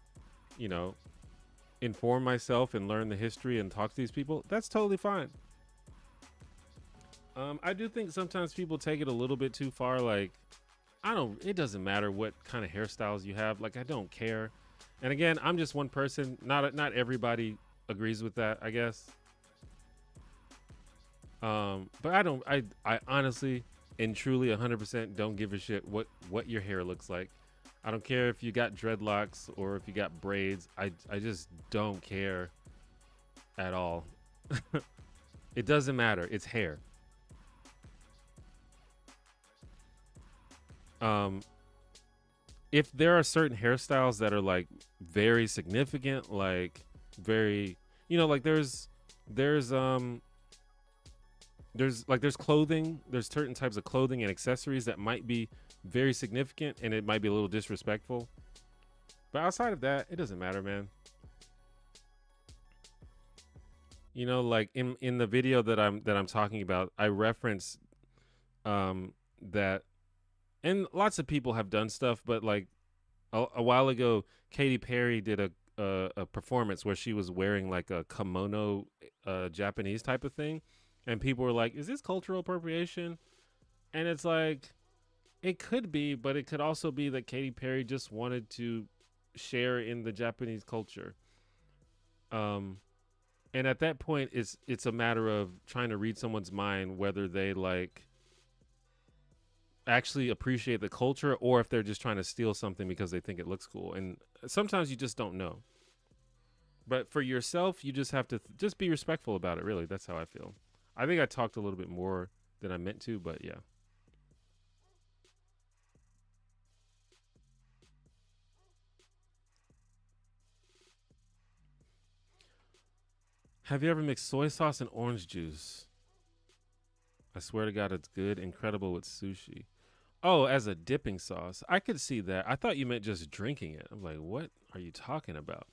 [SPEAKER 1] inform myself and learn the history and talk to these people. That's totally fine. I do think sometimes people take it a little bit too far. Like, it doesn't matter what kind of hairstyles you have. Like, I don't care. And again, I'm just one person. Not everybody agrees with that, I guess. But I honestly and truly 100% don't give a shit what your hair looks like. I don't care if you got dreadlocks or if you got braids. I just don't care at all. It doesn't matter. It's hair. If there are certain hairstyles that are like very significant, like very, like there's clothing, there's certain types of clothing and accessories that might be very significant and it might be a little disrespectful. But outside of that, it doesn't matter, man. Like in the video that I'm talking about, I reference that, and lots of people have done stuff, but like a while ago, Katy Perry did a performance where she was wearing like a kimono, Japanese type of thing, and people were like, "Is this cultural appropriation?" And it's like, it could be, but it could also be that Katy Perry just wanted to share in the Japanese culture. And at that point, it's a matter of trying to read someone's mind, whether they like actually appreciate the culture or if they're just trying to steal something because they think it looks cool. And sometimes you just don't know. But for yourself, you just have to just be respectful about it, really. That's how I feel. I think I talked a little bit more than I meant to, but yeah. Have you ever mixed soy sauce and orange juice? I swear to God, it's good, incredible with sushi. Oh, as a dipping sauce, I could see that. I thought you meant just drinking it. I'm like, what are you talking about?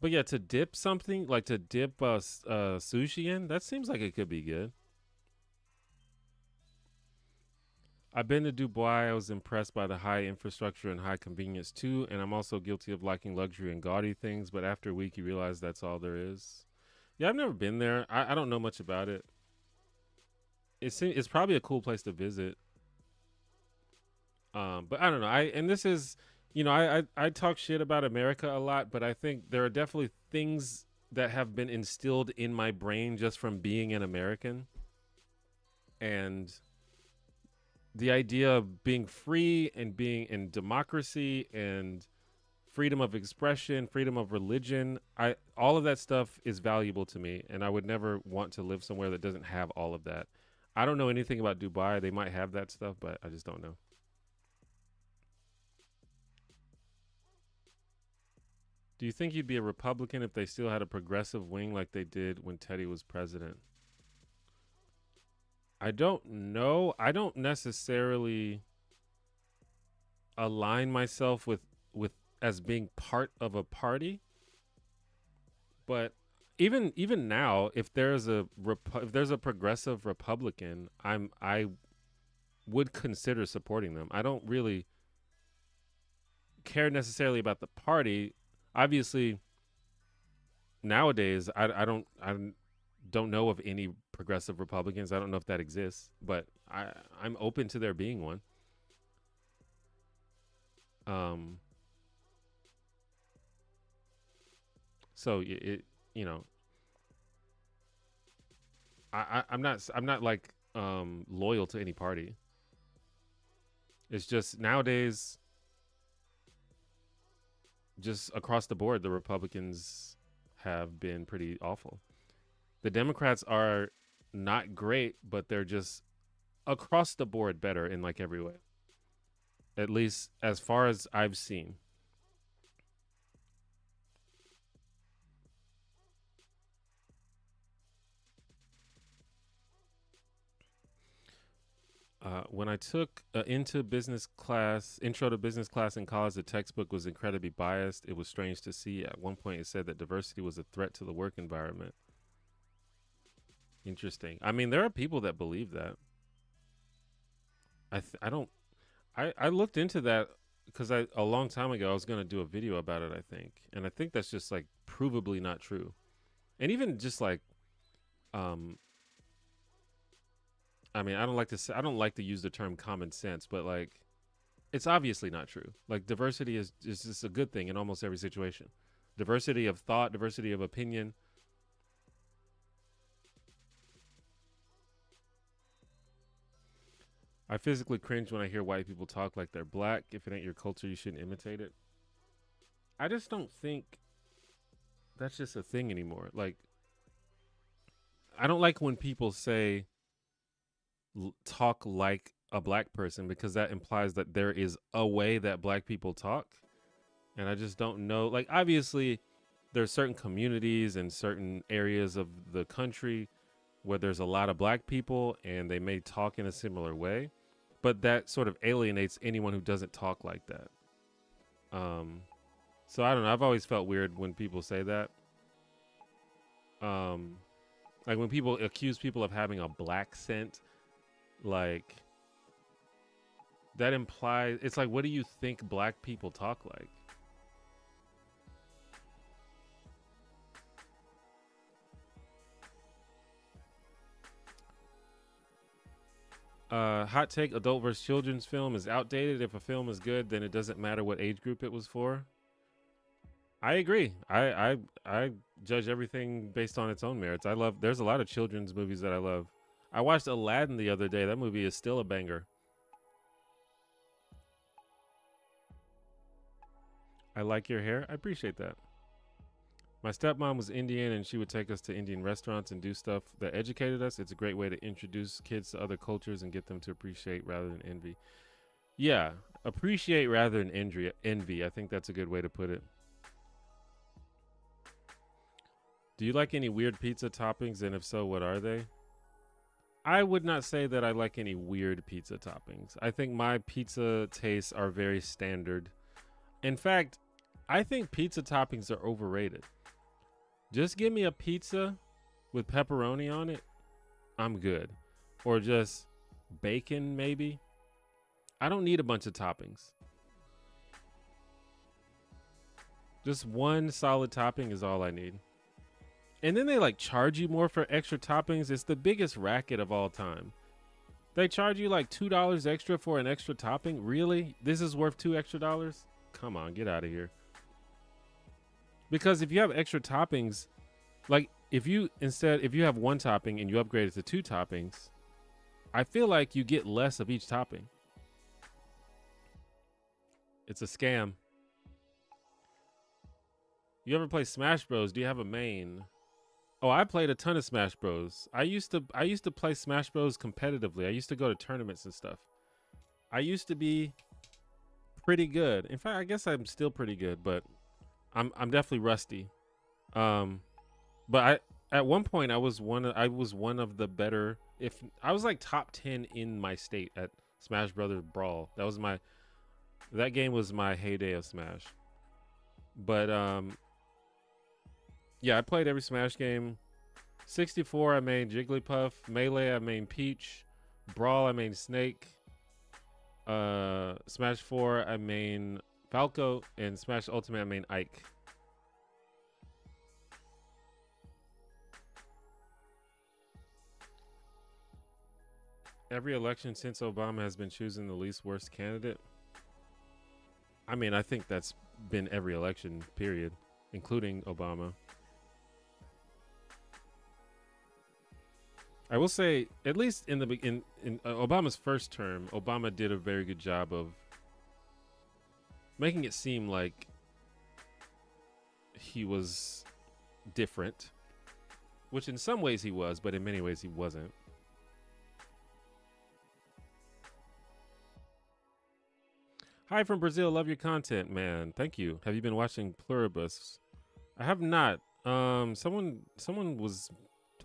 [SPEAKER 1] But yeah, to dip something like to dip sushi in, that seems like it could be good. I've been to Dubai. I was impressed by the high infrastructure and high convenience too, and I'm also guilty of liking luxury and gaudy things. But after a week, you realize that's all there is. Yeah, I've never been there. I don't know much about it. It's probably a cool place to visit. But I don't know. And this is, I talk shit about America a lot, but I think there are definitely things that have been instilled in my brain just from being an American, and the idea of being free and being in democracy and freedom of expression, freedom of religion, I all of that stuff is valuable to me, and I would never want to live somewhere that doesn't have all of that. I don't know anything about Dubai. They might have that stuff, but I just don't know. Do you think you'd be a Republican if they still had a progressive wing like they did when Teddy was president? I don't know. I don't necessarily align myself with as being part of a party, but even now, if there's a progressive Republican, I would consider supporting them. I don't really care necessarily about the party. Obviously, nowadays, I don't know of any progressive Republicans. I don't know if that exists, but I'm open to there being one. Um, so you know I'm not like loyal to any party. It's just nowadays, just across the board, the Republicans have been pretty awful. The Democrats are not great, but they're just across the board better in like every way. At least as far as I've seen. When I took intro to business class in college, the textbook was incredibly biased. It was strange to see. At one point, it said that diversity was a threat to the work environment. Interesting. I mean, there are people that believe that. I don't. I looked into that because a long time ago I was gonna do a video about it. I think, and I think that's just like provably not true. And even just like, um, I mean, I don't like to use the term common sense, but like it's obviously not true. Like diversity is just a good thing in almost every situation. Diversity of thought, diversity of opinion. I physically cringe when I hear white people talk like they're black. If it ain't your culture, you shouldn't imitate it. I just don't think that's just a thing anymore. Like I don't like when people say talk like a black person because that implies that there is a way that black people talk, and I just don't know. Like obviously there's certain communities and certain areas of the country where there's a lot of black people and they may talk in a similar way, but that sort of alienates anyone who doesn't talk like that. Um, so I don't know. I've always felt weird when people say that. Um, like when people accuse people of having a black scent, like that implies it's like, what do you think black people talk like? Hot take: adult versus children's film is outdated. If a film is good, then it doesn't matter what age group it was for. I agree. I judge everything based on its own merits. I love. There's a lot of children's movies that I love. I watched Aladdin the other day. That movie is still a banger. I like your hair. I appreciate that. My stepmom was Indian, and she would take us to Indian restaurants and do stuff that educated us. It's a great way to introduce kids to other cultures and get them to appreciate rather than envy. Yeah, appreciate rather than envy. I think that's a good way to put it. Do you like any weird pizza toppings? And if so, what are they? I would not say that I like any weird pizza toppings. I think my pizza tastes are very standard. In fact, I think pizza toppings are overrated. Just give me a pizza with pepperoni on it. I'm good. Or just bacon, maybe. I don't need a bunch of toppings. Just one solid topping is all I need. And then they like charge you more for extra toppings. It's the biggest racket of all time. They charge you like $2 extra for an extra topping. Really? This is worth $2 extra? Come on, get out of here. Because if you have extra toppings, like if you have one topping and you upgrade it to 2 toppings, I feel like you get less of each topping. It's a scam. You ever play Smash Bros? Do you have a main? Oh, I played a ton of Smash Bros. I used to play Smash Bros competitively. I used to go to tournaments and stuff. I used to be pretty good. In fact, I guess I'm still pretty good, but I'm definitely rusty. But at one point I was one of the better. If I was like top 10 in my state at Smash Brothers Brawl. That game was my heyday of Smash. But yeah, I played every Smash game. 64, I made Jigglypuff. Melee, I made Peach. Brawl, I made Snake. Smash 4, I made Falco. And Smash Ultimate, I made Ike. Every election since Obama has been choosing the least worst candidate. I mean, I think that's been every election, period, including Obama. I will say, at least in Obama's first term, Obama did a very good job of making it seem like he was different, which in some ways he was, but in many ways he wasn't. Hi from Brazil. Love your content, man. Thank you. Have you been watching Pluribus? I have not. Someone was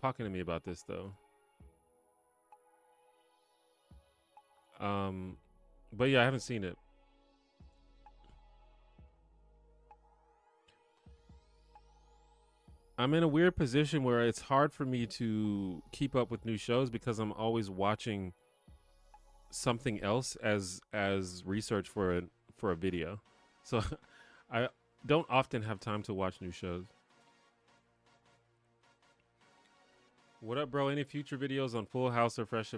[SPEAKER 1] talking to me about this though. But yeah, I haven't seen it. I'm in a weird position where it's hard for me to keep up with new shows because I'm always watching something else as research for a video. So I don't often have time to watch new shows. What up, bro? Any future videos on Full House or Fresh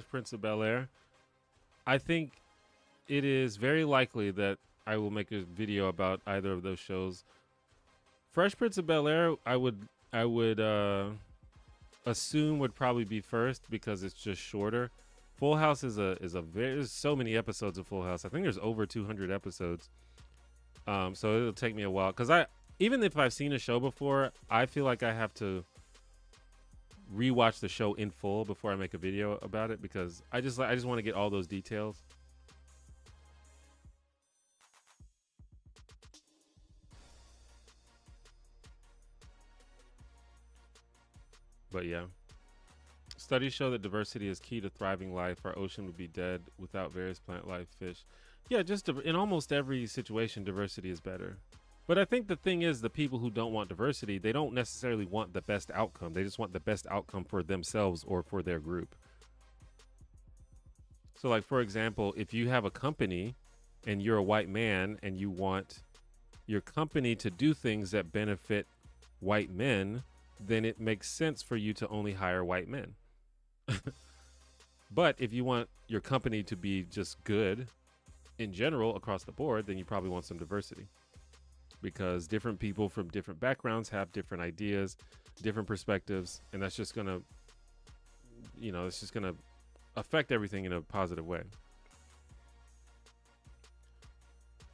[SPEAKER 1] Prince of Bel-Air? I think it is very likely that I will make a video about either of those shows. Fresh Prince of Bel-Air, I would assume would probably be first because it's just shorter. Full House is a there's so many episodes of Full House. I think there's over 200 episodes. So it'll take me a while because even if I've seen a show before, I feel like I have to rewatch the show in full before I make a video about it because I just want to get all those details. But yeah. Studies show that diversity is key to thriving life. Our ocean would be dead without various plant life, fish. Yeah, just in almost every situation, diversity is better. But I think the thing is, the people who don't want diversity, they don't necessarily want the best outcome. They just want the best outcome for themselves or for their group. So like, for example, if you have a company and you're a white man and you want your company to do things that benefit white men, then it makes sense for you to only hire white men. But if you want your company to be just good in general across the board, then you probably want some diversity. Because different people from different backgrounds have different ideas, different perspectives, and that's just gonna, it's just gonna affect everything in a positive way.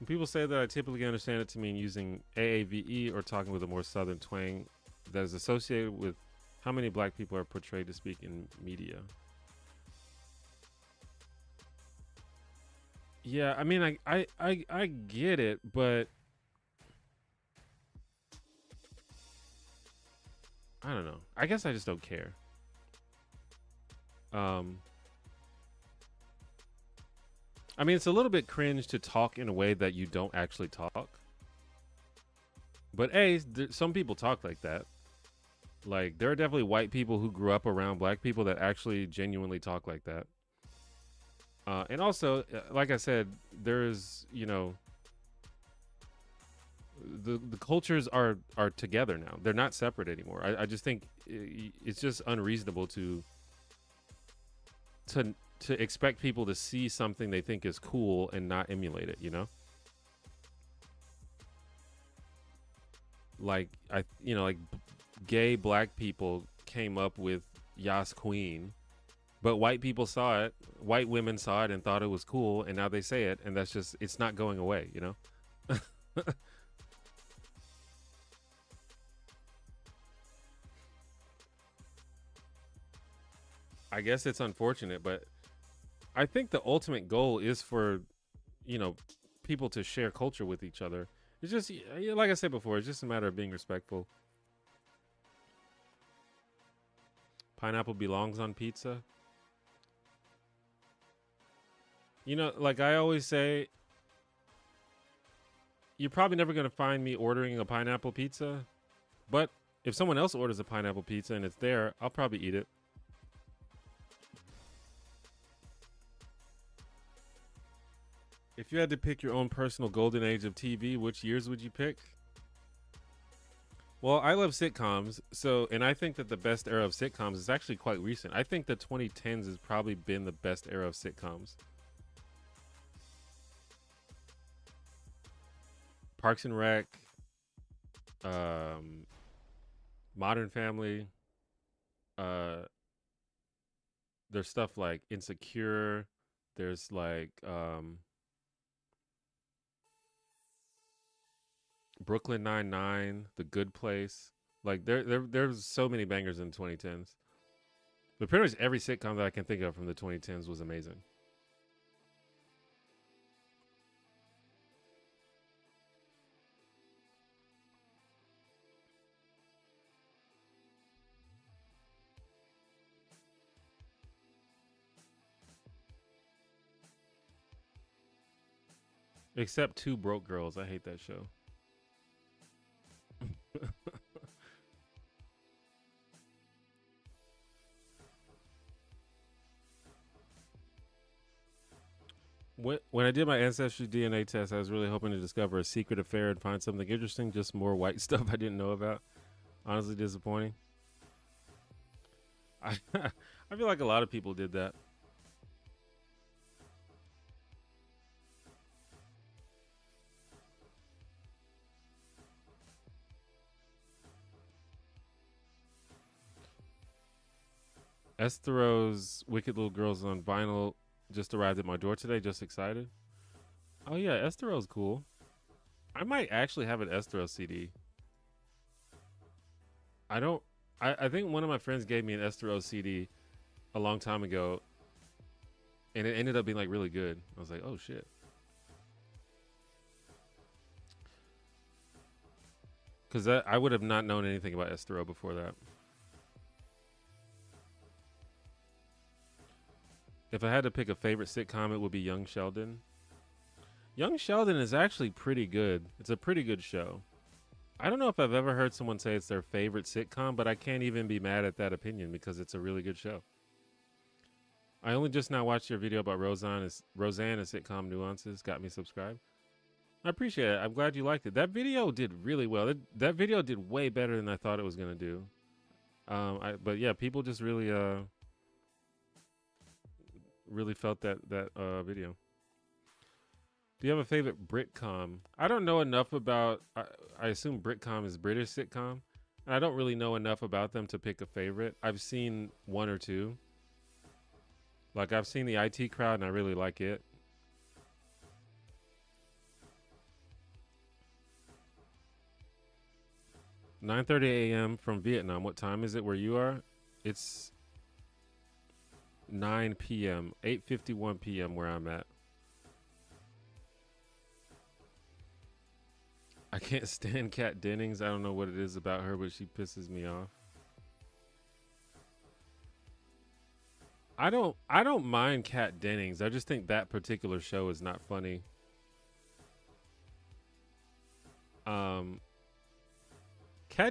[SPEAKER 1] People say that I typically understand it to mean using AAVE or talking with a more southern twang that is associated with how many black people are portrayed to speak in media. Yeah, I mean, I get it, but I don't know. I guess I just don't care. Um, I mean, it's a little bit cringe to talk in a way that you don't actually talk. But some people talk like that. Like, there are definitely white people who grew up around black people that actually genuinely talk like that. And also, like I said, there's, the cultures are together now. They're not separate anymore. I just think it's just unreasonable to expect people to see something they think is cool and not emulate it, like gay black people came up with Yas Queen, but white people saw it, white women saw it and thought it was cool, and now they say it, and it's not going away, I guess it's unfortunate, but I think the ultimate goal is for, people to share culture with each other. It's just, like I said before, it's just a matter of being respectful. Pineapple belongs on pizza. Like I always say, you're probably never going to find me ordering a pineapple pizza, but if someone else orders a pineapple pizza and it's there, I'll probably eat it. If you had to pick your own personal golden age of TV, which years would you pick? Well, I love sitcoms, and I think that the best era of sitcoms is actually quite recent. I think the 2010s has probably been the best era of sitcoms. Parks and Rec, Modern Family, there's stuff like Insecure, there's like Brooklyn Nine-Nine, The Good Place. Like there's so many bangers in the 2010s. But pretty much every sitcom that I can think of from the 2010s was amazing. Except Two Broke Girls. I hate that show. When I did my ancestry DNA test, I was really hoping to discover a secret affair and find something interesting. Just more white stuff I didn't know about. Honestly, disappointing. I I feel like a lot of people did that. Estero's Wicked Little Girls on vinyl just arrived at my door today. Just excited. Oh yeah, Estero's cool. I might actually have an Estero CD. I don't. I think one of my friends gave me an Estero CD a long time ago, and it ended up being like really good. I was like, oh shit. Because I would have not known anything about Estero before that. If I had to pick a favorite sitcom, it would be Young Sheldon. Young Sheldon is actually pretty good. It's a pretty good show. I don't know if I've ever heard someone say it's their favorite sitcom, but I can't even be mad at that opinion because it's a really good show. I only just now watched your video about Roseanne and sitcom nuances. Got me subscribed. I appreciate it. I'm glad you liked it. That video did really well. That video did way better than I thought it was going to do. But yeah, people just really felt that video. Do you have a favorite Britcom? I don't know enough about. I assume Britcom is British sitcom. I don't really know enough about them to pick a favorite. I've seen one or two. Like I've seen the IT Crowd, and I really like it. 9:30 a.m. from Vietnam. What time is it where you are? It's 9 p.m. 8:51 p.m. where I'm at. I can't stand Kat Dennings. I don't know what it is about her, but she pisses me off. I don't mind Kat Dennings. I just think that particular show is not funny. Kat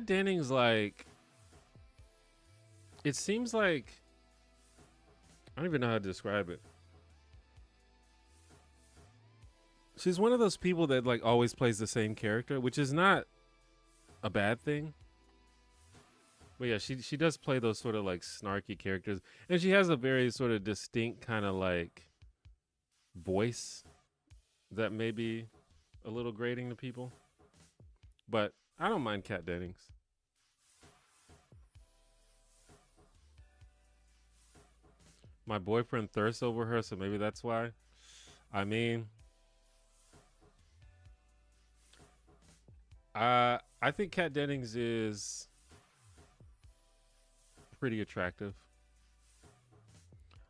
[SPEAKER 1] Dennings, like, it seems like, I don't even know how to describe it. She's one of those people that like always plays the same character, which is not a bad thing. But yeah, she does play those sort of like snarky characters, and she has a very sort of distinct kind of like voice that may be a little grating to people. But I don't mind Kat Dennings. My boyfriend thirsts over her, so maybe that's why. I mean, I think Kat Dennings is pretty attractive.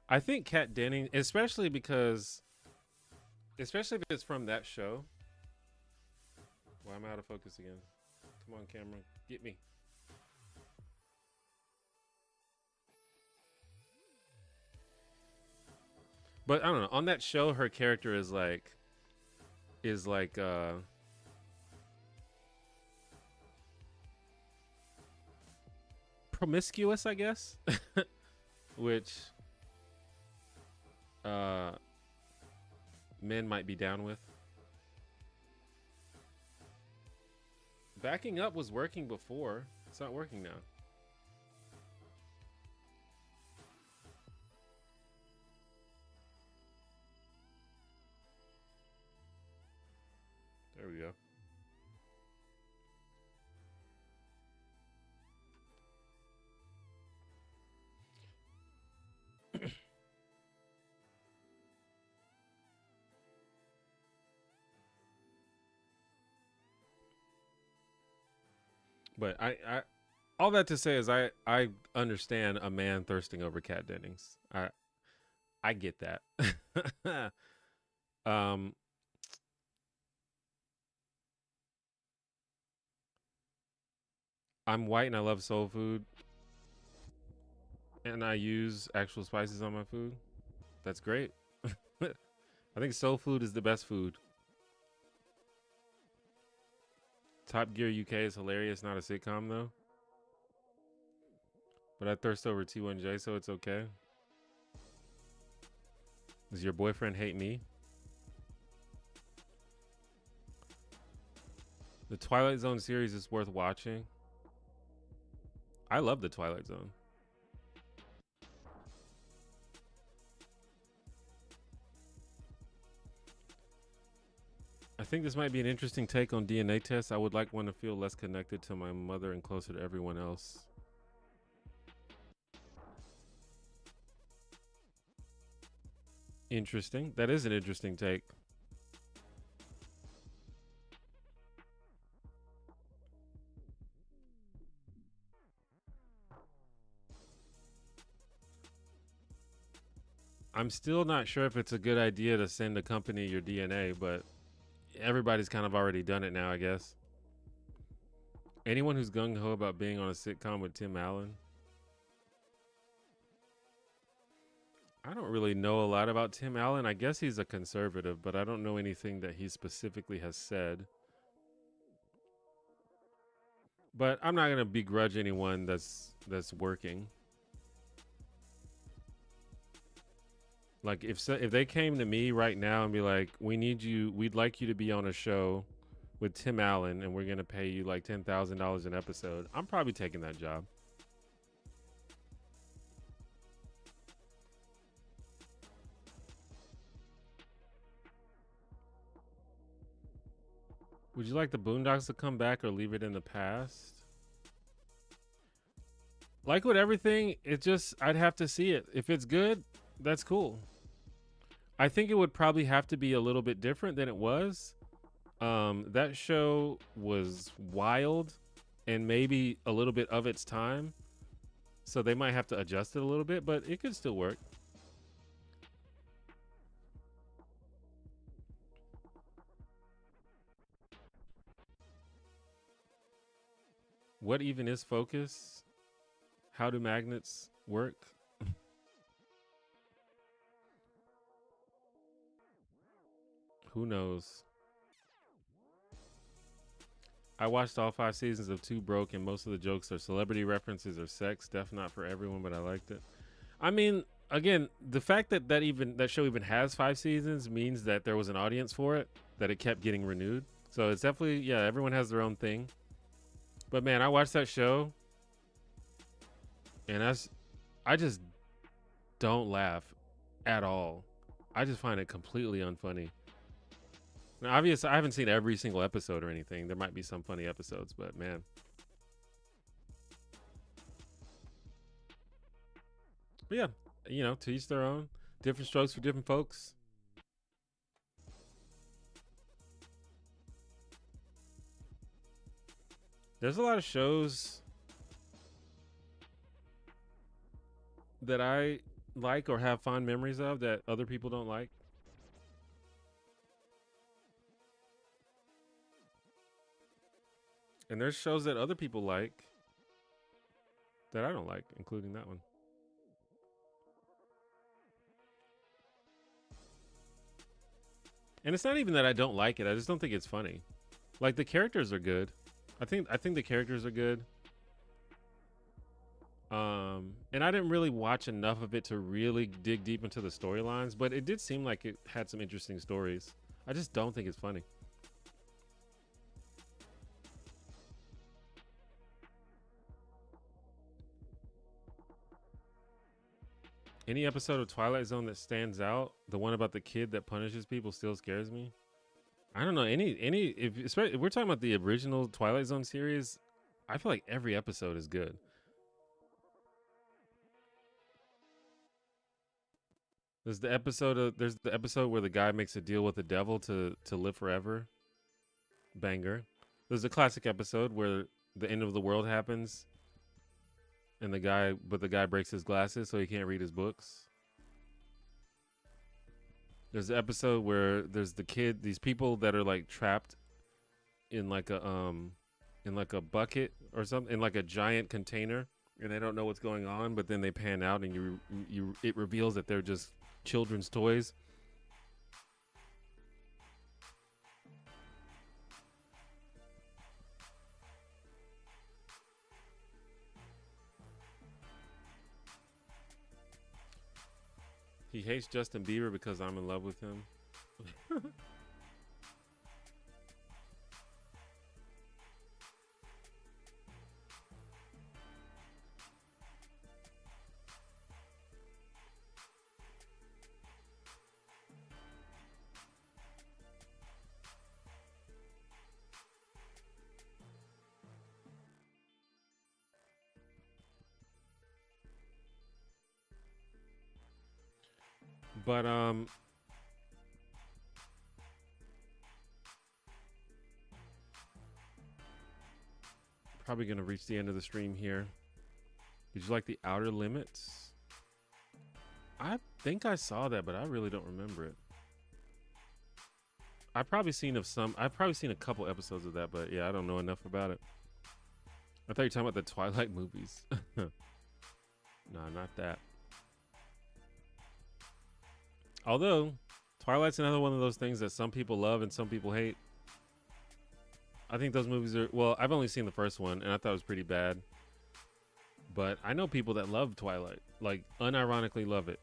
[SPEAKER 1] I think Kat Dennings, especially if it's from that show. Well, I'm out of focus again. Come on, camera, get me. But I don't know. On that show, her character is like promiscuous, I guess, which uh men might be down with. Backing up was working before. It's not working now. There we go. But I all that to say is I understand a man thirsting over Kat Dennings. I get that. um I'm white and I love soul food and I use actual spices on my food. That's great. I think soul food is the best food. Top Gear UK is hilarious, not a sitcom though. But I thirst over T1J, so it's okay. Does your boyfriend hate me? The Twilight Zone series is worth watching. I love the Twilight Zone. I think this might be an interesting take on DNA tests. I would like one to feel less connected to my mother and closer to everyone else. Interesting. That is an interesting take. I'm still not sure if it's a good idea to send a company your DNA, but everybody's kind of already done it now, I guess. Anyone who's gung-ho about being on a sitcom with Tim Allen? I don't really know a lot about Tim Allen. I guess he's a conservative, but I don't know anything that he specifically has said. But I'm not gonna begrudge anyone that's working. Like if they came to me right now and be like, we'd like you to be on a show with Tim Allen, and we're gonna pay you like $10,000 an episode, I'm probably taking that job. Would you like the Boondocks to come back or leave it in the past? Like with everything, I'd have to see it. If it's good, that's cool. I think it would probably have to be a little bit different than it was. That show was wild. and maybe a little bit of its time. So they might have to adjust it a little bit, but it could still work. What even is focus? How do magnets work? Who knows? I watched all 5 seasons of Two Broke, and most of the jokes are celebrity references or sex. Def not for everyone, but I liked it. I mean, again, the fact that that show even has 5 seasons means that there was an audience for it, that it kept getting renewed. So it's definitely, yeah, everyone has their own thing. But man, I watched that show, and I just don't laugh at all. I just find it completely unfunny. Now, obviously, I haven't seen every single episode or anything. There might be some funny episodes, but man. But yeah, to each their own. Different strokes for different folks. There's a lot of shows that I like or have fond memories of that other people don't like. And there's shows that other people like that I don't like, including that one. And it's not even that I don't like it. I just don't think it's funny. Like, the characters are good. I think the characters are good. And I didn't really watch enough of it to really dig deep into the storylines, but it did seem like it had some interesting stories. I just don't think it's funny. Any episode of Twilight Zone that stands out, the one about the kid that punishes people, still scares me. I don't know any if we're talking about the original Twilight Zone series, I feel like every episode is good. There's the episode where the guy makes a deal with the devil to live forever. Banger. There's a classic episode where the end of the world happens and the guy breaks his glasses so he can't read his books. There's the episode where there's these people that are like trapped in like a bucket or something, in like a giant container, and they don't know what's going on, but then they pan out and it reveals that they're just children's toys. He hates Justin Bieber because I'm in love with him. But probably gonna reach the end of the stream here. Did you like The Outer Limits? I think I saw that, but I really don't remember it. I've probably seen a couple episodes of that, but yeah, I don't know enough about it. I thought you were talking about the Twilight movies. No, not that. Although, Twilight's another one of those things that some people love and some people hate. I think those movies are, well, I've only seen the first one and I thought it was pretty bad. But I know people that love Twilight, like unironically love it.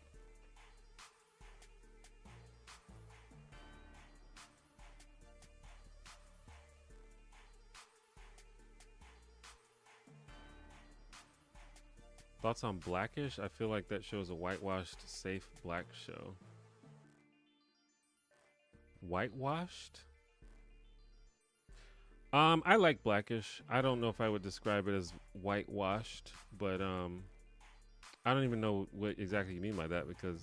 [SPEAKER 1] Thoughts on Blackish? I feel like that show is a whitewashed, safe black show. Whitewashed? I like Blackish. I don't know if I would describe it as whitewashed, but I don't even know what exactly you mean by that, because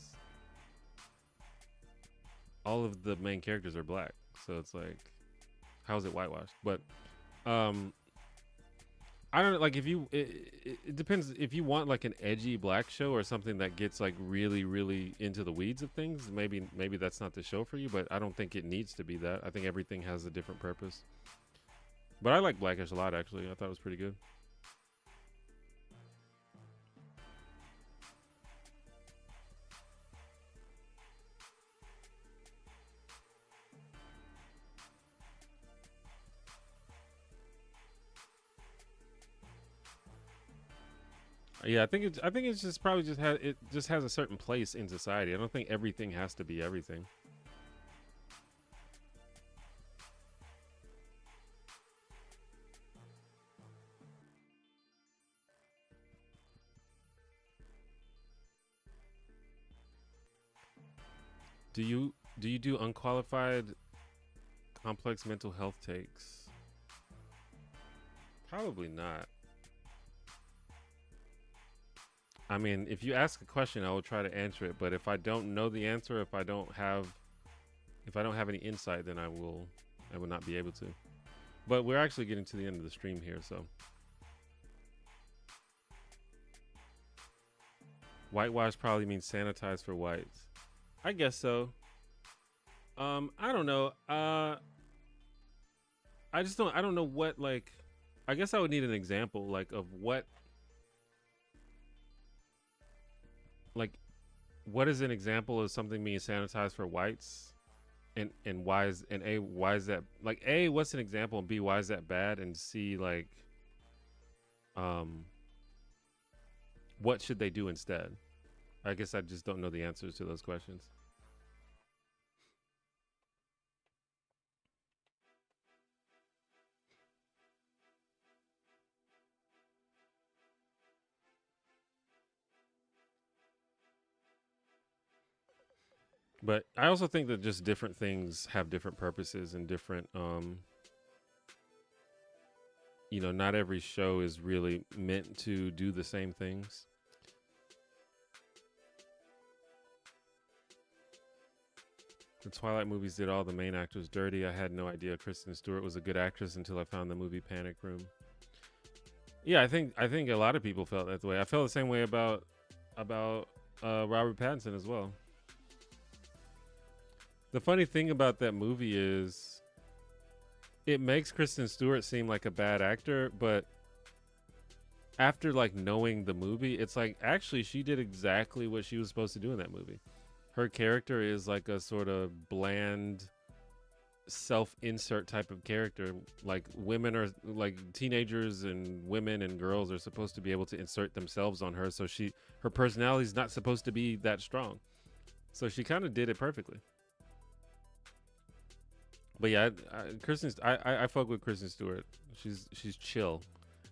[SPEAKER 1] all of the main characters are black. So it's like, how is it whitewashed? But I don't know, like if you it depends if you want like an edgy black show or something that gets like really really into the weeds of things. Maybe that's not the show for you, but I don't think it needs to be that. I think everything has a different purpose. But I like Blackish a lot actually. I thought it was pretty good. Yeah, I think it's just probably just has a certain place in society. I don't think everything has to be everything. Do you do unqualified complex mental health takes? Probably not. I mean, if you ask a question, I will try to answer it. But if I don't know the answer, if I don't have any insight, then I will not be able to. But we're actually getting to the end of the stream here, so whitewash probably means sanitize for whites. I guess so. I don't know. I don't know what like. I guess I would need an example like of like what is an example of something being sanitized for whites, and why is that like A, what's an example, and B, why is that bad, and C, like um what should they do instead? I guess I just don't know the answers to those questions. But I also think that just different things have different purposes and different not every show is really meant to do the same things. The Twilight movies did all the main actors dirty. I had no idea Kristen Stewart was a good actress until I found the movie Panic Room. Yeah, I think a lot of people felt that way. I felt the same way about Robert Pattinson as well. The funny thing about that movie is it makes Kristen Stewart seem like a bad actor, but after like knowing the movie, it's like actually she did exactly what she was supposed to do in that movie. Her character is like a sort of bland self-insert type of character. Like women are like teenagers and women and girls are supposed to be able to insert themselves on her, so her personality is not supposed to be that strong. So she kind of did it perfectly. But yeah, I fuck with Kristen Stewart. She's chill.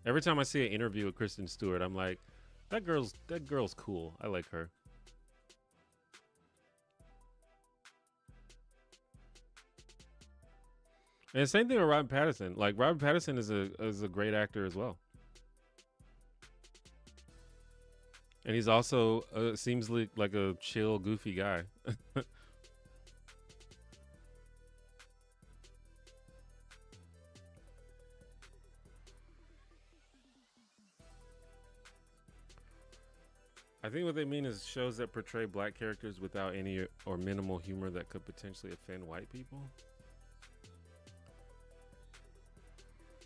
[SPEAKER 1] Every time I see an interview with Kristen Stewart, I'm like, that girl's cool. I like her. And same thing with Robert Pattinson. Like Robert Pattinson is a great actor as well. And he's also seems like a chill, goofy guy. I think what they mean is shows that portray black characters without any or minimal humor that could potentially offend white people.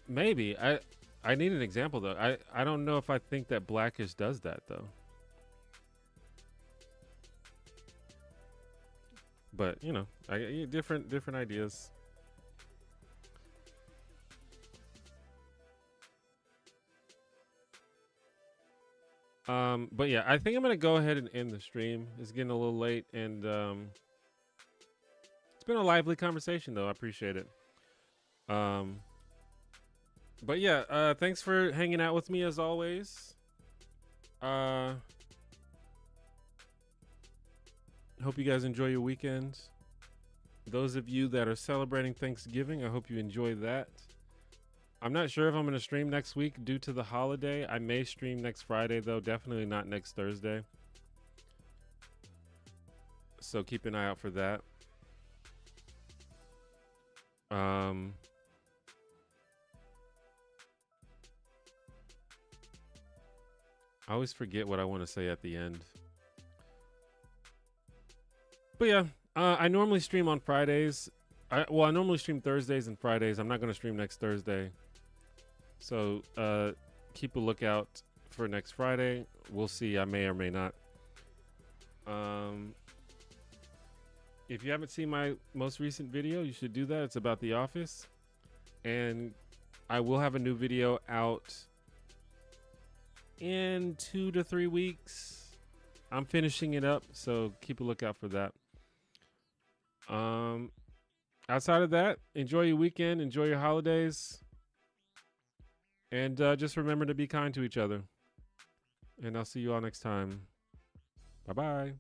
[SPEAKER 1] Maybe. I need an example though. I don't know if I think that Blackish does that though. But I different ideas. But yeah, I think I'm gonna go ahead and end the stream. It's getting a little late, and it's been a lively conversation though. I appreciate it. But yeah, thanks for hanging out with me as always. Hope you guys enjoy your weekend. Those of you that are celebrating Thanksgiving, I hope you enjoy that. I'm not sure if I'm going to stream next week due to the holiday. I may stream next Friday, though. Definitely not next Thursday. So keep an eye out for that. I always forget what I want to say at the end. But yeah, I normally stream on Fridays. I normally stream Thursdays and Fridays. I'm not going to stream next Thursday. So keep a lookout for next Friday. We'll see. I may or may not. If you haven't seen my most recent video, you should do that. It's about The Office. And I will have a new video out in 2 to 3 weeks. I'm finishing it up, so keep a lookout for that. Outside of that, enjoy your weekend, enjoy your holidays, and just remember to be kind to each other. And I'll see you all next time. Bye-bye.